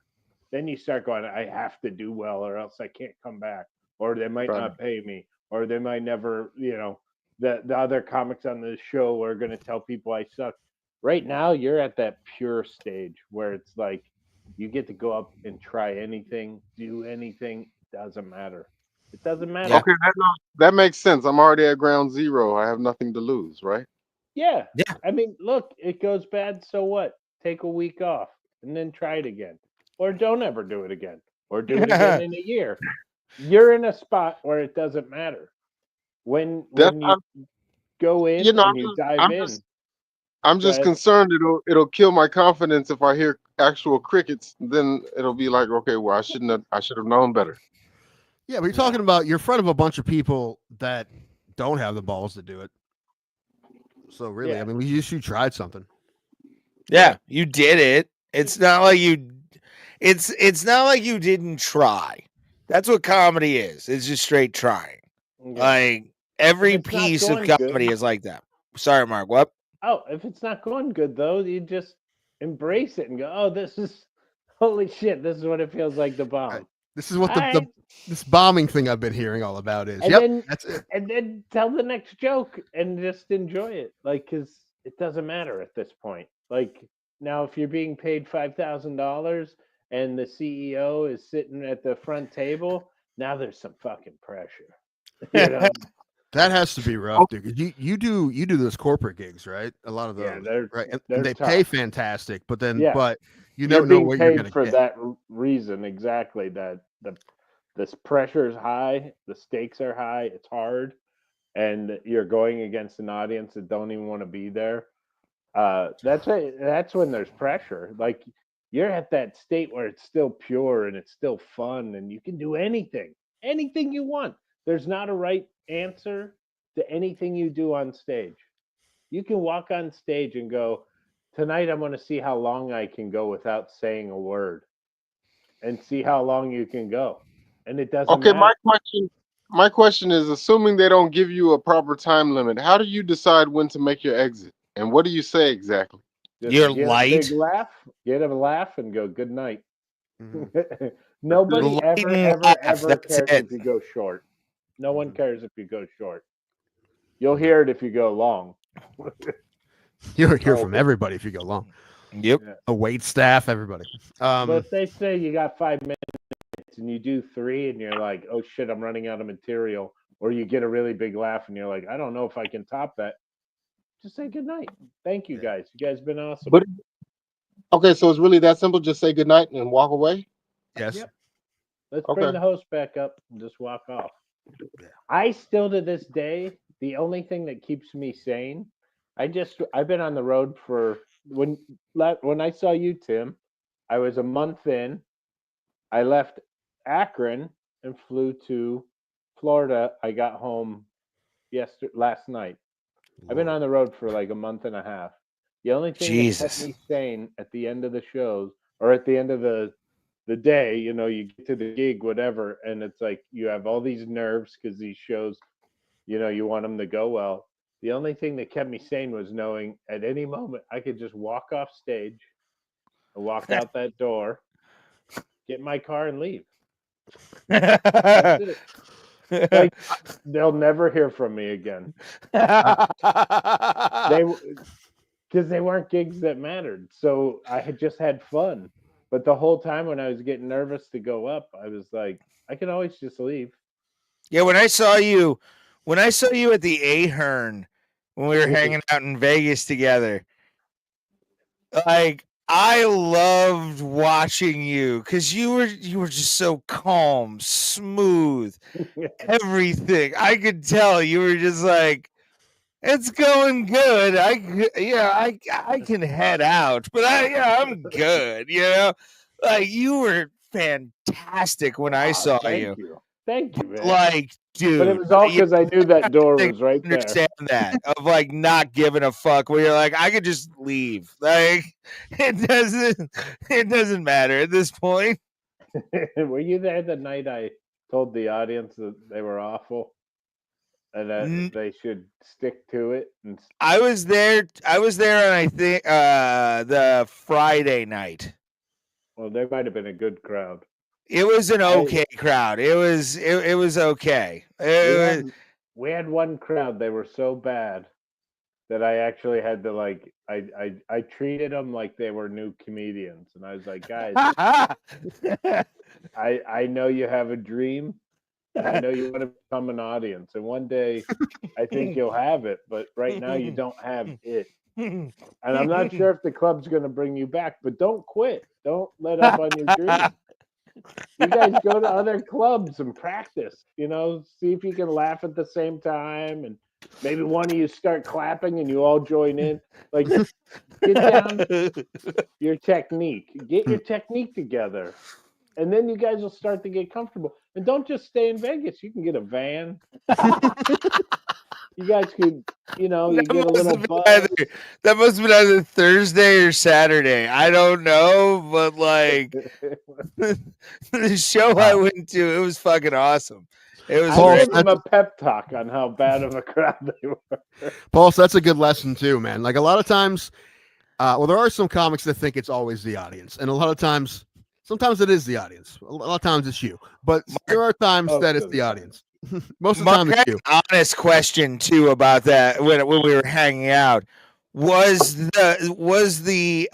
Then you start going, I have to do well or else I can't come back. Or they might not pay me. Or they might never, the other comics on the show are going to tell people I suck. Right now, you're at that pure stage where it's like you get to go up and try anything, do anything. Doesn't matter. It doesn't matter. Okay, that makes sense. I'm already at ground zero. I have nothing to lose, right? Yeah. I mean, look, it goes bad. So what? Take a week off and then try it again. Or don't ever do it again. Or do it again in a year. You're in a spot where it doesn't matter. When you go in and you dive in. I'm just concerned it'll kill my confidence if I hear actual crickets. Then it'll be like, okay, well, I should have known better. Yeah, but you're talking about you're in front of a bunch of people that don't have the balls to do it. So really, I mean, you tried something. Yeah, you did it. It's not like you. It's not like you didn't try. That's what comedy is. It's just straight trying. Yeah. Like every piece of comedy is like that. Sorry, Mark. What? Oh, if it's not going good though, you just embrace it and go, "Oh, this is holy shit! This is what it feels like to bomb." This is what this bombing thing I've been hearing all about is. That's it. And then tell the next joke and just enjoy it. Like, because it doesn't matter at this point. Like, now if you're being paid $5,000 and the CEO is sitting at the front table, now there's some fucking pressure. You know? That has to be rough, dude. 'Cause you do those corporate gigs, right? A lot of those, right? And they pay fantastic, but then but you never know what you're going to for get. that reason. Exactly. That this pressure is high, the stakes are high, it's hard, and you're going against an audience that don't even want to be there. That's when there's pressure. Like, you're at that state where it's still pure and it's still fun, and you can do anything you want. There's not a right answer to anything you do on stage. You can walk on stage and go, tonight I'm going to see how long I can go without saying a word, and see how long you can go. And it doesn't matter. My question is, assuming they don't give you a proper time limit, how do you decide when to make your exit? And what do you say exactly? Just get a big laugh, get a laugh, and go good night. Nobody ever cares if you go short. No one cares if you go short. You'll hear it if you go long. You'll hear from everybody if you go long. Yep. A wait staff, everybody. But if they say you got 5 minutes and you do 3 and you're like, oh shit, I'm running out of material, or you get a really big laugh and you're like, I don't know if I can top that, just say good night. Thank you guys. You guys been awesome. But okay, so it's really that simple. Just say good night and walk away. Yes. Yep. Let's bring the host back up and just walk off. I still, to this day, the only thing that keeps me sane, I've been on the road for when I saw you, Tim, I was a month in. I left Akron and flew to Florida. I got home last night. I've been on the road for like a month and a half. The only thing that kept me sane at the end of the shows, or at the end of the day, you get to the gig, whatever, and it's like you have all these nerves because these shows, you want them to go well. The only thing that kept me sane was knowing at any moment I could just walk off stage and walk out that door, get in my car, and leave. That's it. Like, they'll never hear from me again. Because they weren't gigs that mattered. So I had just had fun. But the whole time when I was getting nervous to go up, I was like, I can always just leave. Yeah, when I saw you at the Ahern when we were hanging out in Vegas together, like, I loved watching you because you were just so calm, smooth, everything. I could tell you were just like, it's going good. I can head out, but I'm good. Like, you were fantastic when I saw you. Thank you, man. Like, dude, but it was all because I knew that door was right there. Understand that of like not giving a fuck. Where you're like, I could just leave. Like, it doesn't matter at this point. Were you there the night I told the audience that they were awful and that they should stick to it? And I was there on, I think, the Friday night. Well, there might have been a good crowd. It was an okay crowd. It was okay. We had one crowd. They were so bad that I actually had to, like, I treated them like they were new comedians, and I was like, guys, I know you have a dream. I know you want to become an audience, and one day I think you'll have it, but right now you don't have it. And I'm not sure if the club's going to bring you back, but don't quit. Don't let up on your dream. You guys go to other clubs and practice, see if you can laugh at the same time, and maybe one of you start clapping and you all join in. Like, get down your technique. Get your technique together. And then you guys will start to get comfortable. And don't just stay in Vegas. You can get a van. You guys could, you get a little buzz. That must have been either Thursday or Saturday. I don't know, but like the show I went to, it was fucking awesome. It was. I gave them a pep talk on how bad of a crowd they were. Pulse, that's a good lesson too, man. Like, a lot of times, there are some comics that think it's always the audience, and a lot of times it's Sometimes it is the audience. A lot of times it's you, but there are times that it's the audience. Most of the time it's you. Honest question too about that when we were hanging out. Was the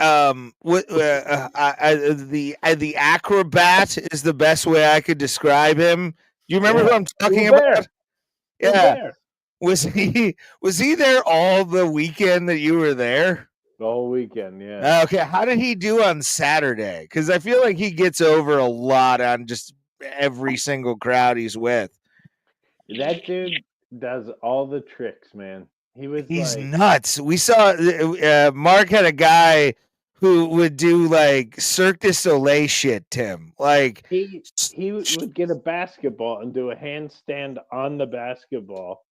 acrobat is the best way I could describe him? Do you remember who I'm talking about? Yeah. Was he there all the weekend that you were there? The whole weekend, yeah. Okay, how did he do on Saturday? Because I feel like he gets over a lot on just every single crowd he's with. That dude does all the tricks, man. He's nuts. We saw Mark had a guy who would do like Cirque du Soleil shit, Tim. Like he would get a basketball and do a handstand on the basketball,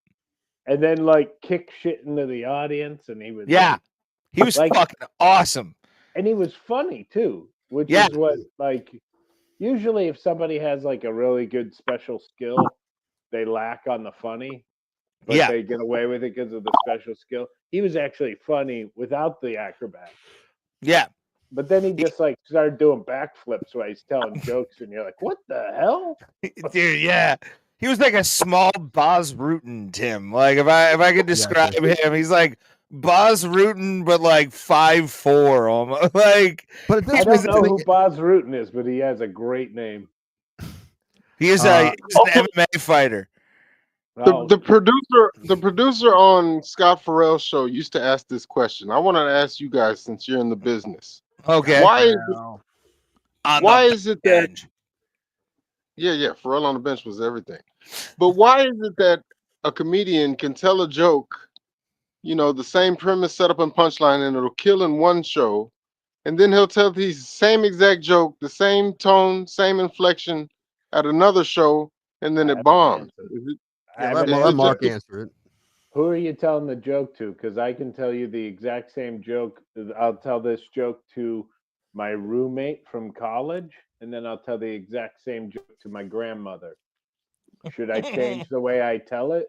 and then like kick shit into the audience, and he would he was like, fucking awesome, and he was funny too, which is what like usually if somebody has like a really good special skill, they lack on the funny. But they get away with it because of the special skill. He was actually funny without the acrobat. Yeah. But then he just like started doing backflips while he's telling jokes, and you're like, what the hell? Dude, yeah. He was like a small Baz Rutten, Tim. Like if I could describe him, he's like Baz Rutten, but like 5'4" almost. Like I don't know who Baz Rutten is, but he has a great name. He is he's an MMA fighter. The producer on Scott Farrell's show used to ask this question. I want to ask you guys since you're in the business. Okay. Why is it that Farrell on the bench was everything. But why is it that a comedian can tell a joke, the same premise, setup, and punchline, and it'll kill in one show, and then he'll tell the same exact joke, the same tone, same inflection at another show, and then it bombs? Let Mark answer it. Who are you telling the joke to? Because I can tell you the exact same joke. I'll tell this joke to my roommate from college, and then I'll tell the exact same joke to my grandmother. Should I change the way I tell it?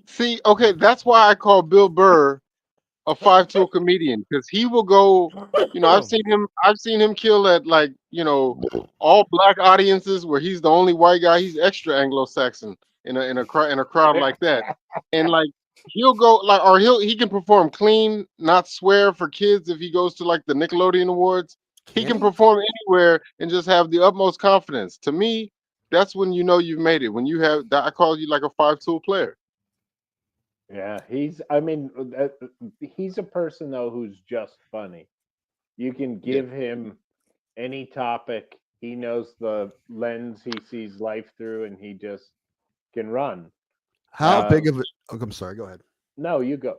See, okay, that's why I call Bill Burr a 5-tool comedian, because he will go. I've seen him kill at like all black audiences where he's the only white guy. He's extra Anglo-Saxon in a crowd like that, and like he'll go like, or he can perform clean, not swear for kids if he goes to like the Nickelodeon Awards. He can perform anywhere and just have the utmost confidence. To me, that's when you've made it. When you have that, I call you like a 5-tool player. Yeah, he's a person though who's just funny. You can give him any topic. He knows the lens he sees life through, and he just can run. How big of it? Oh, I'm sorry. Go ahead. No, you go.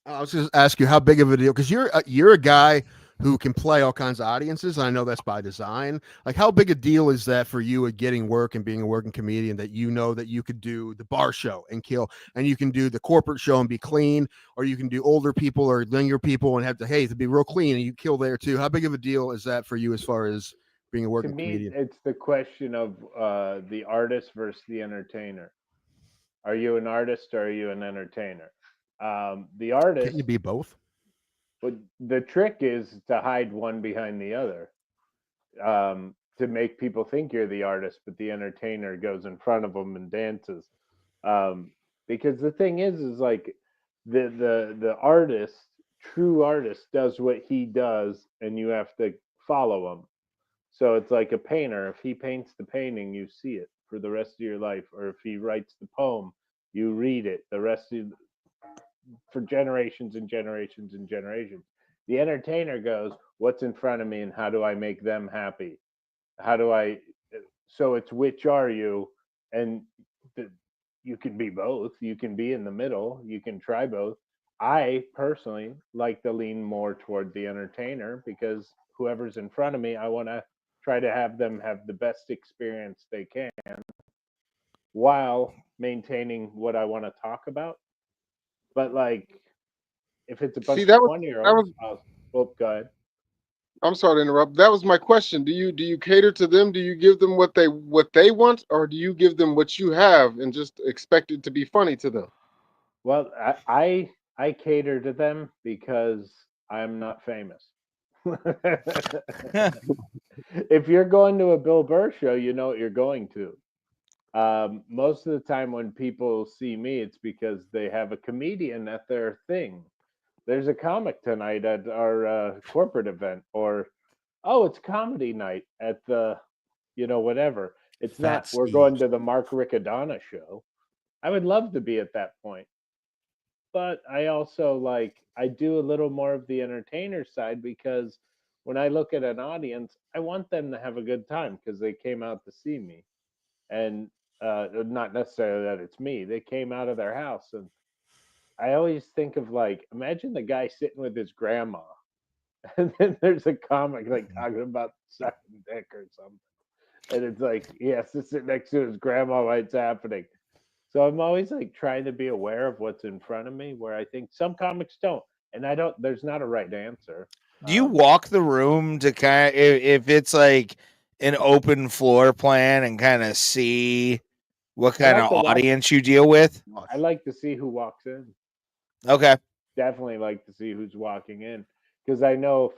I was just ask you how big of a deal, because you're a guy who can play all kinds of audiences, and I know that's by design. Like, how big a deal is that for you at getting work and being a working comedian, that that you could do the bar show and kill, and you can do the corporate show and be clean, or you can do older people or younger people and have to be real clean and you kill there too? How big of a deal is that for you as far as being a working comedian? It's the question of the artist versus the entertainer. Are you an artist or are you an entertainer? The artist. Can't you be both? But the trick is to hide one behind the other, to make people think you're the artist, but the entertainer goes in front of them and dances. Because the thing is like the artist, true artist, does what he does, and you have to follow him. So it's like a painter. If he paints the painting, you see it for the rest of your life. Or if he writes the poem, you read it for generations and generations and generations. The entertainer goes, what's in front of me and how do I make them happy? So it's which are you? And you can be both. You can be in the middle. You can try both. I personally like to lean more toward the entertainer, because whoever's in front of me, I want to try to have them have the best experience they can while maintaining what I want to talk about. But like, if it's a bunch of 20-year-olds, go ahead. I'm sorry to interrupt. That was my question. Do you cater to them? Do you give them what they want, or do you give them what you have and just expect it to be funny to them? Well, I cater to them because I'm not famous. If you're going to a Bill Burr show, you know what you're going to. Most of the time when people see me, it's because they have a comedian at their thing. There's a comic tonight at our corporate event, or oh, it's comedy night at the, whatever. It's not, we're going to the Mark Riccadonna show. I would love to be at that point. But I also I do a little more of the entertainer side because when I look at an audience, I want them to have a good time because they came out to see me. And not necessarily that it's me. They came out of their house. And I always think of imagine the guy sitting with his grandma. And then there's a comic talking about sucking dick or something. And it's he has to sit next to his grandma while it's happening. So I'm always trying to be aware of what's in front of me, where I think some comics don't. And I don't, there's not a right answer. Do you walk the room to kind of, if it's like an open floor plan and kind of see what kind of audience you deal with? I like to see who walks in. Okay. Definitely like to see who's walking in because I know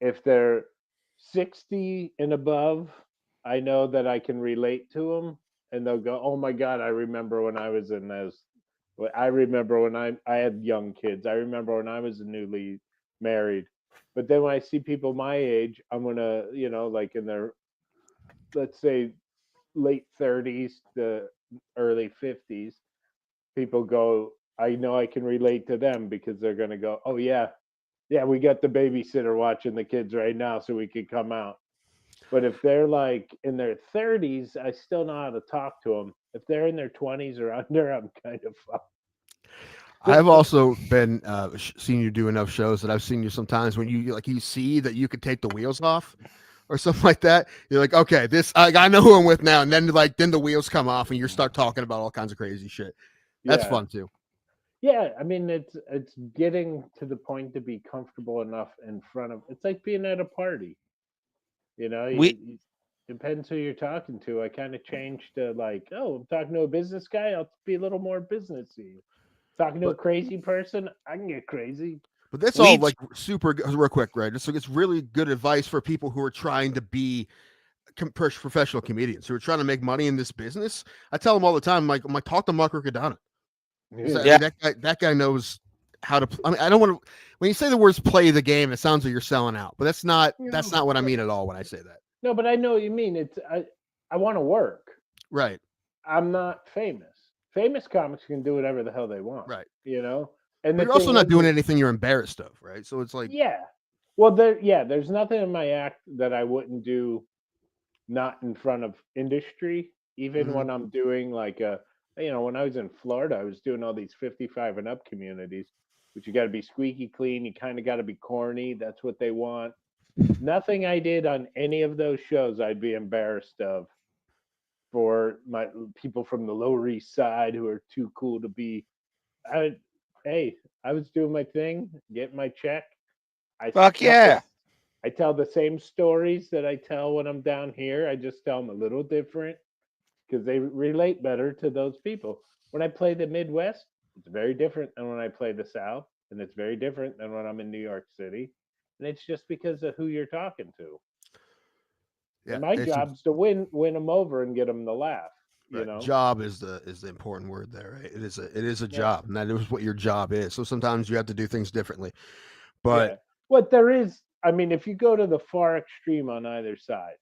if they're 60 and above, I know that I can relate to them, and they'll go, "Oh my God, I remember when I was in this. I remember when I had young kids. I remember when I was newly married." But then when I see people my age, I'm gonna, in their, let's say, late 30s to early 50s, people go, I know I can relate to them because they're gonna go, "Oh yeah, we got the babysitter watching the kids right now, so we could come out." But if they're in their 30s, I still know how to talk to them. If they're in their 20s or under, I'm kind of fucked. I've also been seen you do enough shows that I've seen you sometimes when you you see that you could take the wheels off or something like that. You're like, okay, this I know who I'm with now, and then then the wheels come off and you start talking about all kinds of crazy shit. That's fun too. Yeah, I mean it's getting to the point to be comfortable enough in front of. It's like being at a party. Depends who you're talking to. I kind of changed to oh, I'm talking to a business guy. I'll be a little more businessy. Talking to a crazy person, I can get crazy. But that's all super real quick, right? It's really good advice for people who are trying to be professional comedians who are trying to make money in this business. I tell them all the time, I'm like talk to Mark Riccadonna. Yeah. That guy knows how to. I mean, I don't want to. When you say the words "play the game," it sounds like you're selling out, but that's not what I mean at all when I say that. No, but I know what you mean. It's I want to work. Right. I'm not famous. Famous comics can do whatever the hell they want. Right. And you're also not doing anything you're embarrassed of, right? So it's well, there's nothing in my act that I wouldn't do not in front of industry, even when I'm doing when I was in Florida, I was doing all these 55 and up communities, which you got to be squeaky clean. You kind of got to be corny. That's what they want. Nothing I did on any of those shows I'd be embarrassed of for my people from the Lower East Side who are too cool to be. I was doing my thing, getting my check. Fuck yeah. I tell the same stories that I tell when I'm down here. I just tell them a little different because they relate better to those people. When I play the Midwest, it's very different than when I play the South, and it's very different than when I'm in New York City. And it's just because of who you're talking to. Yeah, my job's to win them over and get them to laugh. You know, job is the important word there. Right? It is a job, and that is what your job is. So sometimes you have to do things differently. But what there is, I mean, if you go to the far extreme on either side,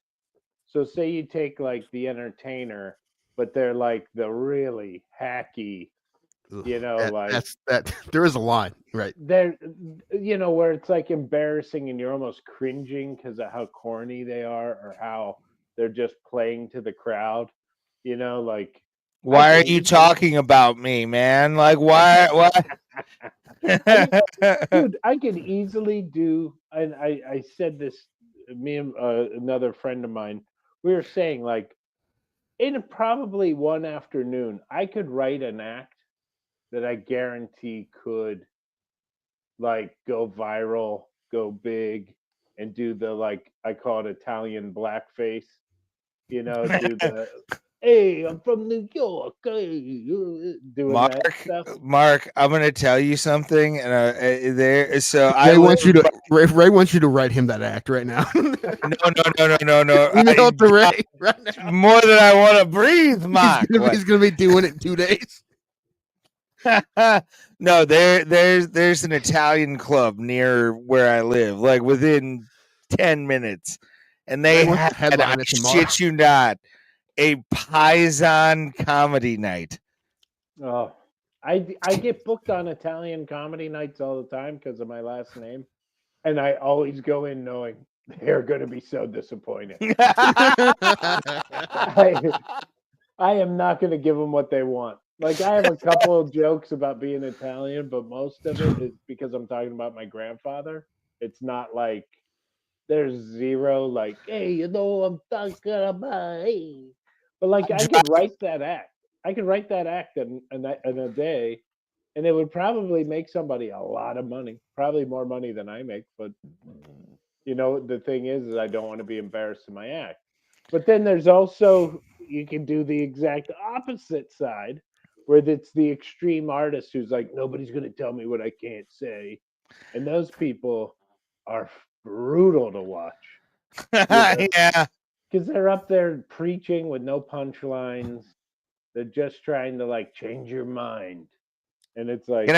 so say you take the entertainer, but they're the really hacky. that's there is a line, right? There, where it's embarrassing and you're almost cringing because of how corny they are or how they're just playing to the crowd. Why are you talking about me, man? Why? Dude, I could easily do, and I said this, me and another friend of mine, we were saying in probably one afternoon, I could write an act that I guarantee could go viral, go big, and do the I call it Italian blackface, do the Hey, I'm from New York. Hey, doing that stuff. Mark, I'm gonna tell you something, and there. So Ray wants you to Ray wants you to write him that act right now. No. Email it to Ray right now. More than I want to breathe, Mark. He's gonna be doing it in 2 days. No, there's an Italian club near where I live, like within 10 minutes, and they had, I shit you not, a Paisan comedy night. Oh, I get booked on Italian comedy nights all the time because of my last name, and I always go in knowing they're going to be so disappointed. I am not going to give them what they want. Like, I have a couple of jokes about being Italian, but most of it is because I'm talking about my grandfather. It's not like there's zero like, hey, I'm talking about, hey. But like, I could write that act. I could write that act in a day, and it would probably make somebody a lot of money, probably more money than I make. But the thing is I don't want to be embarrassed in my act. But then there's also, you can do the exact opposite side, where it's the extreme artist who's like, nobody's going to tell me what I can't say. And those people are brutal to watch. Yeah. Because they're up there preaching with no punchlines. They're just trying to like change your mind. And it's like,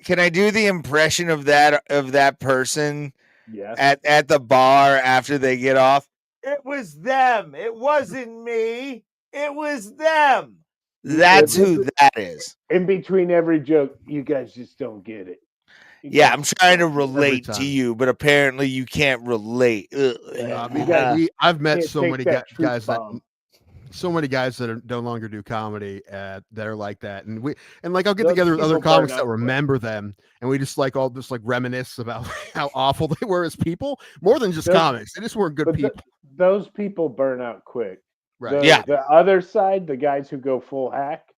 can I do the impression of that person yes. at the bar after they get off? It was them. It wasn't me. It was them. That's who that is. In between every joke, you guys just don't get it. Yeah, I'm trying to relate to you, but apparently you can't relate. I've met so many guys that no longer do comedy that are like that, and I'll get together with other comics that remember them, and we just like all just like reminisce about how awful they were as people, more than just comics. They just weren't good people. Those people burn out quick. Right. The other side, the guys who go full hack,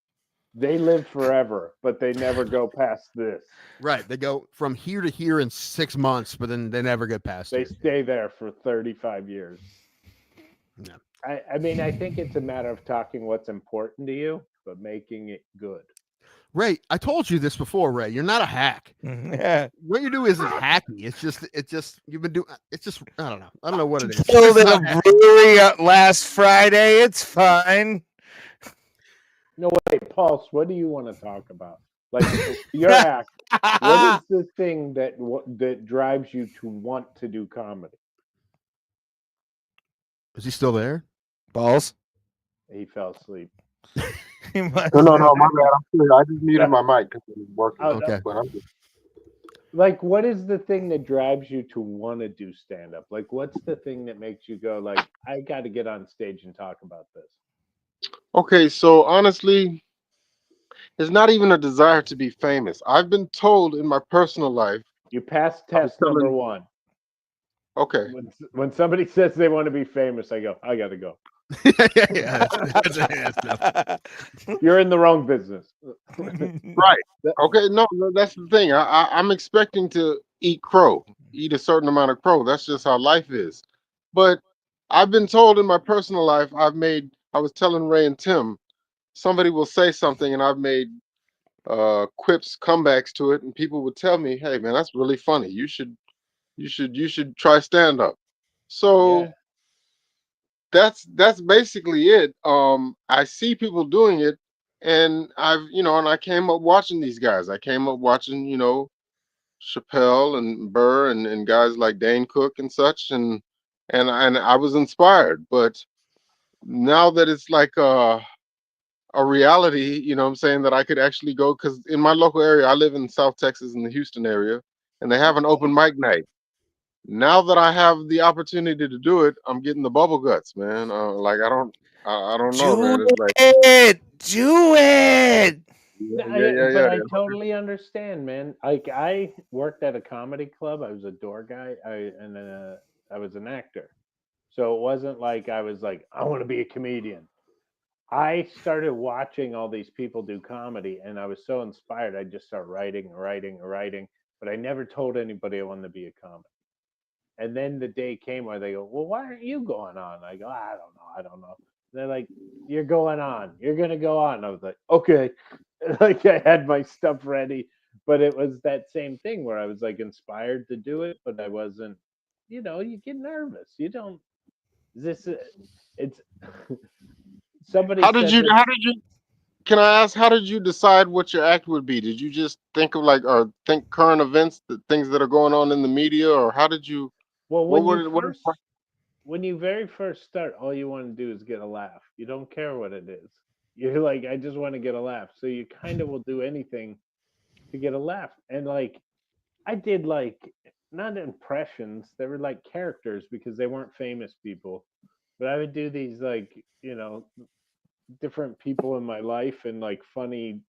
they live forever, but they never go past this. Right. They go from here to here in 6 months, but then they never get past it. They stay there for 35 years. Yeah. I mean, I think it's a matter of talking what's important to you, but making it good. Ray, I told you this before, Ray. You're not a hack. Yeah. What you do isn't hacky. It's just you've been doing. It's just I don't know. I don't know what it is. Killed at a brewery last Friday. It's fine. No, wait, Pulse. What do you want to talk about? Like your hack. What is the thing that drives you to want to do comedy? Is he still there? Balls. He fell asleep. No, my bad. I'm sorry. I just muted my mic because it was working. Okay. But I'm just... Like, what is the thing that drives you to want to do stand-up? Like, what's the thing that makes you go, like, I got to get on stage and talk about this? Okay, so honestly, it's not even a desire to be famous. I've been told in my personal life. You passed test number one. Okay. When somebody says they want to be famous, I go, I got to go. You're in the wrong business. Right. Okay. No, that's the thing. I'm expecting to eat a certain amount of crow. That's just how life is. But I've been told in my personal life, I was telling Ray and Tim, somebody will say something and I've made quips, comebacks to it, and people would tell me, hey man, that's really funny. You should try stand up. So yeah. That's basically it. I see people doing it, and I came up watching these guys. I came up watching, Chappelle and Burr and guys like Dane Cook and such, and I was inspired. But now that it's like a reality, I'm saying, that I could actually go, because in my local area, I live in South Texas in the Houston area, and they have an open mic night. Now that I have the opportunity to do it, I'm getting the bubble guts, man. Like I don't know, man. It's like, do it. But I totally understand, man. Like, I worked at a comedy club. I was a door guy. I was an actor, so it wasn't like I was like, I want to be a comedian. I started watching all these people do comedy, and I was so inspired. I just started writing. But I never told anybody I wanted to be a comic. And then the day came where they go, well, why aren't you going on? I go, I don't know. They're like, "You're going on. You're gonna go on." I was like, "Okay." Like I had my stuff ready, but it was that same thing where I was like inspired to do it, but I wasn't. You know, you get nervous. You don't. This it's somebody How did said you? this. How did you? Can I ask? How did you decide what your act would be? Did you just think of like, or think current events, the things that are going on in the media, or how did you? Well, What when would you it? first when you very first start, all you want to do is get a laugh. You don't care what it is. You're like, I just want to get a laugh. So you kind of will do anything to get a laugh. And like, I did like not impressions, they were like characters because they weren't famous people. But I would do these like, different people in my life and like funny,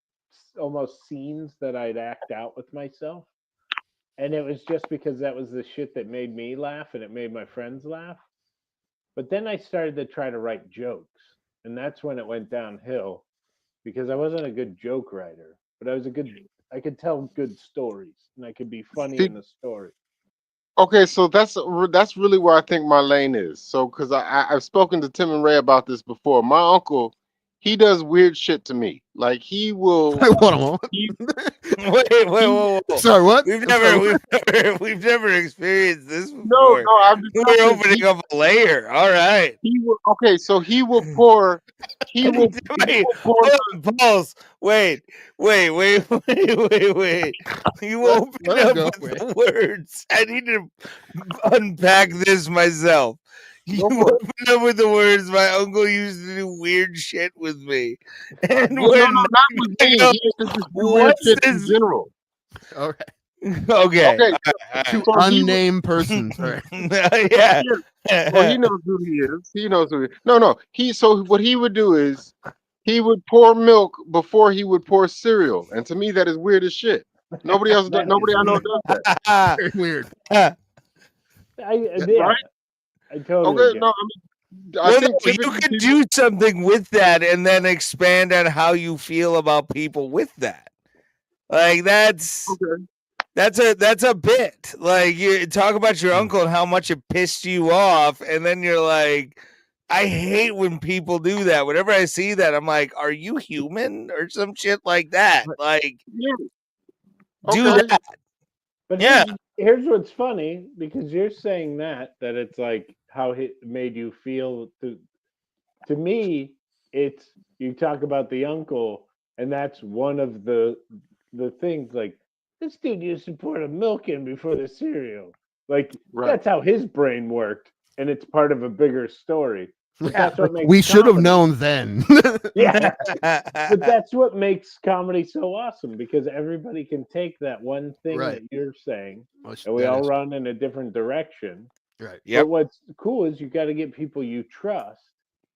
almost scenes that I'd act out with myself. And it was just because that was the shit that made me laugh and it made my friends laugh. But then I started to try to write jokes, and that's when it went downhill because I wasn't a good joke writer, but I could tell good stories and I could be funny See, in the story. okay, so that's really where I think my lane is. So, because I've spoken to Tim and Ray about this before. My uncle, he does weird shit to me. Like he will. Hold on. He, Wait, whoa. Sorry, what? We've never experienced this no, before. no, I'm just We're saying, opening up a layer. All right. he will. Okay, so he will pour. He will. Wait, Pour. Pulse. Wait. You open let him up go, with wait. the words. I need to unpack this myself. You Go for it. open up with the words. My uncle used to do weird shit with me, and No, we're not with I me. go, He used to just do weird what's shit in this? general. All right. Okay. Okay, Two so he would. unnamed persons. All right. Yeah. Well, he knows who he is. He knows who he is. No. So what he would do is he would pour milk before he would pour cereal. And to me that is weird as shit. Nobody else That nobody is I know weird. does that. Very weird. Yeah, Right? I totally Okay, get no, it. I Well, think no, you typically could people do something with that and then expand on how you feel about people with that. Like that's okay. that's a bit. Like you talk about your uncle and how much it pissed you off, and then you're like, I hate when people do that. Whenever I see that, I'm like, are you human or some shit like that? Like, Yeah. do Okay. that. But Yeah. here's what's funny because you're saying that it's like how it made you feel. To me, it's you talk about the uncle, and that's one of the things. Like this dude used to pour the milk in before the cereal. Like Right. that's how his brain worked, and it's part of a bigger story. But Yeah. that's what makes We should have comedy. known then. Yeah, but that's what makes comedy so awesome because everybody can take that one thing Right. that you're saying, Which and we that all is- run in a different direction. Right. Yep. But what's cool is you got to get people you trust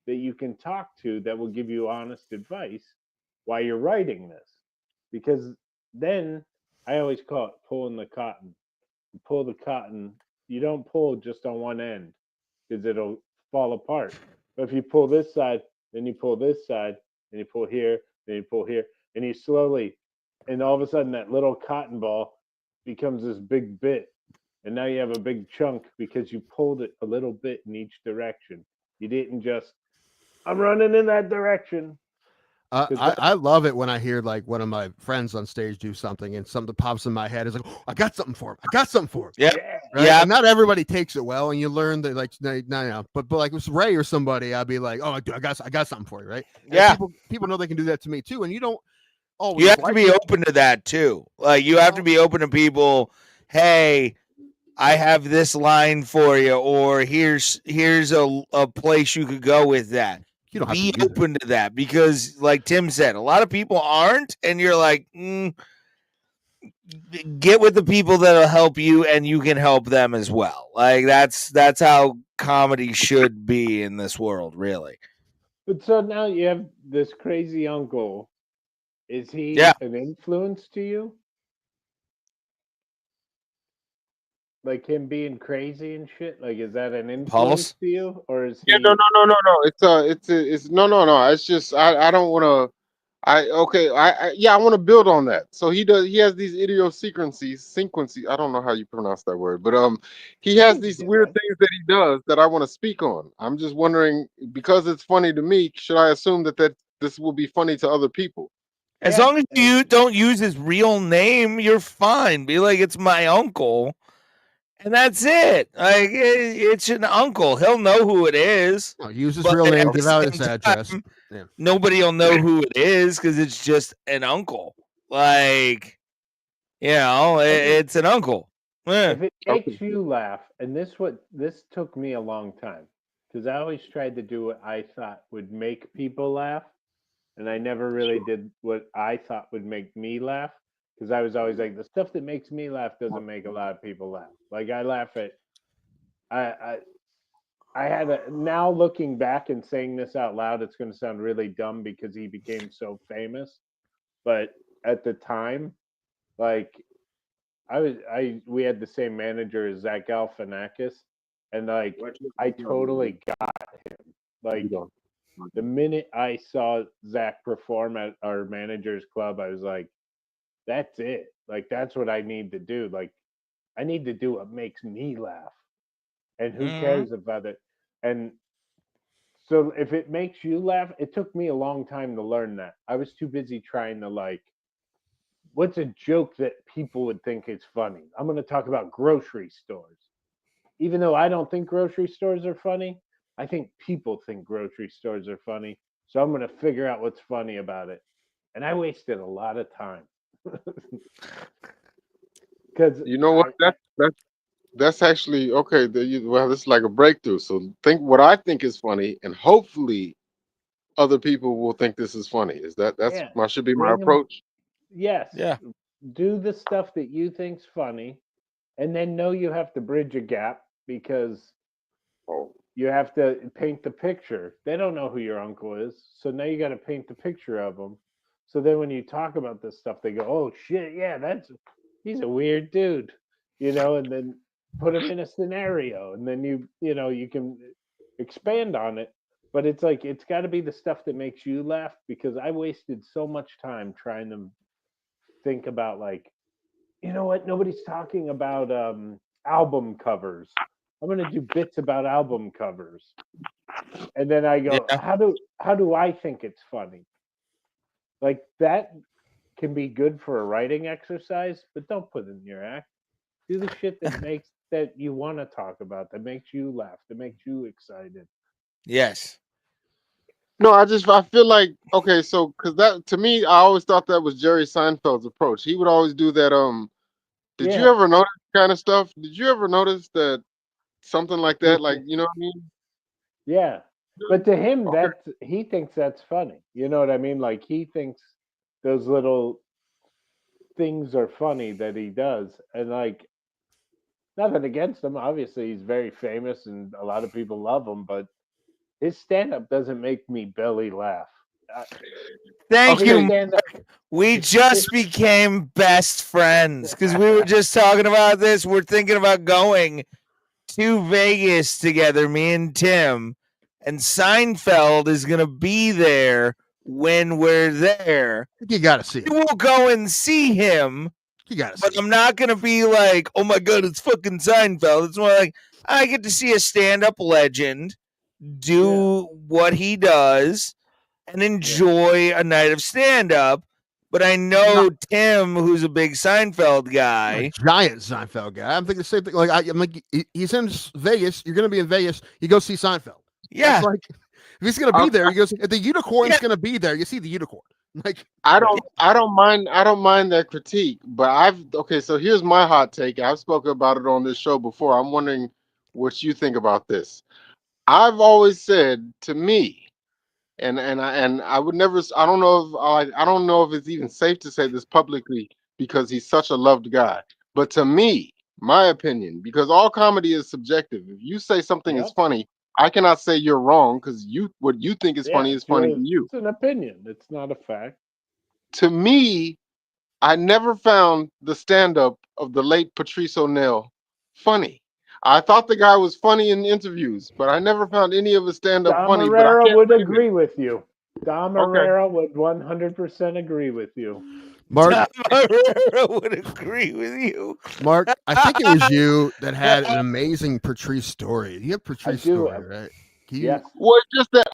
that you can talk to that will give you honest advice while you're writing this. Because then I always call it pulling the cotton. You pull the cotton, you don't pull just on one end because it'll fall apart. But if you pull this side, then you pull this side, then you pull here, then you pull here, and you slowly, and all of a sudden that little cotton ball becomes this big bit. And now you have a big chunk because you pulled it a little bit in each direction. You didn't just, I'm running in that direction. I love it when I hear like one of my friends on stage do something and something pops in my head. It's like, oh, I got something for him. I got something for him. Yeah. Right? Yeah. And not everybody takes it well, and you learn that like no. But like with Ray or somebody, I'd be like, oh, dude, I got something for you, right? And Yeah. People know they can do that to me too, and you don't always. You have to be open to that too. Like you have to be open to people. Hey, I have this line for you, or here's a place you could go with that. You don't have be to open to that because, like Tim said, a lot of people aren't, and you're like, get with the people that'll help you, and you can help them as well. Like that's how comedy should be in this world, really. But so now you have this crazy uncle. Is he an influence to you? Like him being crazy and shit? Like, is that an influence to you, or is he? Yeah, no. It's no. It's just I don't want to. I want to build on that. So he has these idiosyncrasies, I don't know how you pronounce that word, but he has these weird things that he does that I want to speak on. I'm just wondering, because it's funny to me, should I assume that this will be funny to other people? As long as you don't use his real name, you're fine. Be like, it's my uncle, and that's it. Like, it's an uncle. He'll know who it is. Use his real name, give out his address. Yeah. Nobody will know who it is because it's just an uncle. Like, it's an uncle. Yeah. If it makes you laugh, and this took me a long time, because I always tried to do what I thought would make people laugh, and I never really did what I thought would make me laugh, because I was always like, the stuff that makes me laugh doesn't make a lot of people laugh. Like, I laugh at I had now looking back and saying this out loud, it's going to sound really dumb because he became so famous, but at the time, like, we had the same manager as Zach Galifianakis, and like I totally got him. Like, the minute I saw Zach perform at our manager's club, I was like, that's it. Like, that's what I need to do. Like, I need to do what makes me laugh. And who cares about it? And so if it makes you laugh, it took me a long time to learn that. I was too busy trying to, like, what's a joke that people would think is funny? I'm going to talk about grocery stores. Even though I don't think grocery stores are funny, I think people think grocery stores are funny. So I'm going to figure out what's funny about it. And I wasted a lot of time. Because you know what, that's actually okay. Well, this is like a breakthrough. So think what I think is funny, and hopefully other people will think this is funny. Should be my approach. Yes. Yeah. Do the stuff that you think's funny, and then know you have to bridge a gap because you have to paint the picture. They don't know who your uncle is, so now you got to paint the picture of them. So then when you talk about this stuff, they go, "Oh shit, yeah, he's a weird dude," and then put him in a scenario, and then you can expand on it. But it's like, it's got to be the stuff that makes you laugh, because I wasted so much time trying to think about, like, you know what, nobody's talking about album covers. I'm going to do bits about album covers. And then I go, how do I think it's funny? Like, that can be good for a writing exercise, but don't put it in your act. Do the shit that you want to talk about, that makes you laugh, that makes you excited. Yes. No, I feel like, okay, so because that, to me, I always thought that was Jerry Seinfeld's approach. He would always do that. Did you ever notice kind of stuff? Did you ever notice that something like that? Like, you know what I mean? Yeah. But to him, he thinks that's funny. You know what I mean? Like, he thinks those little things are funny that he does. And, like, nothing against him. Obviously, he's very famous and a lot of people love him, but his stand-up doesn't make me belly laugh. Thank you, Mark. We just became best friends because we were just talking about this. We're thinking about going to Vegas together, me and Tim, and Seinfeld is going to be there when we're there. You got to see him. We'll go and see him. You got to But I'm not going to be like, oh my God, it's fucking Seinfeld. It's more like, I get to see a stand-up legend do what he does and enjoy a night of stand-up. But I know Tim, who's a big Seinfeld guy, a giant Seinfeld guy. I'm thinking the same thing. Like, I'm like, he's in Vegas. You're going to be in Vegas. You go see Seinfeld. Yeah. It's like, if he's going to be there, he goes. If the unicorn's going to be there, you see the unicorn. Like, I don't mind that critique. But so here's my hot take. I've spoken about it on this show before. I'm wondering what you think about this. I've always said, to me, and I would never. I don't know if it's even safe to say this publicly because he's such a loved guy. But to me, my opinion, because all comedy is subjective. If you say something is funny, I cannot say you're wrong, because what you think is funny is funny to you. It's an opinion. It's not a fact. To me, I never found the stand-up of the late Patrice O'Neal funny. I thought the guy was funny in interviews, but I never found any of his stand-up funny. Marrero would agree with you. Dom Herrera would 100% agree with you. Mark, Herrera would agree with you. Mark, I think it was you that had an amazing Patrice story. You have Patrice story, right? Yes. Well, it's just that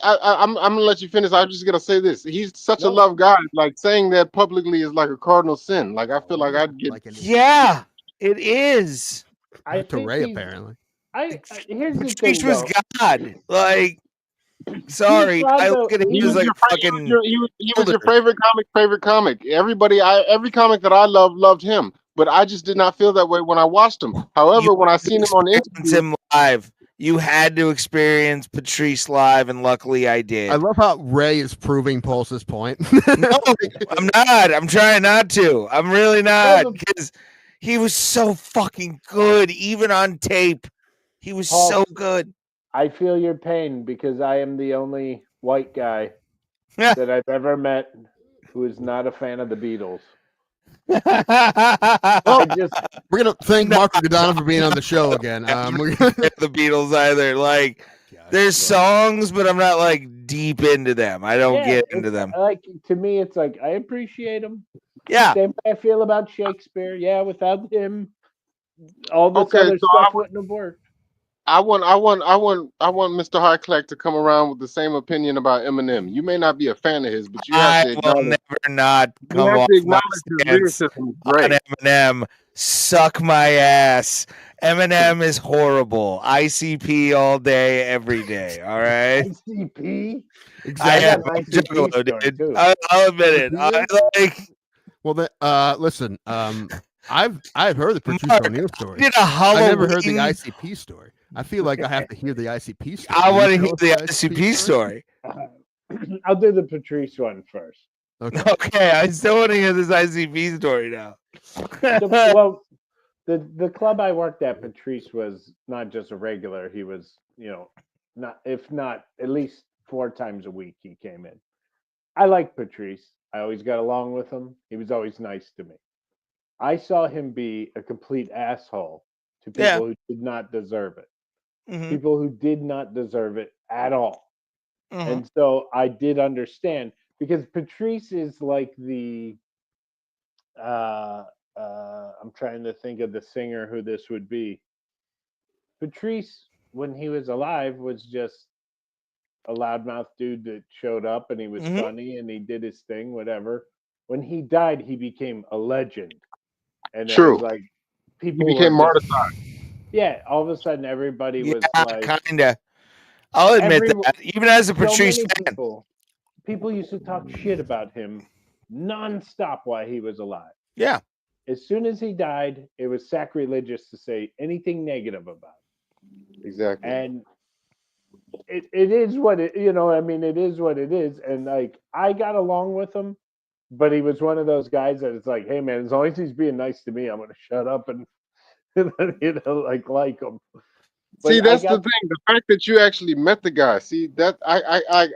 I'm gonna let you finish. I'm just gonna say this. He's such a love guy. Like saying that publicly is like a cardinal sin. Like I feel like I'd get. Yeah, it is. I to Ray apparently. Here's the Patrice thing, was though. God. Like, sorry, I look at him as like fucking. He was your favorite comic. Every comic that I loved him. But I just did not feel that way when I watched him. However, when I seen him on him live, you had to experience Patrice live, and luckily I did. I love how Ray is proving Pulse's point. No, I'm not. I'm trying not to. I'm really not, because he was so fucking good, even on tape. He was Paul, so good. I feel your pain because I am the only white guy that I've ever met who is not a fan of the Beatles. We're gonna thank Mark Riccadonna for being on the show again. The Beatles either. Like, there's songs, but I'm not like deep into them. I don't get into them. Like, to me, it's like I appreciate them. Yeah. Same way I feel about Shakespeare. Yeah, without him, all this other stuff wouldn't have worked. I want Mr. Highclack to come around with the same opinion about Eminem. You may not be a fan of his, but you have to acknowledge. I will never not come off my stance on Eminem. Suck my ass. Eminem is horrible. ICP all day, every day. All right. ICP. Exactly. I'll admit it. Well, listen. I've heard the Patrice O'Neal story. I never heard the ICP story. I feel like I have to hear the ICP story. I want to hear the ICP story. I'll do the Patrice one first. Okay, I still want to hear this ICP story now. Well, the club I worked at, Patrice was not just a regular. He was, not at least 4 times a week he came in. I liked Patrice. I always got along with him. He was always nice to me. I saw him be a complete asshole to people who did not deserve it. Mm-hmm. People who did not deserve it at all. Mm-hmm. And so I did understand, because Patrice is like the I'm trying to think of the singer who this would be. Patrice, when he was alive, was just a loudmouth dude that showed up and he was funny and he did his thing, whatever. When he died, he became a legend. And it was like people became martyred. Yeah, all of a sudden everybody was like, kinda. I'll admit that. Even as a Patrice fan, people used to talk shit about him nonstop while he was alive. Yeah. As soon as he died, it was sacrilegious to say anything negative about him. Exactly. And it is what it, it is what it is. And like, I got along with him, but he was one of those guys that it's like, hey man, as long as he's being nice to me, I'm going to shut up and like him. But see, that's the thing. The fact that you actually met the guy. See, that I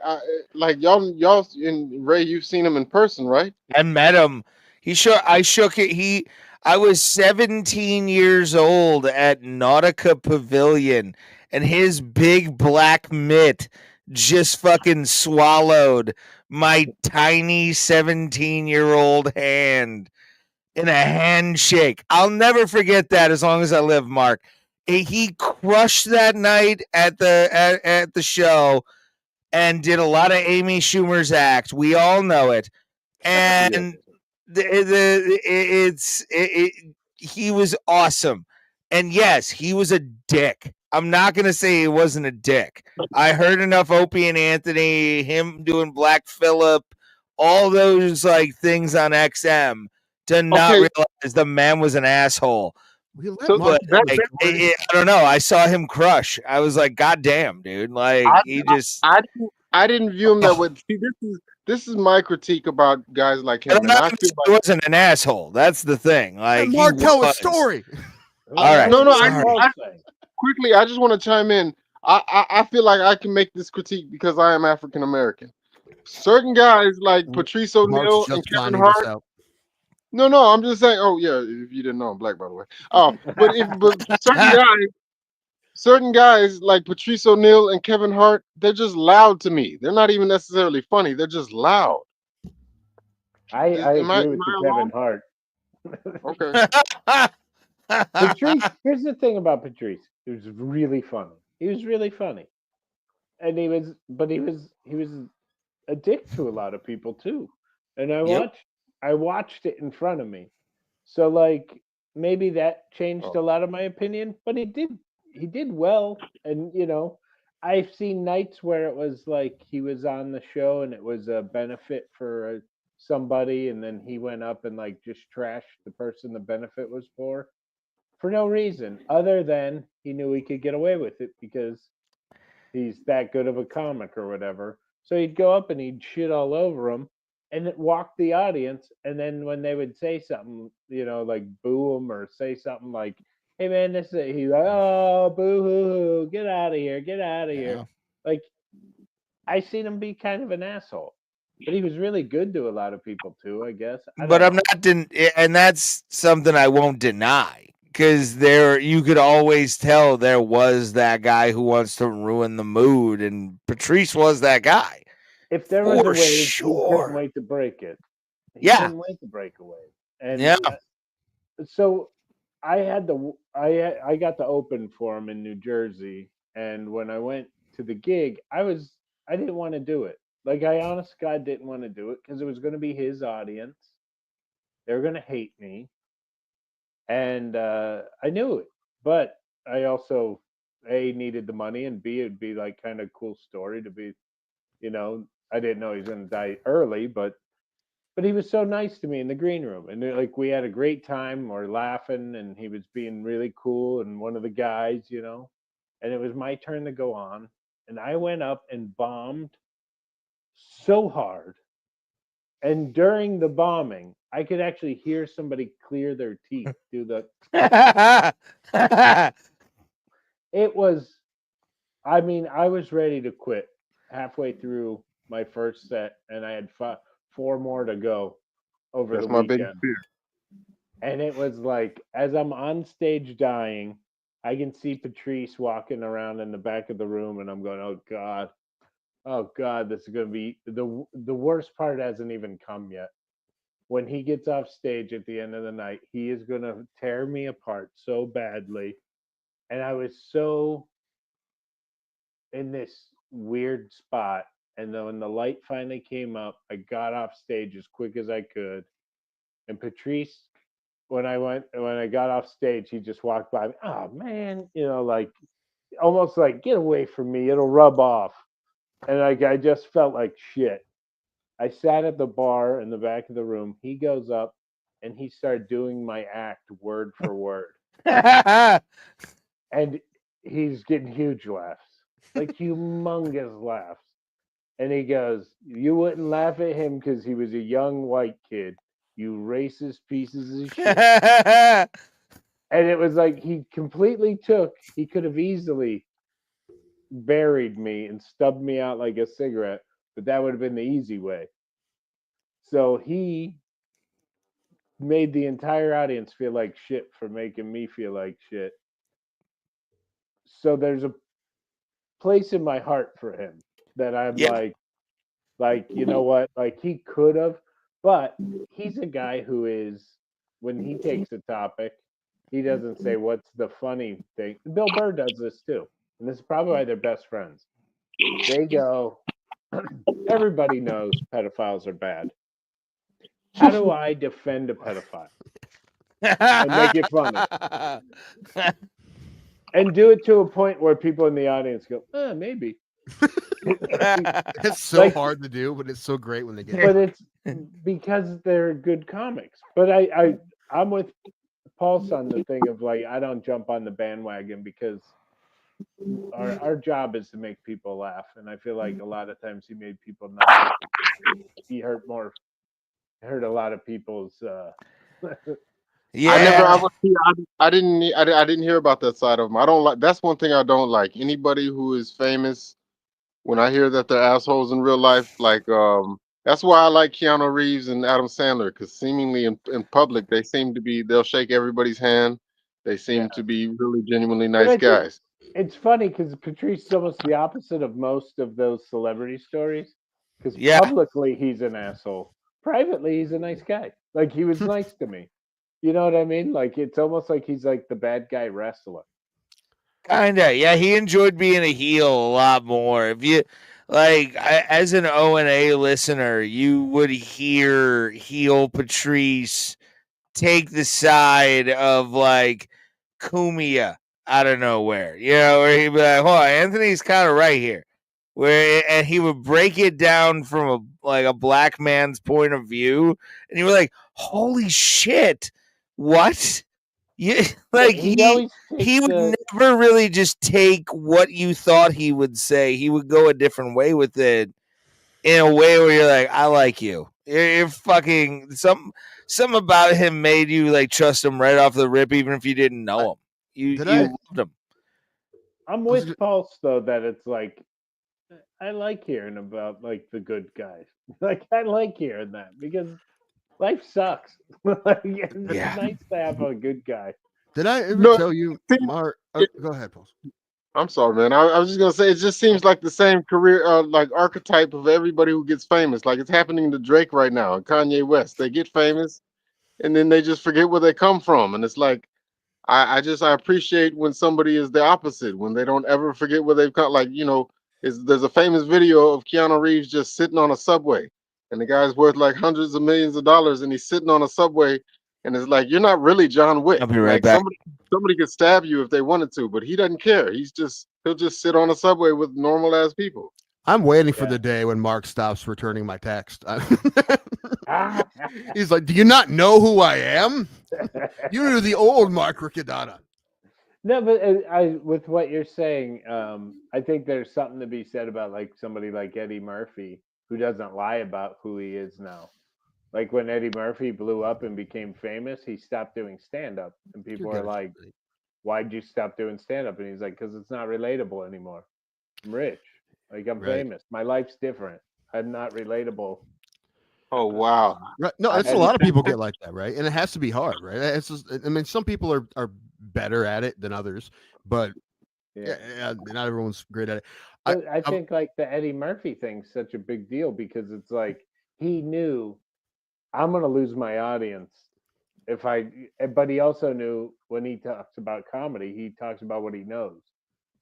like y'all in Ray, you've seen him in person, right? I met him. I shook it. I was 17 years old at Nautica Pavilion, and his big black mitt just fucking swallowed my tiny 17-year-old hand in a handshake. I'll never forget that as long as I live, Mark. He crushed that night at the show and did a lot of Amy Schumer's act. We all know it. And he was awesome. And yes, he was a dick. I'm not going to say he wasn't a dick. I heard enough Opie and Anthony, him doing Black Phillip, all those like things on XM to not realize the man was an asshole. I don't know. I saw him crush. I was like, God damn, dude. Like I didn't view him that way. See, this is my critique about guys like him. I feel like he wasn't an asshole. That's the thing. Like, Mark, tell a story. All right. No. Quickly, I just want to chime in. I feel like I can make this critique because I am African American. Certain guys like Patrice O'Neal and Kevin Hart. No, I'm just saying. Oh yeah, if you didn't know, I'm black, by the way. But certain certain guys like Patrice O'Neal and Kevin Hart, they're just loud to me. They're not even necessarily funny. They're just loud. I agree with the Kevin Hart. Okay. Patrice, here's the thing about Patrice. He was really funny. He was really funny. And he was a dick to a lot of people too. And I watched it in front of me. So like maybe that changed a lot of my opinion, but he did well. And I've seen nights where it was like he was on the show and it was a benefit for somebody, and then he went up and like just trashed the person the benefit was for no reason other than he knew he could get away with it because he's that good of a comic or whatever. So he'd go up and he'd shit all over him and it walked the audience. And then when they would say something, like boo him or say something like, hey man, this is, he's like, oh, boo hoo hoo, get out of here, get out of here. Like, I seen him be kind of an asshole, but he was really good to a lot of people too, I guess. But I'm not, and that's something I won't deny. Because you could always tell there was that guy who wants to ruin the mood, and Patrice was that guy. If there was a wave, he couldn't wait to break it. He couldn't wait to break a wave. And so I got the open for him in New Jersey, and when I went to the gig, I didn't want to do it. Like, I honest to God didn't want to do it because it was going to be his audience. They were going to hate me. And I knew it, but I also A, needed the money, and B, it'd be like kind of a cool story to be, I didn't know he was going to die early, but he was so nice to me in the green room, and like we had a great time, we're laughing, and he was being really cool, and one of the guys, and it was my turn to go on, and I went up and bombed so hard. And during the bombing, I could actually hear somebody clear their teeth, do the. It was, I mean, I was ready to quit halfway through my first set, and I had 4 more to go over the weekend. Biggest fear. And it was like, as I'm on stage dying, I can see Patrice walking around in the back of the room, and I'm going, oh God, this is going to be the worst part hasn't even come yet. When he gets off stage at the end of the night, he is going to tear me apart so badly. And I was so in this weird spot. And then when the light finally came up, I got off stage as quick as I could. And Patrice, when I got off stage, he just walked by me. Oh man, like almost like, get away from me, it'll rub off. And like I just felt like shit. I sat at the bar in the back of the room. He goes up and he started doing my act word for word. And he's getting huge laughs, like humongous laughs. And he goes, you wouldn't laugh at him because he was a young white kid. You racist pieces of shit. And it was like he could have easily buried me and stubbed me out like a cigarette, but that would have been the easy way. So he made the entire audience feel like shit for making me feel like shit. So there's a place in my heart for him that I'm like, you know what? Like, he could have, but he's a guy who is, when he takes a topic, he doesn't say what's the funny thing. Bill Burr does this too. And this is probably why they're best friends. They go, everybody knows pedophiles are bad. How do I defend a pedophile? And make it funny. And do it to a point where people in the audience go, maybe. It's so hard to do, but it's so great when they get it. But it's because they're good comics. But I'm with Paul's on the thing of like, I don't jump on the bandwagon because our job is to make people laugh. And I feel like a lot of times he made people not. He hurt a lot of people's Yeah, I didn't hear about that side of them. I don't like. That's one thing I don't like. Anybody who is famous, when I hear that they're assholes in real life, like that's why I like Keanu Reeves and Adam Sandler, because seemingly in public they'll shake everybody's hand. They seem to be really genuinely nice guys. It's funny because Patrice is almost the opposite of most of those celebrity stories. Because Yeah. publicly he's an asshole. Privately he's a nice guy. Like he was nice to me. You know what I mean? Like it's almost like he's like the bad guy wrestler. Kinda, yeah. He enjoyed being a heel a lot more. If you like, as an O&A listener, you would hear heel Patrice take the side of like Kumia out of nowhere, where he'd be like, "Hold on, Anthony's kind of right here," and he would break it down from a black man's point of view, and you were like, "Holy shit, what?" Yeah, like he would never really just take what you thought he would say. He would go a different way with it, in a way where you're like, I like you. You're fucking some about him made you like trust him right off the rip, even if you didn't know him. You loved him. I'm with Pulse though that it's like I like hearing about like the good guys. Like I like hearing that because life sucks. It's nice to have a good guy. Did I ever tell you, Mark? Go ahead, Paul. I'm sorry, man. I was just gonna say it just seems like the same career, like archetype of everybody who gets famous. Like it's happening to Drake right now and Kanye West. They get famous, and then they just forget where they come from. And it's like, I appreciate when somebody is the opposite, when they don't ever forget where they've come. Like there's a famous video of Keanu Reeves just sitting on a subway, and the guy's worth like hundreds of millions of dollars, and he's sitting on a subway, and it's like you're not really John Wick. I'll be right back. Somebody could stab you if they wanted to, but he doesn't care. He'll just sit on a subway with normal ass people. I'm waiting for the day when Mark stops returning my text. He's like, "Do you not know who I am? You're the old Mark Riccadonna." No, but with what you're saying, I think there's something to be said about like somebody like Eddie Murphy who doesn't lie about who he is now. Like when Eddie Murphy blew up and became famous, he stopped doing stand-up, and people are like, "Why'd you stop doing stand-up?" And he's like, "Because it's not relatable anymore. I'm rich, like I'm famous. My life's different. I'm not relatable." Oh wow! Right? No, it's a lot of people get like that, right? And it has to be hard, right? It's just, I mean, some people are better at it than others, but yeah, not everyone's great at it. I think like the Eddie Murphy thing's such a big deal because it's like he knew I'm going to lose my audience but he also knew when he talks about comedy, he talks about what he knows.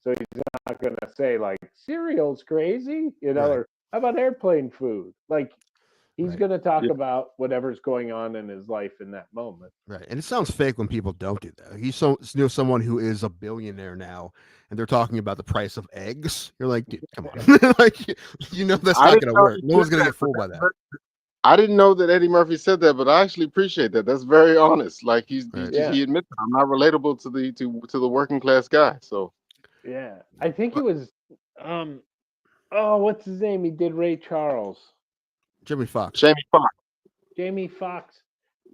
So he's not going to say like cereal's crazy, or how about airplane food? Like he's going to talk about whatever's going on in his life in that moment. Right. And it sounds fake when people don't do that. He's someone who is a billionaire now and they're talking about the price of eggs. You're like, dude, come on. Like, that's not going to work. No one's going to get fooled by that. I didn't know that Eddie Murphy said that, but I actually appreciate that. That's very honest. Like he admits I'm not relatable to the working class guy. So yeah, I think it was what's his name? He did Ray Charles. Jamie Foxx. Jamie Foxx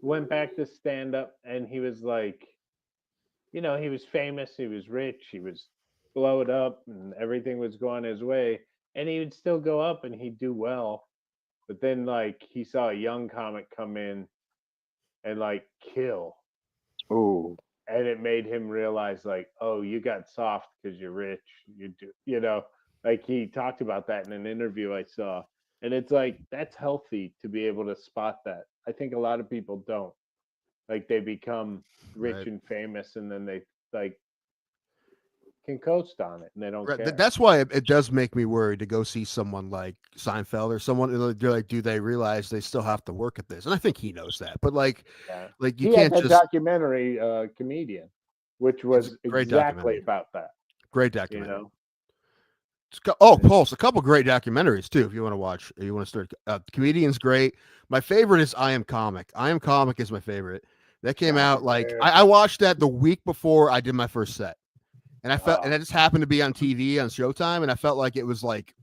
went back to stand up, and he was like, he was famous, he was rich, he was blowed up, and everything was going his way, and he would still go up and he'd do well. But then, like, he saw a young comic come in and, like, kill. Oh. And it made him realize, like, oh, you got soft because you're rich. You do, like, he talked about that in an interview I saw. And it's like, that's healthy to be able to spot that. I think a lot of people don't. Like, they become rich and famous, and then they, like, can coast on it, and they don't care. That's why it does make me worried to go see someone like Seinfeld or someone. They're like, do they realize they still have to work at this? And I think he knows that, but like you can't had just documentary comedian, which was exactly about that. Great documentary. Pulse, a couple great documentaries too. If you want to watch, you want to start. Comedian's great. My favorite is I Am Comic. I Am Comic is my favorite. That came out like I watched that the week before I did my first set. And I felt, and it just happened to be on TV on Showtime, and I felt like it was like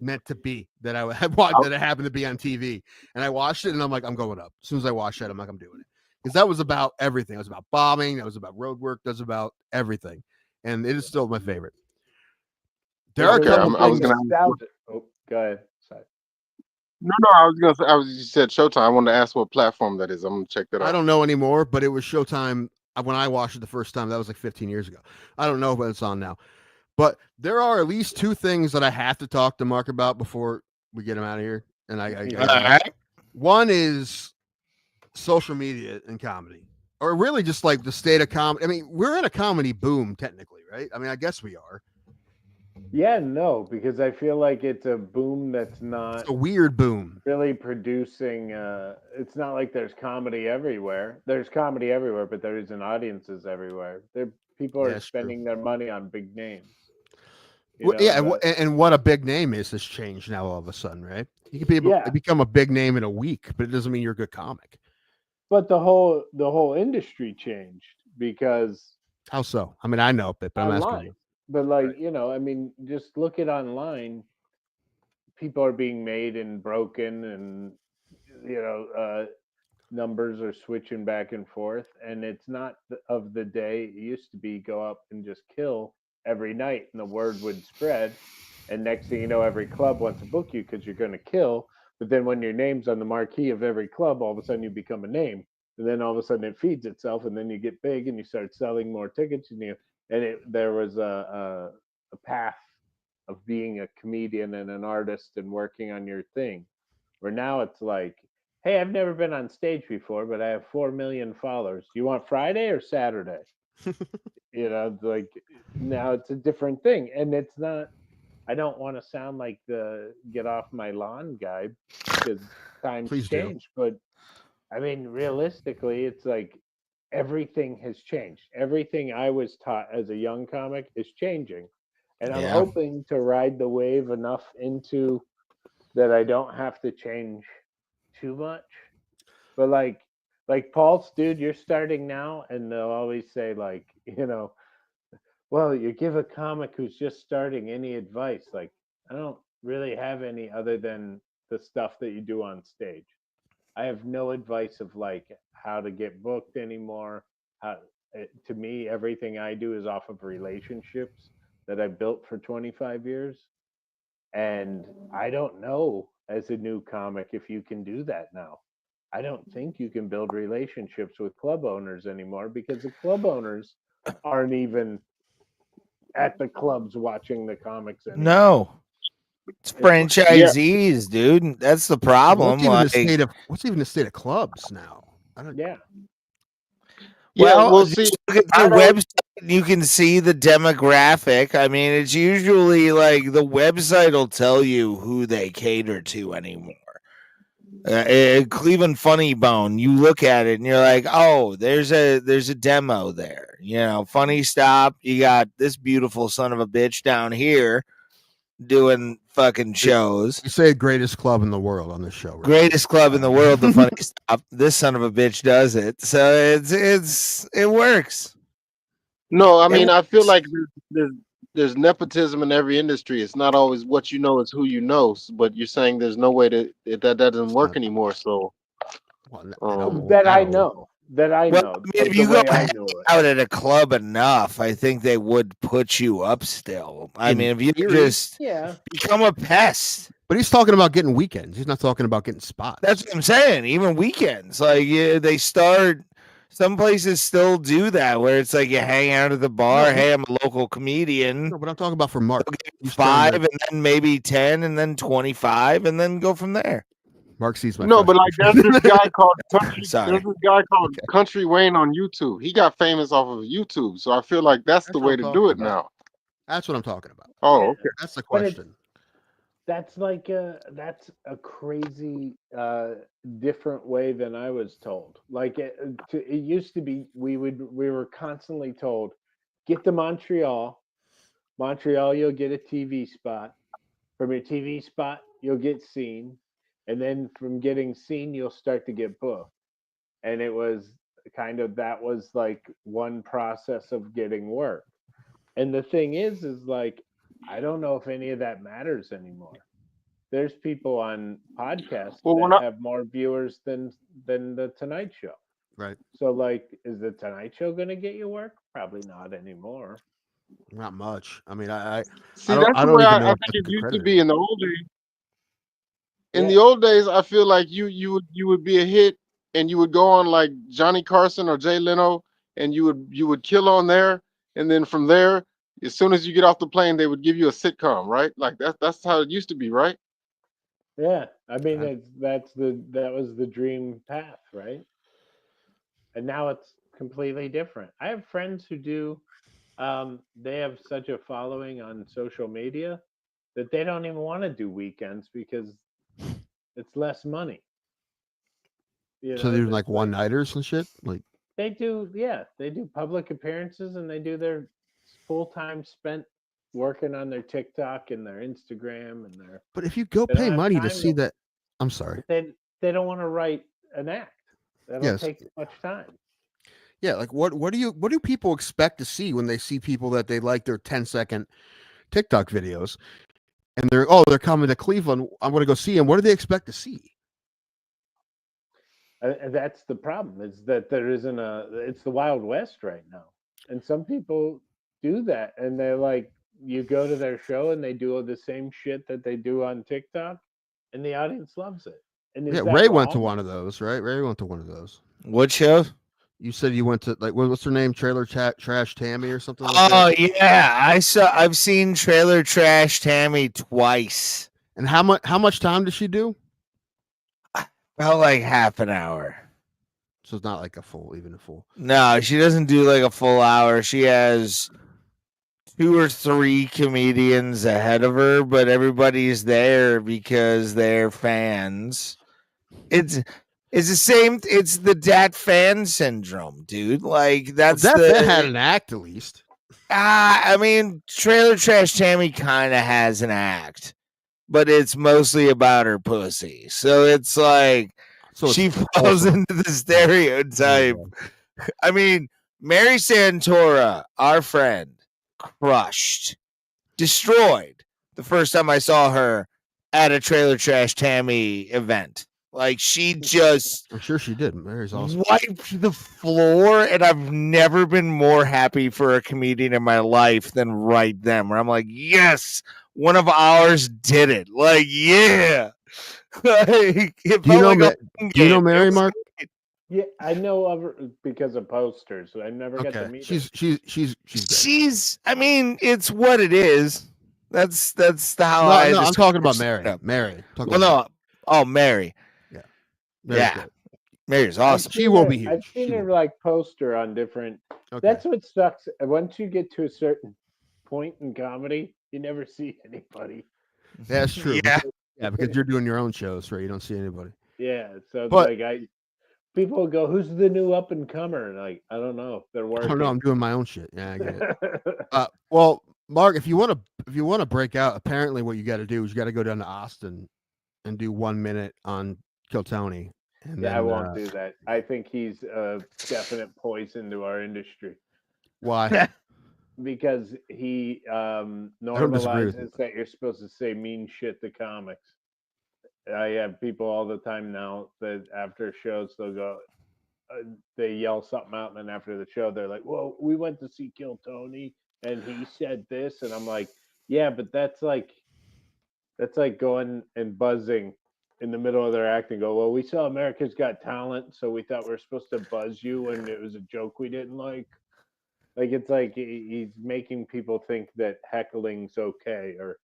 meant to be that I had watched that it happened to be on TV. And I watched it, and I'm like, I'm going up. As soon as I watched that, I'm like, I'm doing it because that was about everything. It was about bombing. That was about road work. That was about everything, and it is still my favorite. There are a couple I was gonna. Go ahead. Sorry. No, I was gonna say. You said Showtime. I wanted to ask what platform that is. I'm gonna check that out. I don't know anymore, but it was Showtime when I watched it the first time. That was like 15 years ago. I don't know if it's on now, but there are at least two things that I have to talk to Mark about before we get him out of here. And one is social media and comedy, or really just like the state of comedy. I mean, we're in a comedy boom technically, right? I mean, I guess we are. Yeah, no, because I feel like it's a boom that's not It's a weird boom. Really producing. It's not like there's comedy everywhere. There's comedy everywhere, but there isn't audiences everywhere. People are spending their money on big names. Well, yeah, and what a big name has changed now all of a sudden, right? You can become a big name in a week, but it doesn't mean you're a good comic. But the whole industry changed because how so? I mean, I know, but I'm asking you. But like, you know, I mean, just look at online. People are being made and broken, and you know, numbers are switching back and forth, and it's not of the day. It used to be go up and just kill every night, and the word would spread. And next thing you know, every club wants to book you because you're going to kill. But then when your name's on the marquee of every club, all of a sudden you become a name. And then all of a sudden it feeds itself, and then you get big and you start selling more tickets. There was a path of being a comedian and an artist and working on your thing. Where now it's like, hey, I've never been on stage before, but I have 4 million followers. You want Friday or Saturday? You know, like now it's a different thing. And it's not, I don't want to sound like the get off my lawn guy because times change. But I mean, realistically, it's like everything has changed. Everything I was taught as a young comic is changing. And I'm hoping to ride the wave enough into that I don't have to change too much. But like Pulse, dude, you're starting now, and they'll always say, like, you know, well, you give a comic who's just starting any advice. Like, I don't really have any other than the stuff that you do on stage. I have no advice of like how to get booked anymore. To me, everything I do is off of relationships that I built for 25 years. And I don't know as a new comic if you can do that now. I don't think you can build relationships with club owners anymore because the club owners aren't even at the clubs watching the comics anymore. No. It's franchisees, dude. That's the problem. What's even the state of clubs now? Well, we'll see. Look at their website. You can see the demographic. I mean, it's usually like the website will tell you who they cater to anymore. Cleveland Funny Bone. You look at it and you're like, oh, there's a demo there. You know, Funny Stop. You got this beautiful son of a bitch down here doing fucking shows. You say greatest club in the world on this show. Right? Greatest club in the world, the Funny Stop. This son of a bitch does it. So it works. No, I mean, I feel like there's nepotism in every industry. It's not always what you know, it's who you know. But you're saying there's no way that doesn't work anymore. So that I know. I mean, if you go out at a club enough, I think they would put you up still. I mean, if you just become a pest. But he's talking about getting weekends. He's not talking about getting spots. That's what I'm saying. Even weekends. Like, they start... Some places still do that, where it's like you hang out at the bar. Hey, I'm a local comedian. No, but I'm talking about for Mark. 5 and then maybe 10 and then 25 and then go from there. Mark sees my but like there's this guy called Country Wayne on YouTube. He got famous off of YouTube, so I feel like that's the way to do it now. That's what I'm talking about. Oh, okay. That's the question. That's like that's a crazy different way than I was told. Like it used to be, we were constantly told, get to Montreal, you'll get a TV spot. From your TV spot, you'll get seen, and then from getting seen, you'll start to get booked. And it was that was like one process of getting work. And the thing is like, I don't know if any of that matters anymore. There's people on podcasts that have more viewers than the Tonight Show. Right. So like, is the Tonight Show going to get you work? Probably not anymore. Not much. I mean, I think it used to be in the old days. In the old days, I feel like you would be a hit and you would go on like Johnny Carson or Jay Leno and you would kill on there, and then from there, as soon as you get off the plane, they would give you a sitcom, right? Like that's how it used to be, right? Yeah, I mean that was the dream path, right? And now it's completely different. I have friends who do. They have such a following on social media that they don't even want to do weekends because it's less money. You So know, they're it's like one like nighters and shit. Like they do, yeah, they do public appearances and they do their full time spent working on their TikTok and their Instagram and their. but if you go They don't pay have money to time see to. that, I'm sorry. They don't want to write an act. That'll Yes. take too much time. Yeah, like what do people expect to see when they see people that they like their 10-second TikTok videos and they're coming to Cleveland, I'm going to go see them. What do they expect to see? And that's the problem is that there isn't it's the Wild West right now. And some people do that and they're like, you go to their show and they do all the same shit that they do on TikTok and the audience loves it. And is Yeah, that Ray went to wrong? one of those, right? Ray went to one of those. What show? You said you went to like what's her name? Trailer Trash Tammy or something like Oh that. yeah, I've seen Trailer Trash Tammy twice. And how much time does she do? About like half an hour. So it's not like even a full. No, she doesn't do like a full hour. She has 2 or 3 comedians ahead of her, but everybody's there because they're fans. It's the same. It's the Dat fan syndrome, dude. Like that's Well, that had an act at least. I mean, Trailer Trash Tammy kind of has an act, but it's mostly about her pussy. So it's like she falls into the stereotype. I mean, Mary Santora, our friend, crushed, destroyed the first time I saw her at a Trailer Trash Tammy event. Like she just I'm sure she did. Mary's awesome. Wiped the floor, and I've never been more happy for a comedian in my life than right then. Where I'm like, yes, one of ours did it. Like, yeah. Like, Do you know Mary, Mark? Yeah, I know of her because of posters. I never got to meet her. She's great. I mean, it's what it is. That's how I'm talking about Mary. Mary. Mary. Yeah. Yeah. Mary's awesome. She will be I've huge. seen her like poster on different. Okay. That's what sucks. Once you get to a certain point in comedy, you never see anybody. That's true. Yeah. Because you're doing your own shows, right? You don't see anybody. Yeah. So it's like people go, "Who's the new up and comer?" And like, I don't know. They're working. I don't know. I'm doing my own shit. Yeah, I get it. Well, Mark, if you want to break out, apparently what you got to do is you got to go down to Austin and do 1 minute on Kill Tony. And I won't do that. I think he's a definite poison to our industry. Why? Because he normalizes that you're supposed to say mean shit to comics. I have people all the time now that after shows they'll go, they yell something out, and then after the show they're like, "Well, we went to see Kill Tony, and he said this," and I'm like, "Yeah, but that's like going and buzzing in the middle of their act and go, well, we saw America's Got Talent, so we thought we were supposed to buzz you, and it was a joke we didn't like." Like it's like he's making people think that heckling's okay or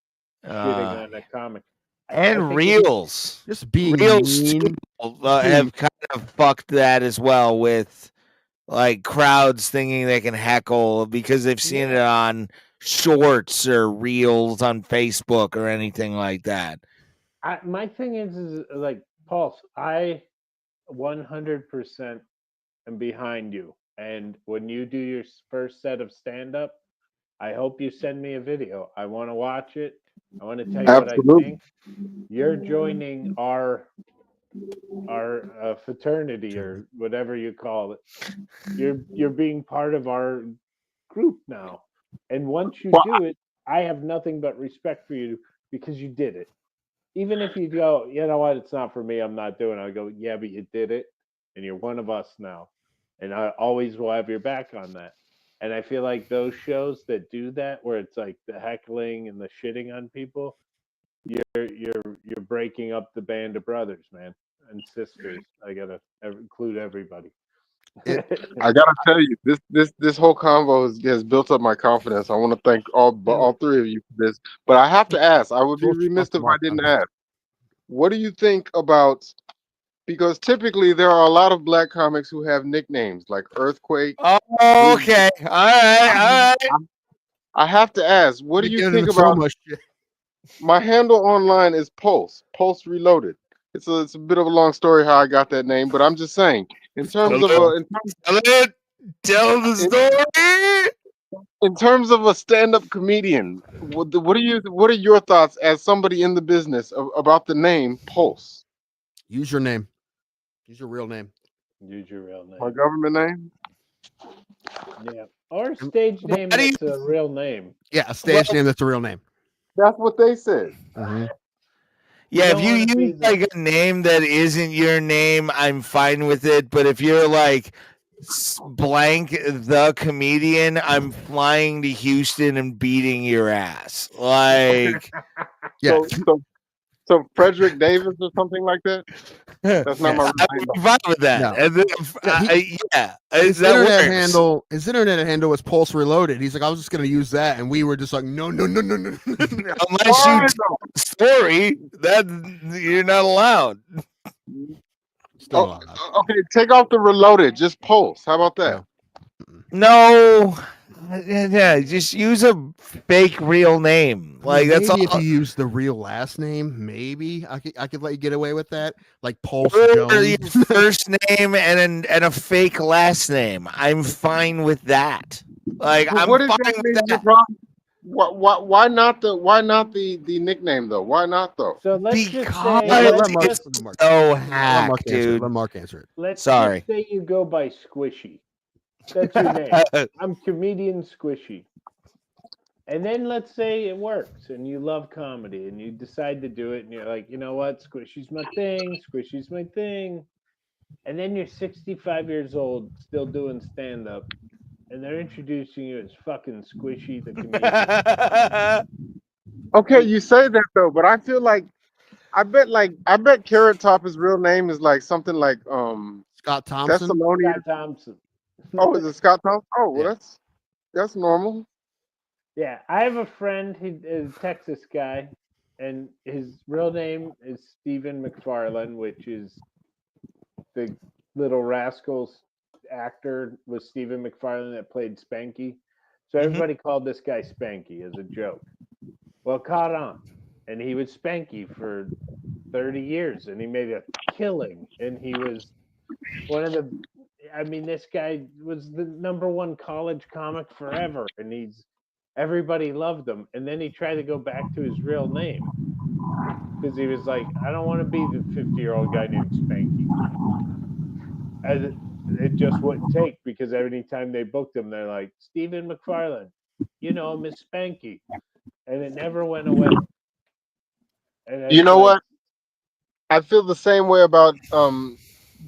shitting on a comic. And reels. Just being reels mean. Have kind of fucked that as well with like crowds thinking they can heckle because they've seen it on shorts or reels on Facebook or anything like that. My thing is like, Pulse, I 100% am behind you. And when you do your first set of stand-up, I hope you send me a video. I want to watch it. I want to tell you what I think. You're joining our fraternity or whatever you call it. You're being part of our group now. And once you do it, I have nothing but respect for you because you did it. Even if you go, you know what, it's not for me, I'm not doing it. I go, yeah, but you did it, and you're one of us now. And I always will have your back on that. And I feel like those shows that do that, where it's like the heckling and the shitting on people, you're breaking up the band of brothers, man, and sisters. I gotta include everybody. I gotta tell you, this whole convo has built up my confidence. I want to thank all three of you for this, but I have to ask. I would be remiss if I didn't ask. What do you think about? Because typically there are a lot of black comics who have nicknames like Earthquake. Oh, okay, all right. I have to ask. What do you think about? My handle online is Pulse Reloaded. It's a bit of a long story how I got that name, but I'm just saying in terms of tell the story. In terms of a stand-up comedian, what are your thoughts as somebody in the business about the name Pulse? Use your name. Use your real name. Use your real name. My government name? Yeah. Or stage name that's a real name. Yeah, a stage name that's a real name. That's what they said. Yeah, if you use like a name that isn't your name, I'm fine with it. But if you're like blank the comedian, I'm flying to Houston and beating your ass. Like, yeah. So Frederick Davis or something like that. That's not my. I'm fine with that. No. And then, his internet handle was Pulse Reloaded. He's like, I was just gonna use that, and we were just like, no. Unless you tell a story, that you're not allowed. Okay, take off the Reloaded. Just Pulse. How about that? No. Yeah, just use a fake real name. Like maybe that's all. If you use the real last name, maybe I could let you get away with that. Like Pulse or Jones. Your first name and a fake last name. I'm fine with that. Like I'm fine with that. Why not the nickname though? Why not though? So let's just say hack, dude. Let Mark answer it. Let's just say you go by Squishy. That's your name. I'm comedian Squishy. And then let's say it works and you love comedy and you decide to do it and you're like, you know what? Squishy's my thing. Squishy's my thing. And then you're 65 years old, still doing stand-up. And they're introducing you as fucking Squishy the comedian. Okay, you say that though, but I feel like I bet Carrot Top his real name is like something like Scott Thompson. Scott Thompson. Oh, is it Scott Thompson? Oh, well, that's normal. Yeah, I have a friend. He is a Texas guy, and his real name is Stephen McFarlane, which is the Little Rascals actor was Stephen McFarlane that played Spanky. So everybody called this guy Spanky as a joke. Well, caught on, and he was Spanky for 30 years, and he made a killing, and he was one of the. I mean, this guy was the #1 college comic forever, and everybody loved him. And then he tried to go back to his real name because he was like, I don't want to be the 50-year-old guy named Spanky. And it just wouldn't take because every time they booked him, they're like, Stephen McFarlane, you know him as Spanky. And it never went away. And you know what? I feel the same way about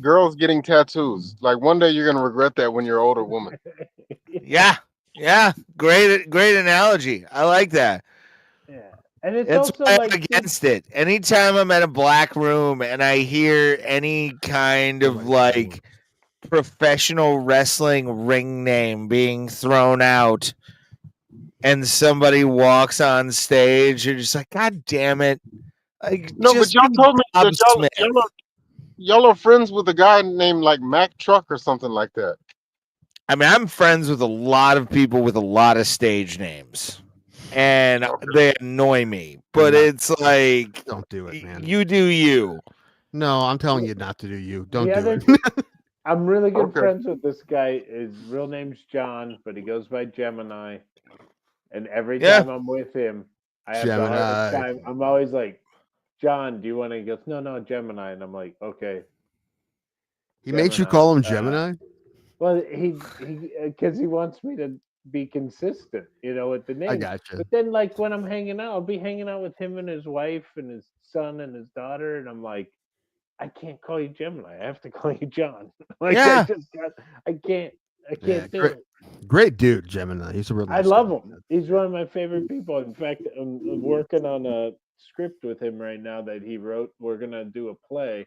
girls getting tattoos. Like one day you're gonna regret that when you're an older woman. Yeah. Great analogy. I like that. Yeah. And it's That's also why like I'm against it. Anytime I'm at a black room and I hear any kind of like professional wrestling ring name being thrown out and somebody walks on stage, you're just like, God damn it. Like, no, but y'all told me that y'all are friends with a guy named like Mac Truck or something like that. I mean, I'm friends with a lot of people with a lot of stage names, and they annoy me. But it's like, don't do it, man. You do you. No, I'm telling you not to do you. Don't do it. I'm really good friends with this guy. His real name's John, but he goes by Gemini. And every time I'm with him, I have the hardest time. I'm always like, John, do you want to? He goes, no, Gemini. And I'm like, okay. He made you call him Gemini? Well, he because he wants me to be consistent, with the name. I gotcha. But then, like when I'm hanging out, I'll be hanging out with him and his wife and his son and his daughter, and I'm like, I can't call you Gemini. I have to call you John. I can't do it. Great dude, Gemini. He's a real. I love him. He's one of my favorite people. In fact, I'm working on a script with him right now that he wrote. We're gonna do a play.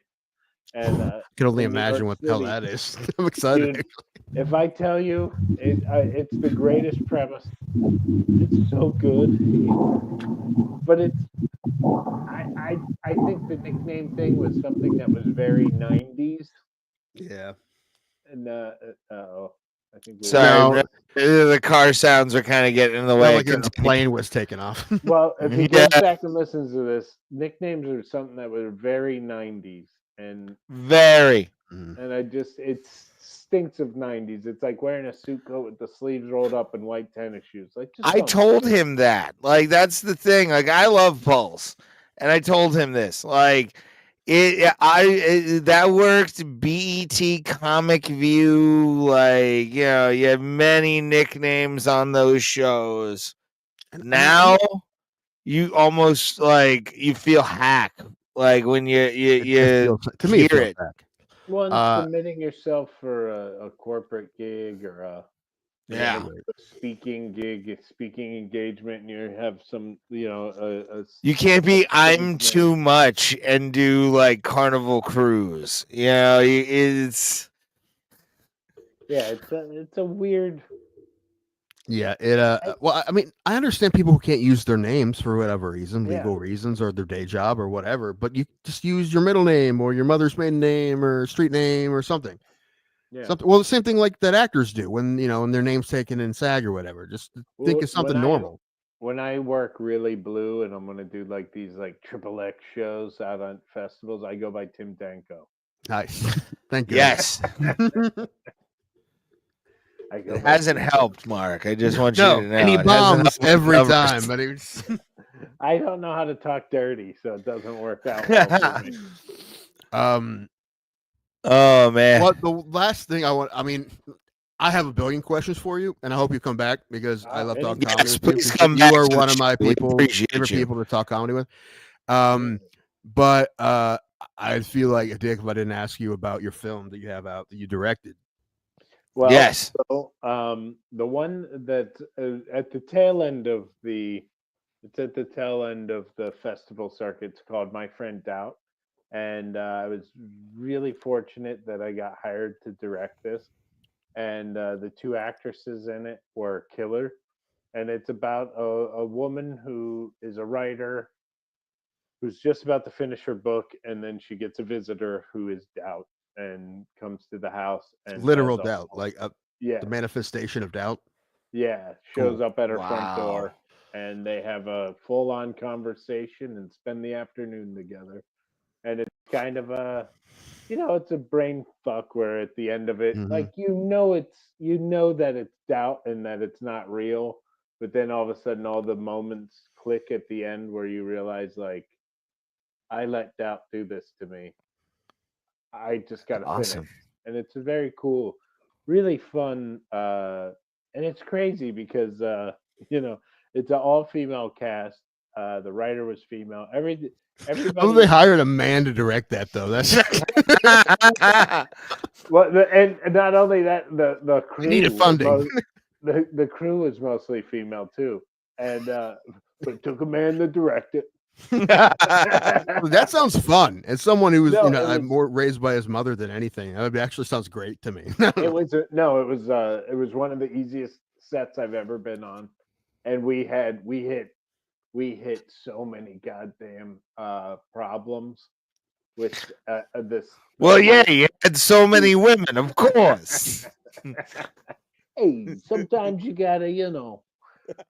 And I can only in New imagine York what the hell City. that is. I'm excited. Dude, if I tell you, it's the greatest premise. It's so good, but I think the nickname thing was something that was very 90s. Yeah. And oh, I think we Sorry, the car sounds are kind of getting in the way. Like a plane was taken off. Well, if he goes back and listens to this, nicknames are something that were very 90s and very. And it stinks of 90s. It's like wearing a suit coat with the sleeves rolled up and white tennis shoes. Like I told him that. Like that's the thing. Like I love Pulse, and I told him this. Like that worked. BET Comic View. Like you have many nicknames on those shows. Now you almost like you feel hack. Like when you hear it. One, submitting yourself for a corporate gig or a speaking gig, speaking engagement, and you have some, you can't be I'm too much and do like Carnival Cruise. It's it's a weird. Yeah, well, I mean, I understand people who can't use their names for whatever reason, legal reasons, or their day job or whatever, but you just use your middle name or your mother's maiden name or street name or something. Yeah. Something. Well, the same thing like that actors do when when their name's taken in SAG or whatever. Just think of something normal. When I work really blue and I'm gonna do like these like XXX shows out on festivals, I go by Tim Danko. Nice. Thank you. Yes. It hasn't helped, Mark. I just want you to know. And he bombs every time, but it's I don't know how to talk dirty, so it doesn't work out well for me. Oh man. Well, the last thing I have a billion questions for you, and I hope you come back because I love talking comedy. Yes, with please you. come You back are to the one of my show. We favorite appreciate you. people to talk comedy with. But I'd feel like a dick if I didn't ask you about your film that you have out that you directed. Well, yes. So, the one that at the tail end of the festival circuit. It's called My Friend Doubt, and I was really fortunate that I got hired to direct this. And the two actresses in it were killer. And it's about a woman who is a writer who's just about to finish her book, and then she gets a visitor who is doubt and comes to the house and Literal doubt, like the manifestation of doubt. Yeah, shows up at her front Wow. door, and they have a full-on conversation and spend the afternoon together. And it's kind of it's a brain fuck where at the end of it, like that it's doubt and that it's not real, but then all of a sudden all the moments click at the end where you realize like I let doubt do this to me. I just got to Awesome. finish. And it's a very cool, really fun, and it's crazy because it's an all-female cast. The writer was female. Everybody. Oh, they hired a man to direct that though. That's well, and not only that, the crew they needed funding. The crew was mostly female too, and but it took a man to direct it. That sounds fun. As someone who was, was more raised by his mother than anything, that actually sounds great to me. It was one of the easiest sets I've ever been on, and we hit so many goddamn problems with this. Well, yeah, you had so many women, of course. Hey, sometimes you gotta,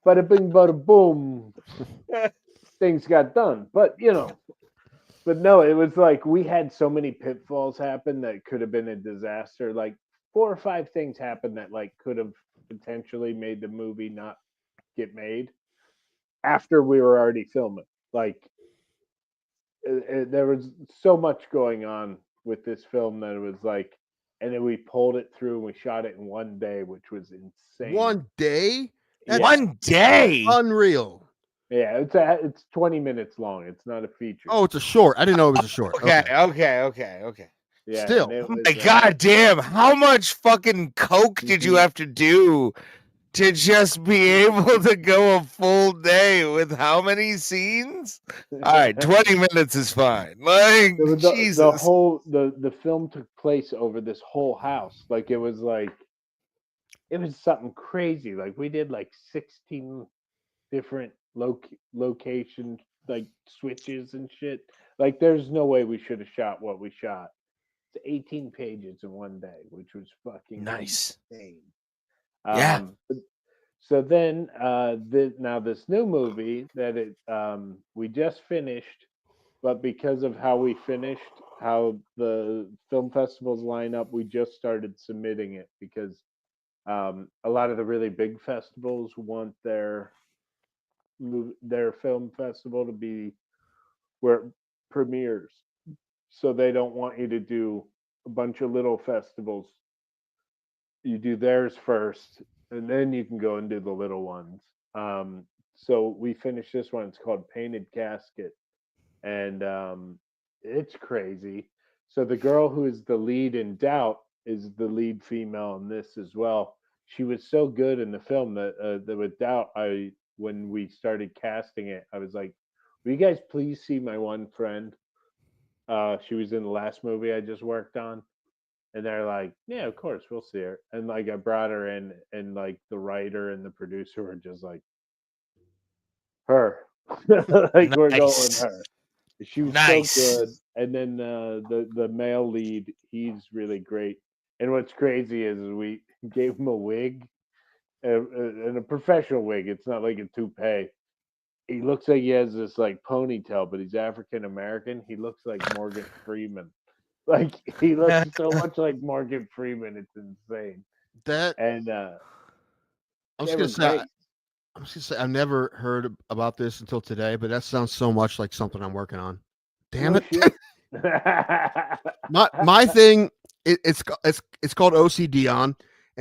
bada bing, bada boom. Things got done, but no, it was like we had so many pitfalls happen that could have been a disaster. Like 4 or 5 things happened that like could have potentially made the movie not get made after we were already filming. Like there was so much going on with this film that it was like, and then we pulled it through and we shot it in one day, which was insane. 1 day? Yeah. 1 day? Unreal. Yeah, it's 20 minutes long. It's not a feature. Oh, it's a short. I didn't know it was a short. Okay. Yeah, still. Oh my god damn! How much fucking coke did you have to do to just be able to go a full day with how many scenes? All right, 20 minutes is fine. Like Jesus. The film took place over this whole house. Like it was something crazy. Like we did like 16 different location like switches and shit. Like there's no way we should have shot what we shot. It's 18 pages in one day, which was fucking nice. Insane. Yeah. So then now this new movie that we just finished, but because of how we finished, how the film festivals line up, we just started submitting it because a lot of the really big festivals want their film festival to be where it premieres. So they don't want you to do a bunch of little festivals. You do theirs first, and then you can go and do the little ones. So we finished this one. It's called Painted Casket, and it's crazy. So the girl who is the lead in Doubt is the lead female in this as well. She was so good in the film that with Doubt, when we started casting it, I was like, will you guys please see my one friend? She was in the last movie I just worked on. And they're like, yeah, of course, we'll see her. And like I brought her in, and like the writer and the producer were just like, her. Like we're going with her. She was so good. And then the male lead, he's really great. And what's crazy is we gave him a wig, and a professional wig. It's not like a toupee. He looks like he has this like ponytail, but he's African American. He looks like Morgan Freeman. Like he looks so much like Morgan Freeman, it's insane. I'm just gonna say I've never heard about this until today, but that sounds so much like something I'm working on. Damn it! my thing, it's called OCD and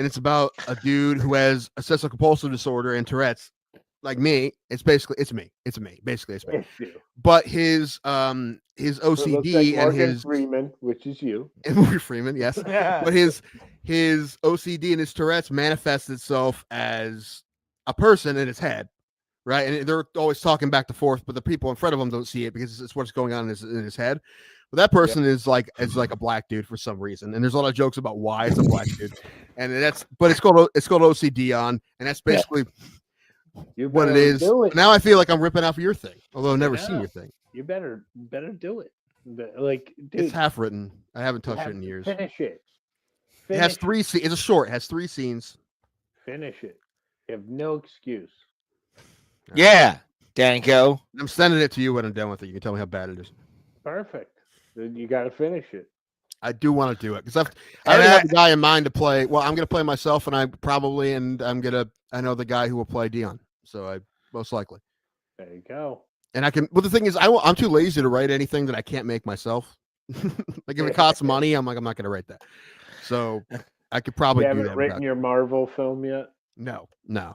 it's about a dude who has obsessive compulsive disorder and Tourette's. Like me, it's me. Basically, it's me. But his OCD like and his Freeman, which is you, Morgan Freeman, yes. But his OCD and his Tourette's manifests itself as a person in his head, right? And they're always talking back and forth, but the people in front of him don't see it because it's what's going on in his head. But that person is like a black dude for some reason, and there's a lot of jokes about why it's a black dude, and it's called OCD and that's basically. What it is now, I feel like I'm ripping off your thing, although I've never seen your thing. You better do it. Like, dude, it's half written. I haven't touched it in years. Finish it. It has 3 scenes. It's a short. It has 3 scenes. Finish it. You have no excuse. Yeah, Danko. I'm sending it to you when I'm done with it. You can tell me how bad it is. Perfect. Then you got to finish it. I do want to do it because I already have a guy in mind to play. Well, I'm going to play myself, and I know the guy who will play Dion. So I most likely. There you go. And I can. Well, the thing is, I'm too lazy to write anything that I can't make myself. Like if it costs money, I'm not going to write that. So I could probably. You haven't written your Marvel film yet? No. Damn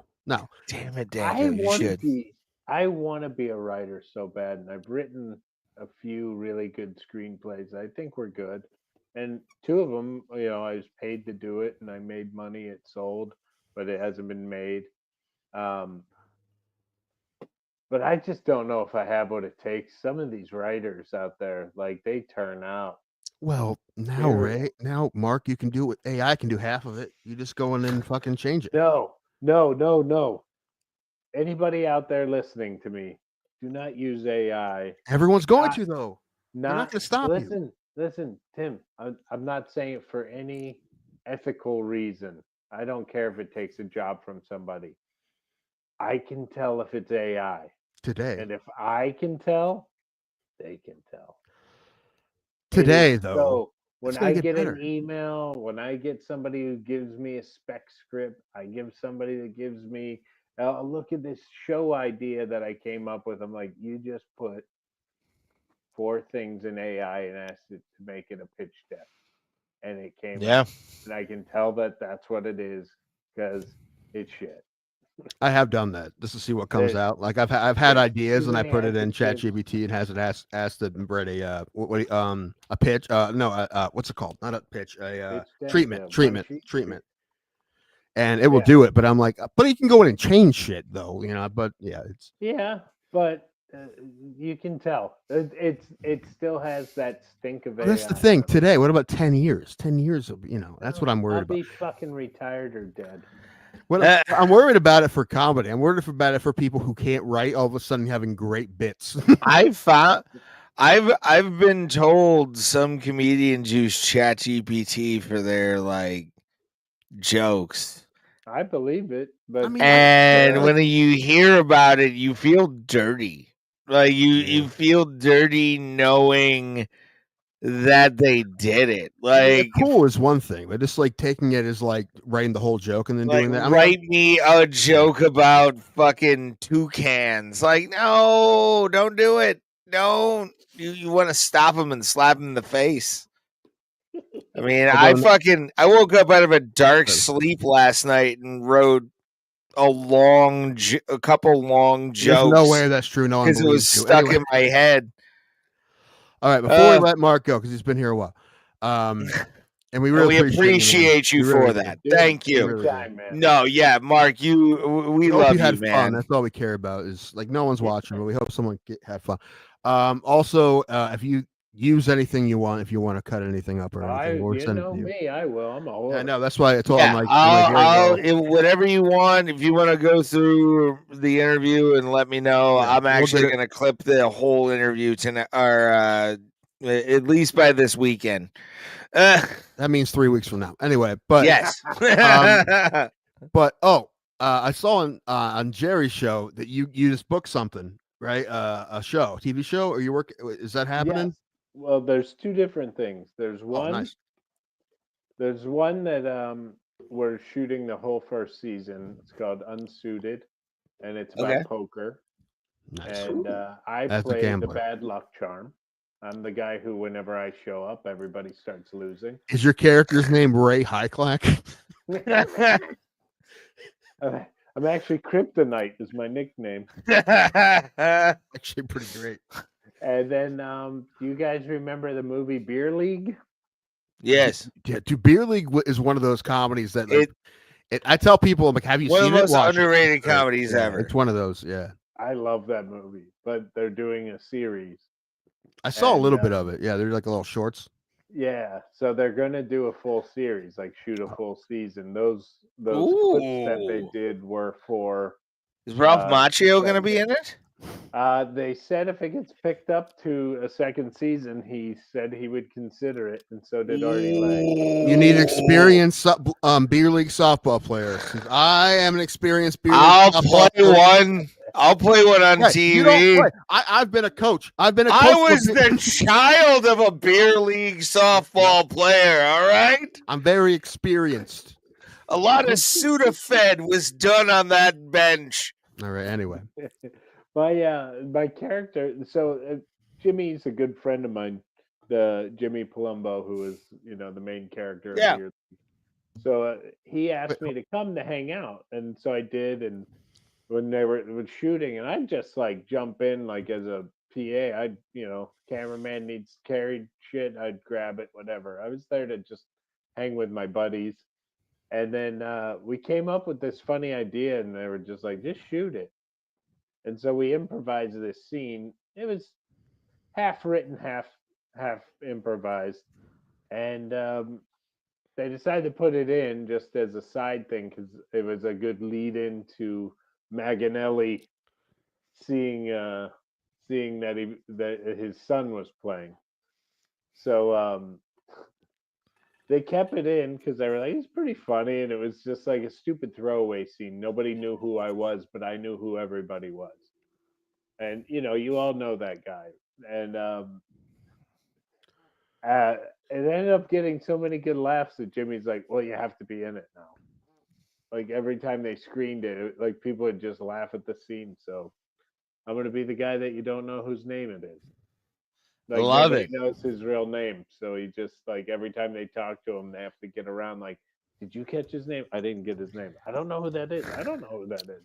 it, Dan! You should. I want to be a writer so bad, and I've written a few really good screenplays. I think we're good, and 2 of them, I was paid to do it, and I made money. It sold, but it hasn't been made. But I just don't know if I have what it takes. Some of these writers out there, like they turn out. Well, now, Ray, Mark, you can do it. AI can do half of it. You just go in and fucking change it. No. Anybody out there listening to me, do not use AI. Everyone's going to, though. They're not going to stop you. Listen, Tim, I'm not saying it for any ethical reason. I don't care if it takes a job from somebody. I can tell if it's AI. Today. And if I can tell, they can tell. Today, though. So when I get an email, when I get somebody who gives me a spec script, I give somebody that gives me, look at this show idea that I came up with. I'm like, you just put 4 things in AI and asked it to make it a pitch deck. And it came up. And I can tell that that's what it is because it's shit. I have done that just to see what comes out. Like I've had ideas and I put it in ChatGPT and has it asked to write a pitch. What's it called? Not a pitch. Treatment. and it will do it. But I'm like, but you can go in and change shit though, you know. But yeah, it's but you can tell it still has that stink of that's the thing. Today, what about 10 years? 10 years of that's what I'm worried I'll about. be fucking retired or dead. Well, I'm worried about it for comedy. I'm worried about it for people who can't write, all of a sudden having great bits. I've been told some comedians use ChatGPT for their like jokes. I believe it, but and when you hear about it, you feel dirty. Like you feel dirty knowing that they did it. Like cool is one thing, but just like taking it as like writing the whole joke and then doing that. Write me a joke about fucking toucans. Like, no, don't do it. Don't. You want to stop him and slap him in the face. I mean, I woke up out of a dark sleep last night and wrote a couple long jokes. There's no way that's true. No one because it was stuck in my head. All right, before we let Mark go, because he's been here a while, and we really appreciate you for that. Thank you. Really no, yeah, Mark, we love you, had man. Fun. That's all we care about. Is like no one's watching, but we hope someone had fun. Also, if you use anything you want, if you want to cut anything up or anything, or send it to you. Me, I will. I'm a whore. I know. That's why I told him like whatever you want. If you want to go through the interview and let me know, I'm actually going to clip the whole interview tonight, or at least by this weekend. That means 3 weeks from now. Anyway, but yes. But I saw on Jerry's show that you just booked something, right? A show, TV show, or you work? Is that happening? Yes. Well, there's two different things. There's one. Nice. There's one that we're shooting the whole first season. It's called Unsuited, and it's about poker. Nice. And I play the bad luck charm. I'm the guy who, whenever I show up, everybody starts losing. Is your character's name Ray Highclack? I'm actually Kryptonite is my nickname. Actually pretty great. And then do you guys remember the movie Beer League? Yes. Yeah, dude, Beer League is one of those comedies that I tell people, I'm like, have you seen it? One of the most underrated comedies ever. It's one of those, yeah. I love that movie, but they're doing a series. I saw a little bit of it. Yeah, they're like little shorts. Yeah, so they're gonna do a full series, like shoot a full season. Those clips that they did were for. Is Ralph Macchio gonna be in it? They said if it gets picked up to a second season, he said he would consider it, and so did Artie Lang. You need experienced beer league softball players. I am an experienced beer league softball player. I'll play one on TV. You don't play. I've been a coach. I was the child of a beer league softball player. All right. I'm very experienced. A lot of Sudafed was done on that bench. All right. Anyway. My character. So Jimmy's a good friend of mine, the Jimmy Palumbo, who is the main character. Yeah. So he asked me to come to hang out, and so I did. And when they were shooting, and I'd just like jump in like as a PA. I'd cameraman needs carried shit, I'd grab it, whatever. I was there to just hang with my buddies. And then we came up with this funny idea, and they were just like, just shoot it. And so we improvised this scene. It was half written, half improvised. And they decided to put it in just as a side thing because it was a good lead in to Maganelli seeing that his son was playing. So they kept it in because they were like, it's pretty funny, and it was just like a stupid throwaway scene. Nobody knew who I was, but I knew who everybody was. And you all know that guy. And it ended up getting so many good laughs that Jimmy's like, well, you have to be in it now. Like every time they screened it, like people would just laugh at the scene. So I'm going to be the guy that you don't know whose name it is. Like love nobody it. knows his real name. So he just like every time they talk to him, they have to get around like, did you catch his name? I didn't get his name. I don't know who that is. I don't know who that is.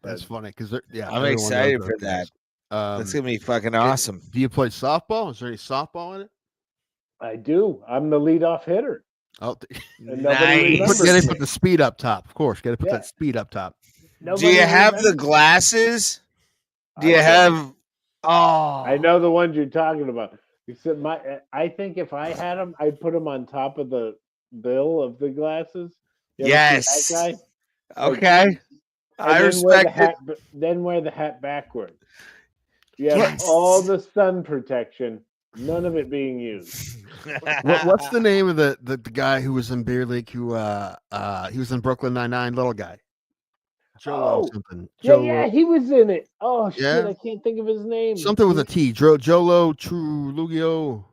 That's funny because I'm excited for that. That's gonna be fucking awesome. Do you play softball? Is there any softball in it? I do. I'm the leadoff hitter. Oh, And nobody remembers Get it, me. put the speed up top. Of course, got to put Yeah. that speed up top. Do you have the glasses? Do you have? Oh, I know the ones you're talking about. Except I think if I had them, I'd put them on top of the bill of the glasses. You ever see yes. that guy? Okay. I respect it. Then wear the hat backwards. You have all the sun protection, none of it being used. What's the name of the guy who was in Beer League? Who he was in Brooklyn Nine-Nine, little guy. Jolo something. Yeah, he was in it. Oh shit, Yeah? I can't think of his name. Something with a T. Jolo Trulugio.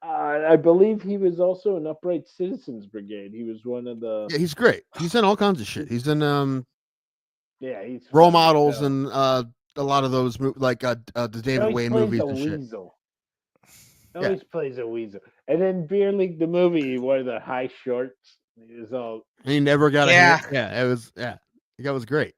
I believe he was also in Upright Citizens Brigade. He was one of the. Yeah, he's great. He's in all kinds of shit. He's in he's Role Models and a lot of those like the David Wayne movies and shit. Always plays a weasel. And then Beer League, the movie, he wore the high shorts. He was all. He never got a hit. Yeah, it was that was great.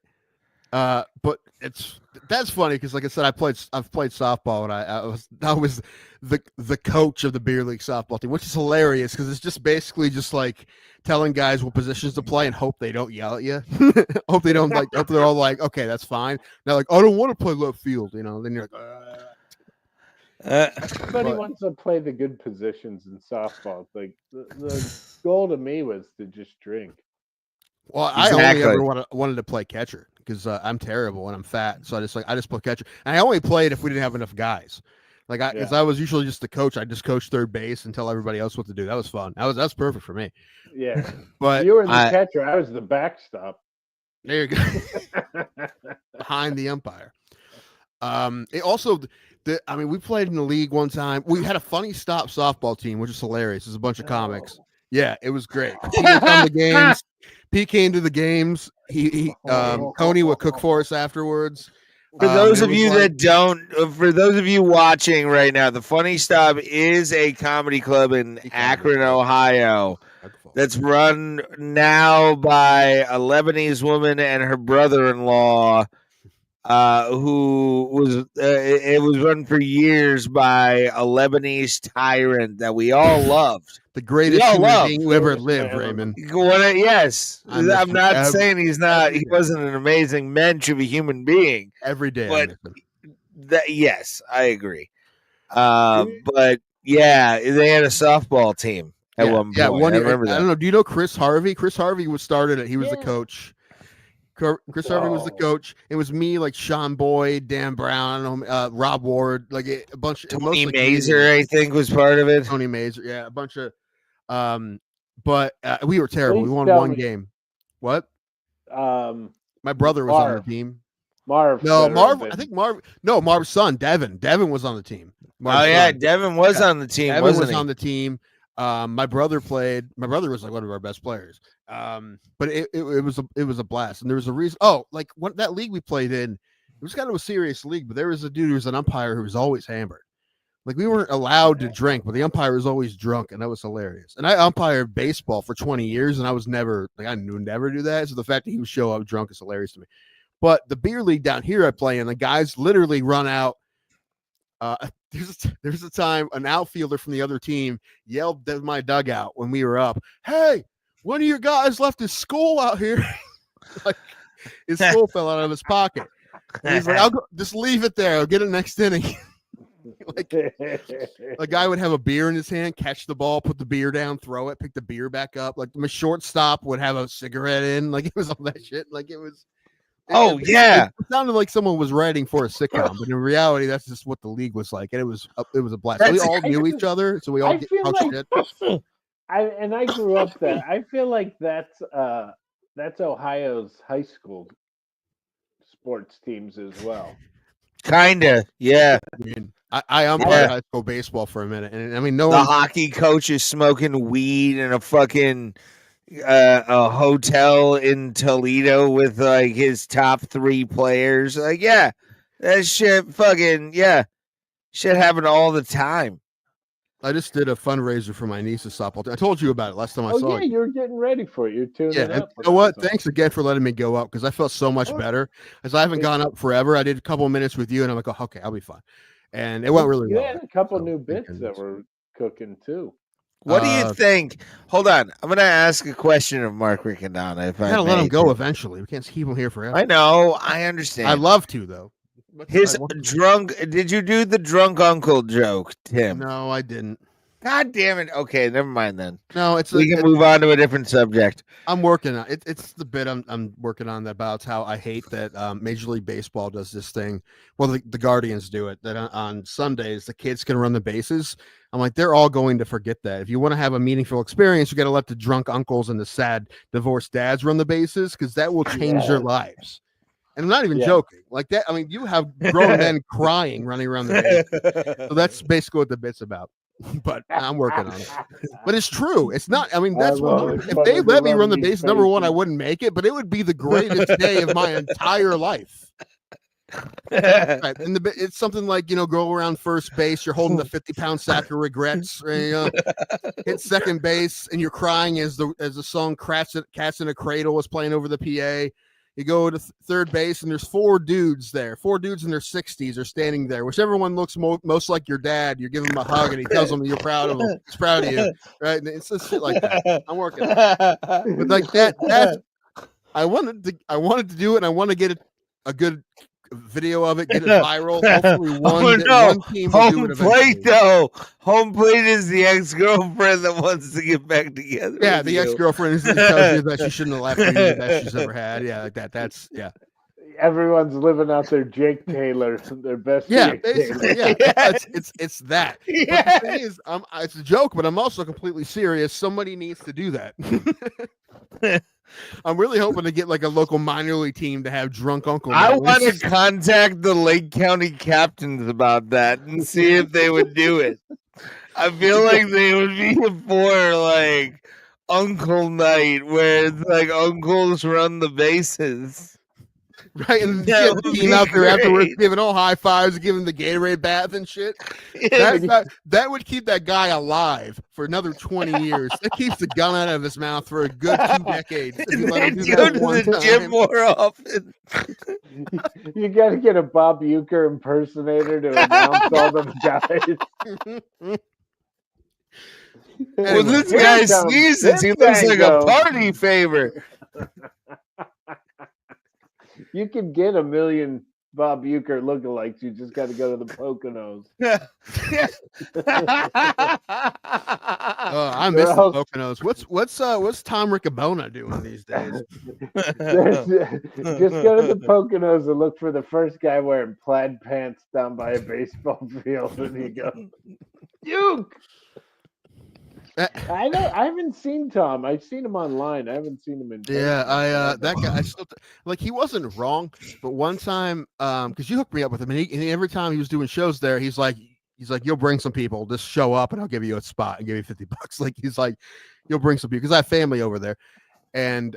But that's funny because, like I said, I've played softball and I was the coach of the Beer League softball team, which is hilarious because it's just basically just like telling guys what positions to play and hope they don't yell at you. hope they don't hope they're all like, okay, that's fine. They're like, I don't want to play left field, Then you're like, Everybody wants to play the good positions in softball. Like the goal to me was to just drink. Well, Exactly. I only ever wanted to play catcher because I'm terrible and I'm fat, so I just play catcher. And I only played if we didn't have enough guys. Because I was usually just the coach. I just coached third base and tell everybody else what to do. That was fun. That's perfect for me. Yeah, but you were the catcher. I was the backstop. There you go, behind the umpire. It also. We played in the league one time. We had a funny stop softball team, which is hilarious. There's a bunch of comics. Yeah, it was great. Pete would come to games. Pete came to the games. Coney would cook for us afterwards. For those of you that don't, for those of you watching right now, the Funny Stop is a comedy club in Akron, Ohio, that's run now by a Lebanese woman and her brother-in-law. Who was it was run for years by a Lebanese tyrant that we all loved. The greatest human being who ever lived, Raymond. Yes. I'm not saying he's not. He wasn't an amazing mensch of a human being. Every day. But yes, I agree. But yeah, they had a softball team at one point. Yeah, one year, I remember that. I don't know. Do you know Chris Harvey? Chris Harvey started it. He was the coach. Chris Harvey was the coach. It was me, like Sean Boyd, Dan Brown, Rob Ward, like a bunch. Tony Mazer, I think, was part of it. Tony Mazer, yeah, a bunch of. But we were terrible. We won one game. What? My brother was on the team. Marv. No, Marv. I think Marv. No, Marv's son, Devin. Devin was on the team. Devin was on the team. Devin was on the team. My brother played. My brother was like one of our best players. But it was a blast, and there was a reason. Oh, like that league we played in, it was kind of a serious league, but there was a dude who was an umpire who was always hammered. Like we weren't allowed to drink, but the umpire was always drunk, and that was hilarious. And I umpired baseball for 20 years, and I would never do that. So the fact that he would show up drunk is hilarious to me. But the beer league down here I play in, the guys literally run out. There's a time an outfielder from the other team yelled at my dugout when we were up, "Hey, one of your guys left his school out here." Like his school fell out of his pocket. And he's like, "I'll go, just leave it there. I'll get it next inning." Like a guy would have a beer in his hand, catch the ball, put the beer down, throw it, pick the beer back up. Like my shortstop would have a cigarette in. Like it was all that shit. Like it was. It sounded like someone was writing for a sitcom, but in reality, that's just what the league was like, and it was a blast. We all knew each other, so we all shit. I grew up there. I feel like that's Ohio's high school sports teams as well. Kinda, yeah. I umpired high school baseball for a minute, and I mean, the hockey coach is smoking weed in a fucking a hotel in Toledo with like his top 3 players. Like, yeah, that shit fucking shit happened all the time. I just did a fundraiser for my niece's softball team. I told you about it last time I saw you. You're getting ready for it. You're tuning up. You know what? Thanks again for letting me go up because I felt so much better. As I haven't gone up forever. I did a couple of minutes with you, and I'm like, oh, okay, I'll be fine. And it went really well. You had a couple new bits that were cooking too. What do you think? Hold on. I'm going to ask a question of Mark Riccadonna. If I gotta let may, him go too. eventually. We can't keep him here forever. I know. I understand. I love to, though. His drunk. Did you do the drunk uncle joke, Tim? No, I didn't. God damn it. Okay, never mind then. No, we can move on to a different subject. I'm working on it. It's the bit I'm working on about how I hate that Major League Baseball does this thing. Well, the Guardians do it. That on Sundays the kids can run the bases. I'm like, they're all going to forget that. If you want to have a meaningful experience, you got to let the drunk uncles and the sad divorced dads run the bases because that will change their lives. And I'm not even joking. Like that. I mean, you have grown men crying running around the bases. So that's basically what the bit's about. But I'm working on it. But it's true. It's not. I mean, that's what. If they let me run the bases, number one, I wouldn't make it. But it would be the greatest day of my entire life. Right. And it's something like, go around first base. You're holding the 50-pound sack of regrets. Hit second base, and you're crying as the song "Cats in a Cradle" is playing over the PA. You go to third base, and there's four dudes there. Four dudes in their 60s are standing there. Whichever one looks most like your dad, you give him a hug, and he tells them you're proud of him. He's proud of you, right? And it's just shit like that. I'm working on it. But like that, I wanted to do it, and I want to get a good video of it, get it viral. Hopefully one team will do it eventually. Home plate is the ex-girlfriend that wants to get back together. Yeah, the ex-girlfriend tells you that she shouldn't have left you, the best she's ever had. Yeah, like that. That's Everyone's living out their Jake Taylor, their best. Yeah, Jake basically. Taylor. Yeah, it's that. Yeah. But the thing is, it's a joke, but I'm also completely serious. Somebody needs to do that. I'm really hoping to get like a local minor league team to have drunk uncle. I want to contact the Lake County captains about that and see if they would do it. I feel like they would be for like uncle night where it's like uncles run the bases. Right, and get the team out there afterwards giving all high fives, giving the Gatorade bath and shit. That would keep that guy alive for another 20 years. That keeps the gun out of his mouth for a good 2 decades. If you let him do Go that to one the time. gym more often. You got to get a Bob Uecker impersonator to announce all the guys. Well, this guy sneezes. He looks like a party favor. You can get 1 million Bob Uecker lookalikes. You just got to go to the Poconos. I miss the Poconos. What's Tom Riccabona doing these days? Just go to the Poconos and look for the first guy wearing plaid pants down by a baseball field, and you go, Uke. I know. I haven't seen Tom. I've seen him online. I haven't seen him in person. Yeah, that guy. I still like. He wasn't wrong, but one time, because you hooked me up with him, and every time he was doing shows there, he's like, you'll bring some people, just show up, and I'll give you a spot and give you $50. Like he's like, you'll bring some people because I have family over there, and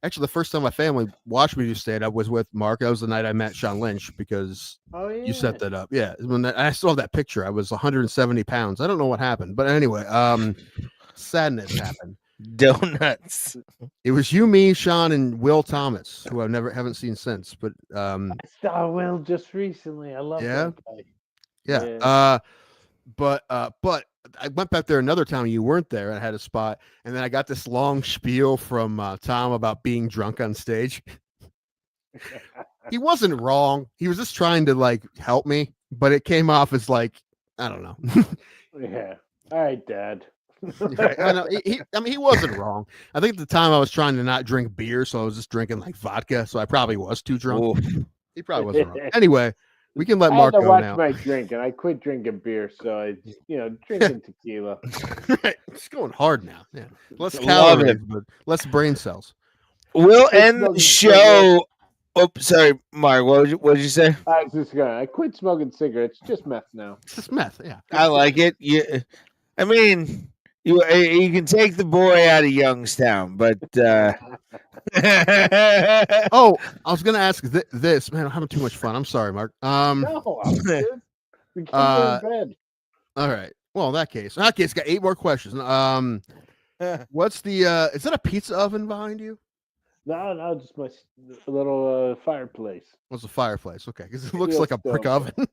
actually, the first time my family watched me do stand-up was with Mark. That was the night I met Sean Lynch because you set that up. Yeah, I still have that picture. I was 170 pounds. I don't know what happened, but anyway, sadness happened. Donuts. It was you, me, Sean, and Will Thomas, who I haven't seen since. But I saw Will just recently. I love that guy. Yeah. But I went back there another time. You weren't there. I had a spot, and then I got this long spiel from Tom about being drunk on stage. He wasn't wrong. He was just trying to like help me, but it came off as like, I don't know. Yeah. All right, Dad. Right. I know. He wasn't wrong. I think at the time I was trying to not drink beer, so I was just drinking like vodka. So I probably was too drunk. Ooh. He probably wasn't wrong. Anyway. We can let Mark go now. I had to watch my drink, and I quit drinking beer, so I, drinking tequila. Right, it's going hard now. Yeah, less calories, but less brain cells. We'll end the show. Oh, sorry, Mark. What did you say? I was just going. I quit smoking cigarettes. Just meth now. It's just meth. Yeah, I like it. I mean, you can take the boy out of Youngstown, but. Oh, I was gonna ask this, man. I'm having too much fun. I'm sorry, Mark. No, I'm good. We keep in bed. All right. Well, in that case, got 8 more questions. What's the? Is that a pizza oven behind you? No, just my little fireplace. What's a fireplace? Okay, because it looks like a brick oven.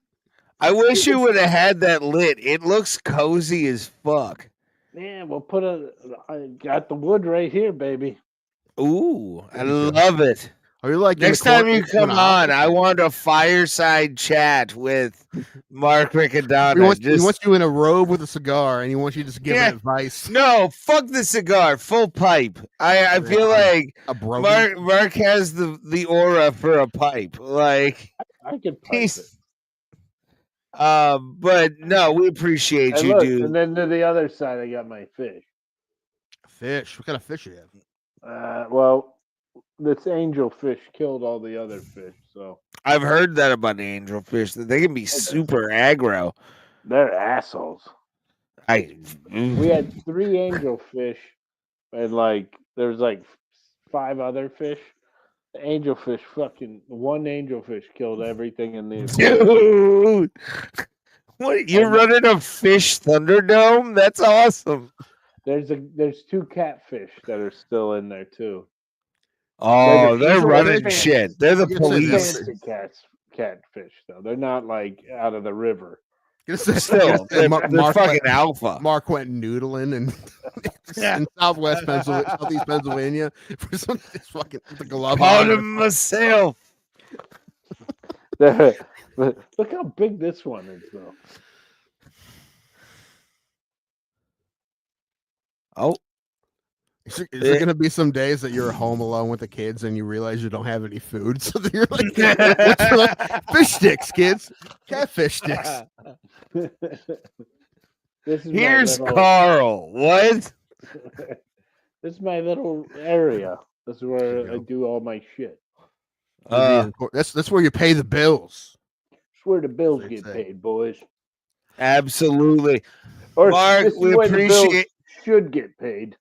I wish you would have had that lit. It looks cozy as fuck. Yeah, we'll I got the wood right here, baby. Ooh, I love it. Are you like next time you come on? I want a fireside chat with Mark Riccadonna. He wants you in a robe with a cigar, and he wants you to just give him advice. No, fuck the cigar, full pipe. I feel like Mark has the aura for a pipe. Like I could pipe it. But no, we appreciate you, dude. And then to the other side, I got my fish. Fish? What kind of fish you have? Well, this angelfish killed all the other fish. So I've heard that about the angelfish. That they can be super aggro. They're assholes. We had 3 angelfish, and there's 5 other fish. The angelfish, one angelfish killed everything in the dude. What, you're running a fish Thunderdome? That's awesome. There's 2 catfish that are still in there too. Oh, they're running shit. They're the police. Catfish though. They're not out of the river. Still, they're fucking alpha. Mark went noodling and in southeast Pennsylvania for some fucking the glove. Called him myself. Look how big this one is, though. Oh. Is there going to be some days that you're home alone with the kids and you realize you don't have any food? So you're like, fish sticks, kids. Catfish sticks. Here's Carl. What? This is my little area. This is where I do all my shit. That's where you pay the bills. That's where the bills get paid, boys. Absolutely. Or Mark, we appreciate. Should get paid.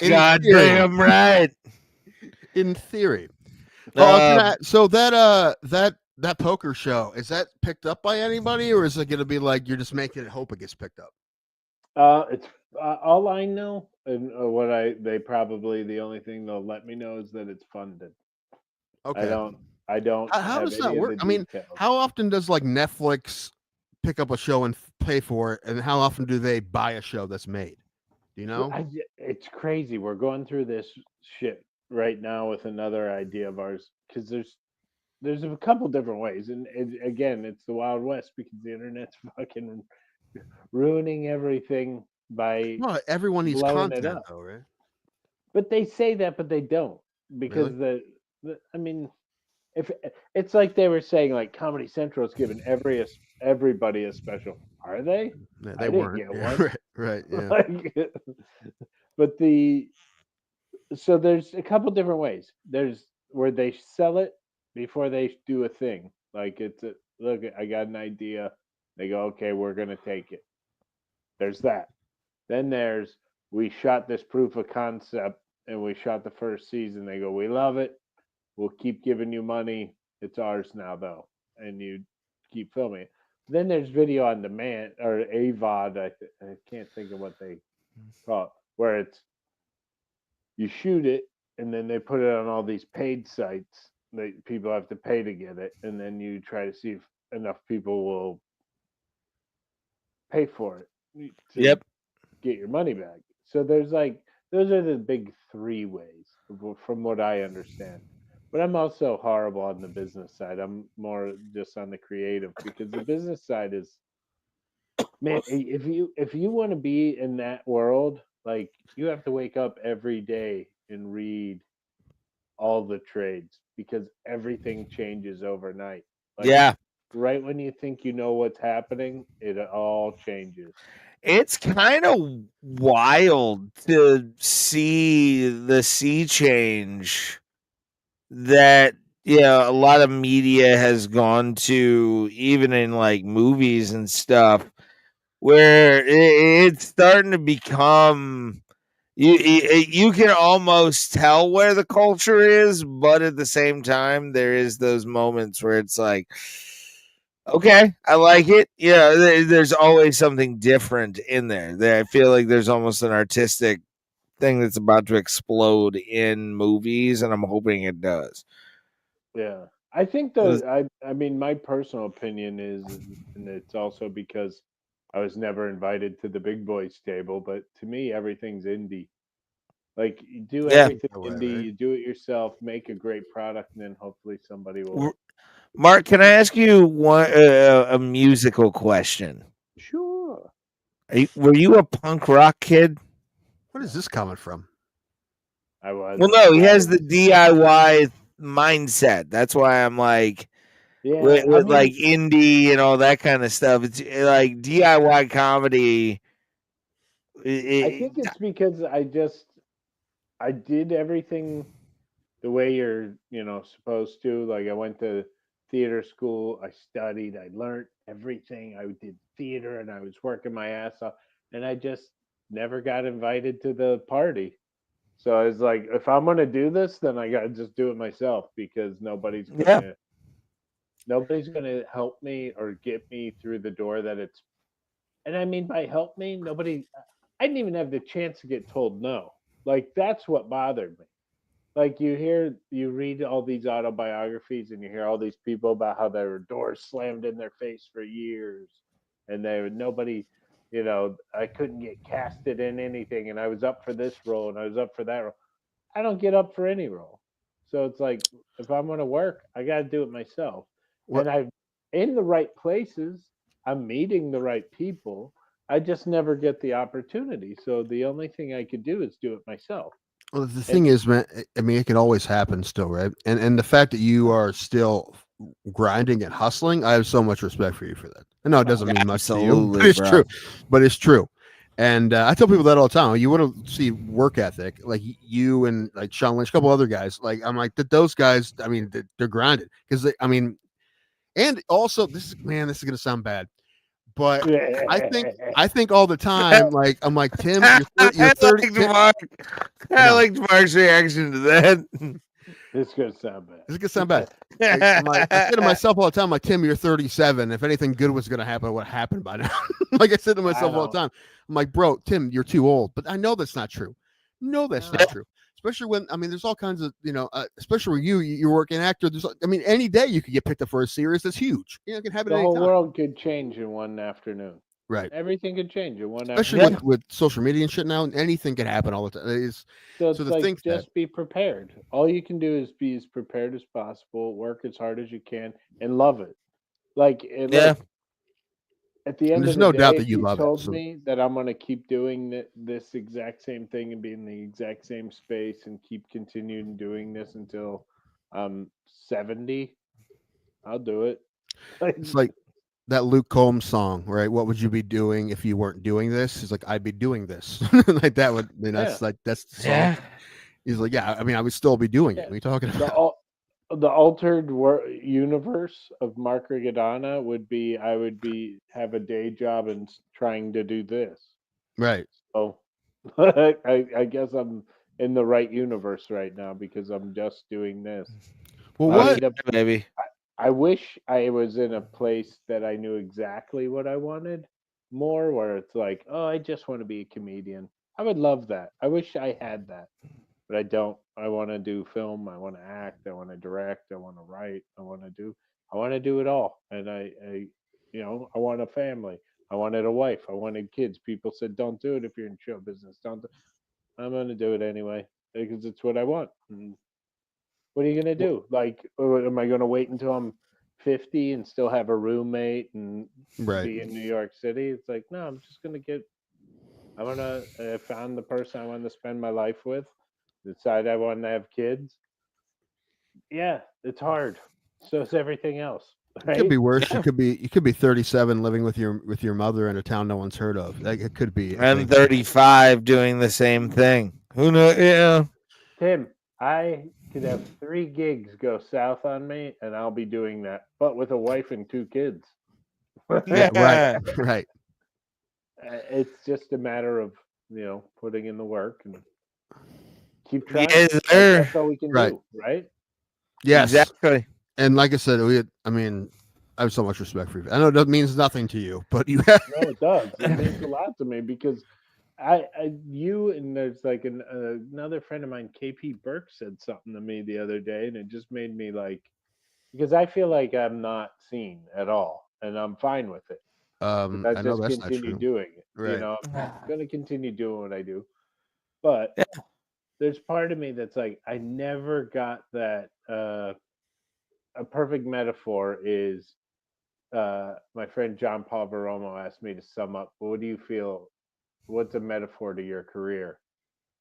Goddamn right. In theory. So that poker show, is that picked up by anybody, or is it going to be like you're just making it hope it gets picked up? It's all I know, and the only thing they'll let me know is that it's funded. Okay. I don't. How does that work? I mean, how often does Netflix pick up a show and pay for it, and how often do they buy a show that's made? Do you know? It's crazy. We're going through this shit right now with another idea of ours, because there's a couple different ways, and again, it's the Wild West because the internet's fucking ruining everything by everyone needs content, though, right? But they say that, but they don't, because I mean, if it's like they were saying, Comedy Central is giving everybody a special. Are they? Yeah, they weren't. Get one. Right. Yeah. But so there's a couple different ways. There's where they sell it before they do a thing. Look, I got an idea. They go, okay, we're gonna take it. There's that. Then we shot this proof of concept and we shot the first season. They go, we love it. We'll keep giving you money. It's ours now, though, and you keep filming it. Then there's video on demand, or AVOD. I can't think of what they call it, where you shoot it and then they put it on all these paid sites that people have to pay to get it, and then you try to see if enough people will pay for it. Yep. Get your money back. So there's those are the big 3 ways, from what I understand. But I'm also horrible on the business side. I'm more just on the creative, because the business side is, man, if you want to be in that world, you have to wake up every day and read all the trades, because everything changes overnight. Yeah. Right when you think you know what's happening, it all changes. It's kind of wild to see the sea change that a lot of media has gone to, even in movies and stuff, where it's starting to become you can almost tell where the culture is, but at the same time there is those moments where it's like, okay, I like it. Yeah, there's always something different in there. I feel like there's almost an artistic thing that's about to explode in movies, and I'm hoping it does. Yeah, I think I mean, my personal opinion is, and it's also because I was never invited to the big boys table, but to me, everything's indie. Like you do everything indie, you do it yourself, make a great product, and then hopefully somebody will. Mark, can I ask you one a musical question? Sure. Were you a punk rock kid? What is this coming from? I was. Well, no, he has the DIY mindset. That's why I'm like, yeah, with like indie and all that kind of stuff. It's like DIY comedy. I think it's because I did everything the way you're, supposed to. Like I went to theater school, I studied, I learned everything. I did theater and I was working my ass off, and I just never got invited to the party. So I was like, if I'm gonna do this, then I gotta just do it myself because nobody's gonna help me or get me through the door that it's. And I mean by help me, I didn't even have the chance to get told no. Like that's what bothered me. Like you read all these autobiographies and you hear all these people about how their doors slammed in their face for years and nobody, I couldn't get casted in anything and I was up for this role and I was up for that role. I don't get up for any role. So it's like if I'm going to work, I got to do it myself. And I'm in the right places, I'm meeting the right people. I just never get the opportunity. So the only thing I could do is do it myself. Well, the thing is, man, I mean, it could always happen still, right? And the fact that you are still grinding and hustling, I have so much respect for you for that. I know it doesn't mean much to you, but it's true. But it's true. And I tell people that all the time. You want to see work ethic, like you and like Sean Lynch, a couple other guys. Like I'm like that. Those guys, I mean, they're grinded because I mean, and also this is going to sound bad. But I think all the time, like I'm like Tim, you're 30. I liked Mark's reaction to that. This is gonna sound bad. This is gonna sound bad. I say to myself all the time, like Tim, you're 37. If anything good was gonna happen, it would happen by now. Like I said to myself all the time, I'm like, bro, Tim, you're too old. But I know that's not true. No, that's not true. Especially when there's all kinds of especially when you're working actor. Any day you could get picked up for a series that's huge. You can have it. The whole world could change in one afternoon. Right. Everything could change in one especially afternoon. with social media and shit now. Anything can happen all the time. So it's like just be prepared. All you can do is be as prepared as possible. Work as hard as you can and love it. Like at the end there's of the no day, doubt that you love told me that I'm going to keep doing this exact same thing and be in the exact same space and keep continuing doing this until I'm 70, I'll do it. It's like that Luke Combs song, right? What would you be doing if you weren't doing this? He's like, I'd be doing this. Like that would, that's the song. Yeah. He's like, yeah, I would still be doing it. What are you talking about? The altered universe of Mark Riccadonna would be I would have a day job and trying to do this. Right. So I guess I'm in the right universe right now because I'm just doing this. Well, what, baby? I wish I was in a place that I knew exactly what I wanted more, where it's like, oh, I just want to be a comedian. I would love that. I wish I had that. But I don't. I want to do film. I want to act. I want to direct. I want to write. I want to do it all. And I want a family. I wanted a wife. I wanted kids. People said, don't do it if you're in show business. Don't. I'm going to do it anyway because it's what I want. And what are you going to do? Like, am I going to wait until I'm 50 and still have a roommate and be in New York City? It's like, no, I'm just going to I found the person I want to spend my life with. Decide I want to have kids. Yeah, it's hard. So it's everything else. Right? It could be worse. You could be 37 living with your mother in a town no one's heard of. Like it could be. And 35 doing the same thing. Who knows? Yeah. Tim, I could have 3 gigs go south on me, and I'll be doing that, but with a wife and 2 kids. Yeah, right. It's just a matter of putting in the work and keep trying. Yes, that's all we can do, right? Yes, exactly. And like I said, I have so much respect for you. I know that means nothing to you, but you have. No, it does. It means a lot to me because you and there's like another friend of mine, KP Burke, said something to me the other day, and it just made me like, because I feel like I'm not seen at all, and I'm fine with it. I I know just that's not continue true. doing it. Right. You know, I'm going to continue doing what I do. But there's part of me that's like, I never got that. A perfect metaphor is my friend John Paul Veromo asked me to sum up, what do you feel? What's a metaphor to your career?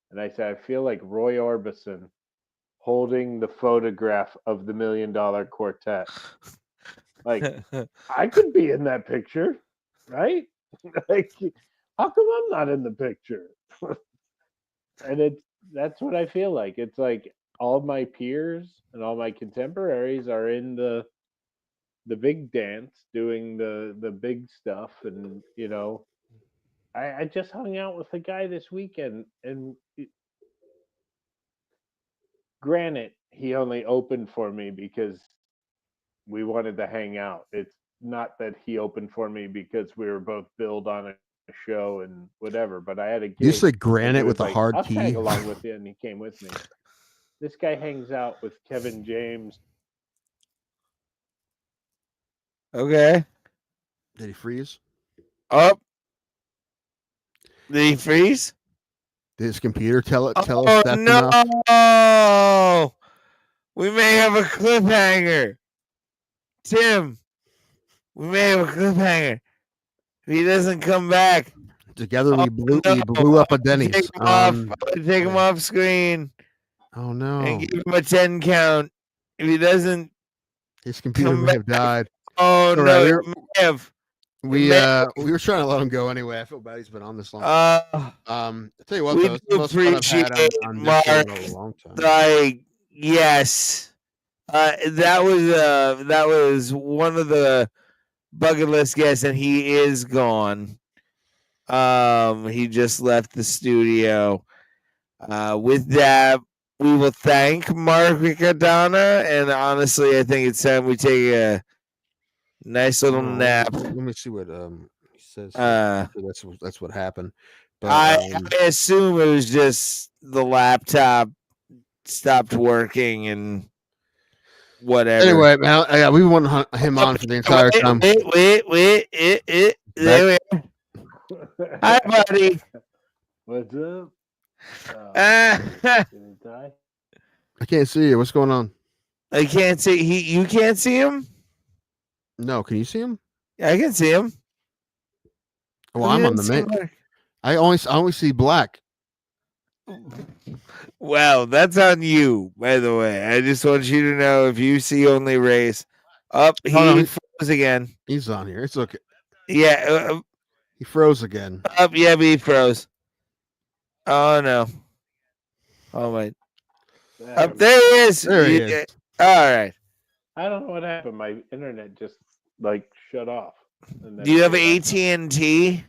And I said, I feel like Roy Orbison holding the photograph of the $1 Million Quartet. Like, I could be in that picture, right? Like, how come I'm not in the picture? And that's what I feel like. It's like all my peers and all my contemporaries are in the big dance, doing the big stuff, and you know, I just hung out with a guy this weekend, and granted, he only opened for me because we wanted to hang out. It's not that he opened for me because we were both billed on a show and whatever. But I had a gig. You say granite with a like, hard I'll T? tag along with you, and he came with me. This guy hangs out with Kevin James. Okay. Did he freeze? Up. Did he freeze? Did his computer tell us that's no! enough? We may have a cliffhanger. Tim, we may have a cliffhanger. If he doesn't come back. Together we blew up a Denny's. Take him off screen. Oh no. And give him a 10 count. If he doesn't, his computer may have died. Oh no, right, it may have. We were trying to let him go anyway. I feel bad he's been on this long. I'll tell you what, though, it's the most fun I've had on this show in a long time. Like, yes. That was one of the bucket list guests, and he is gone. He just left the studio. With that, we will thank Mark Riccadonna, and honestly, I think it's time we take a nice little nap. Let me see what he says. That's what happened. But I assume it was just the laptop stopped working and whatever. Anyway, man, we want him on for the entire time. Wait. There we are. Hi, buddy. What's up? I can't see you. What's going on? I can't see. You can't see him? No, can you see him? Yeah, I can see him. Well, I'm on the main. I only see black. Well, that's on you, by the way. I just want you to know if you see only race. He froze again. He's on here. It's okay. Yeah. He froze again. Yeah, but he froze. Oh no. Oh my. There he is. There he is. All right. I don't know what happened. My internet just like shut off. Do you have AT&T?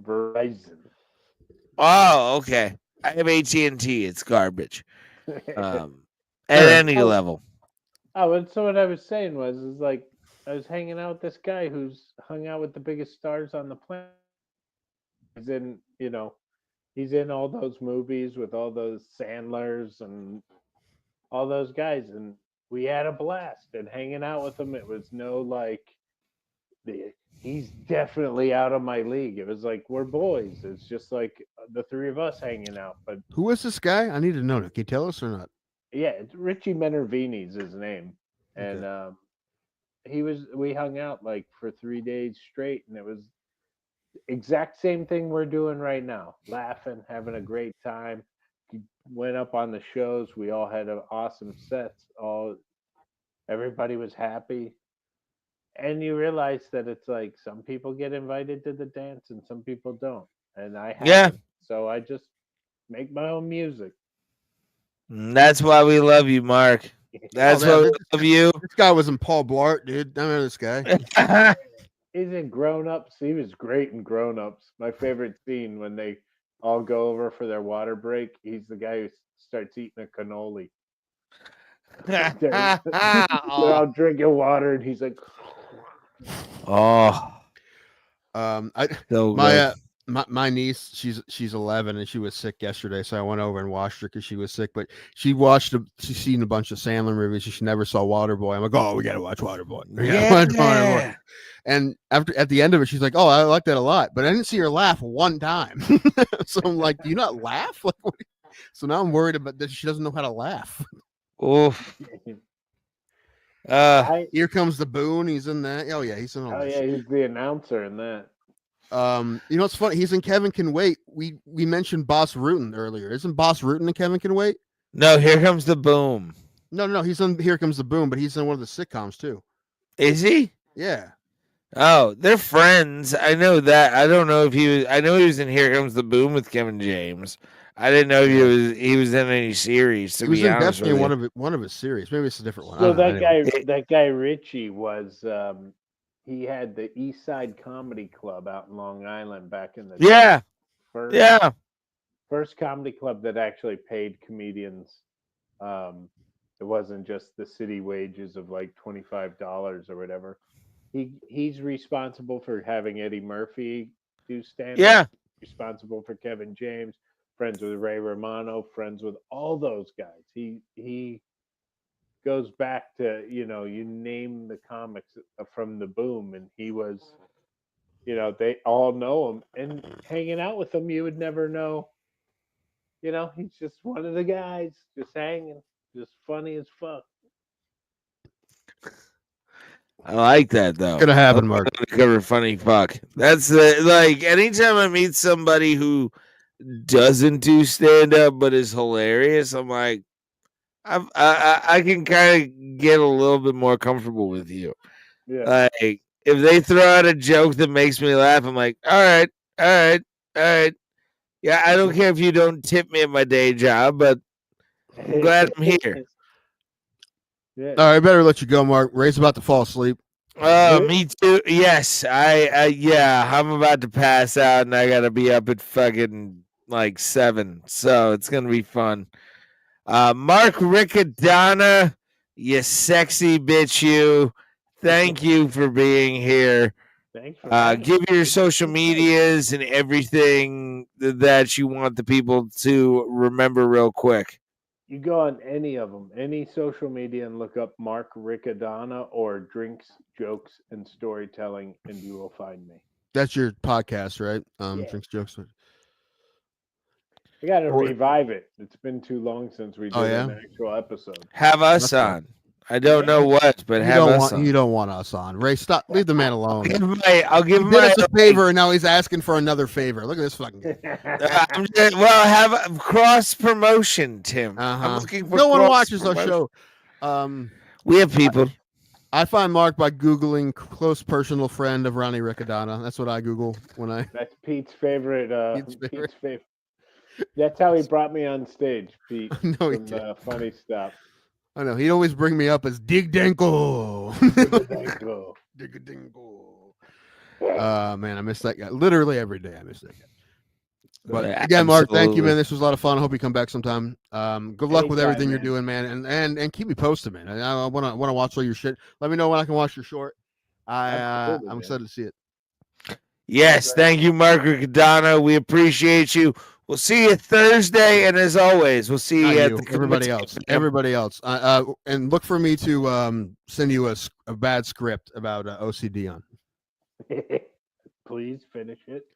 Verizon. Oh, okay. I have AT&T. It's garbage. At any level. Oh, and so what I was saying is like I was hanging out with this guy who's hung out with the biggest stars on the planet. He's in, he's in all those movies with all those Sandlers and all those guys, and we had a blast. And hanging out with him, it was no like, he's definitely out of my league. It was like we're boys. It's just like the three of us hanging out. But who is this guy? I need to know. Can you tell us or not? Yeah, it's Richie Menervini's his name, and we hung out like for 3 days straight, and it was exact same thing we're doing right now, laughing, having a great time. He went up on the shows. We all had awesome sets. Everybody was happy. And you realize that it's like some people get invited to the dance and some people don't. And I haven't. So I just make my own music. That's why we love you, Mark. That's why we love you. This guy was in Paul Blart, dude. I remember this guy. He's in Grown Ups. He was great in Grown Ups. My favorite scene when they all go over for their water break. He's the guy who starts eating a cannoli. They're all drinking water, and he's like, "Oh, my niece, she's 11 and she was sick yesterday, so I went over and watched her because she was sick. But she's seen a bunch of Sandler movies. She never saw Waterboy. I'm like, oh, we gotta watch Waterboy. Yeah. And at the end of it, she's like, oh, I like that a lot, but I didn't see her laugh one time. So I'm like, do you not laugh? Like, so now I'm worried about that she doesn't know how to laugh. Oof. Here Comes the Boone. He's in that. Oh yeah, he's in all that. Yeah, he's the announcer in that. You know what's funny? He's in Kevin Can Wait. We mentioned Boss Rutan earlier. Isn't Boss Rutan in Kevin Can Wait? No, Here Comes the Boom. No, he's in Here Comes the Boom, but he's in one of the sitcoms too. Is he? Yeah. Oh, they're friends. I know that. I don't know if he was. I know he was in Here Comes the Boom with Kevin James. I didn't know if he was in any series. To be honest, definitely one of his series. Maybe it's a different one. So that guy Richie was. He had the East Side Comedy Club out in Long Island back in the day. First comedy club that actually paid comedians. It wasn't just the city wages of like $25 or whatever. He's responsible for having Eddie Murphy do stand-up. Yeah. Responsible for Kevin James, friends with Ray Romano, friends with all those guys. He goes back to, you name the comics from the Boom, and he was, they all know him, and hanging out with him, you would never know. He's just one of the guys, just hanging, just funny as fuck. I like that though. It's gonna happen, Mark. Cover funny fuck. That's like anytime I meet somebody who doesn't do stand up but is hilarious, I'm like, I can kind of get a little bit more comfortable with you. Yeah. Like if they throw out a joke that makes me laugh, I'm like, all right. Yeah, I don't care if you don't tip me at my day job, but I'm glad I'm here. Yeah. All right, I better let you go, Mark. Ray's about to fall asleep. Me too. Yes, I'm about to pass out, and I gotta be up at fucking like 7, so it's gonna be fun. Mark Riccadonna, you sexy bitch, you. Thank you for being here. Thanks for give your social medias and everything that you want the people to remember real quick. You go on any of them, any social media, and look up Mark Riccadonna or Drinks, Jokes, and Storytelling, and you will find me. That's your podcast, right? Yeah. Drinks, Jokes. I got to revive it. It's been too long since we did an actual episode. Have us on. I don't know what, but have us on. You don't want us on. Ray, stop. Leave the man alone. I'll give him us a favor, and now he's asking for another favor. Look at this fucking guy. Have a cross promotion, Tim. I'm looking for no one watches our show. We have people. I find Mark by Googling close personal friend of Ronnie Riccadonna. That's what I Google when I. That's Pete's favorite. Pete's favorite. That's how he brought me on stage, Pete. No, he from Funny Stuff. I know. He'd always bring me up as Dig Dinkle. Dig Dinkle. Man, I miss that guy. Literally every day I miss that guy. But again, Mark, thank you, man. This was a lot of fun. I hope you come back sometime. Good luck with everything you're doing, man. And keep me posted, man. I wanna watch all your shit. Let me know when I can watch your short. I'm excited to see it. Yes, thank you, Mark Riccadonna. We appreciate you. We'll see you Thursday, and as always, we'll see you at the everybody else. And look for me to send you a bad script about OCD on. Please finish it.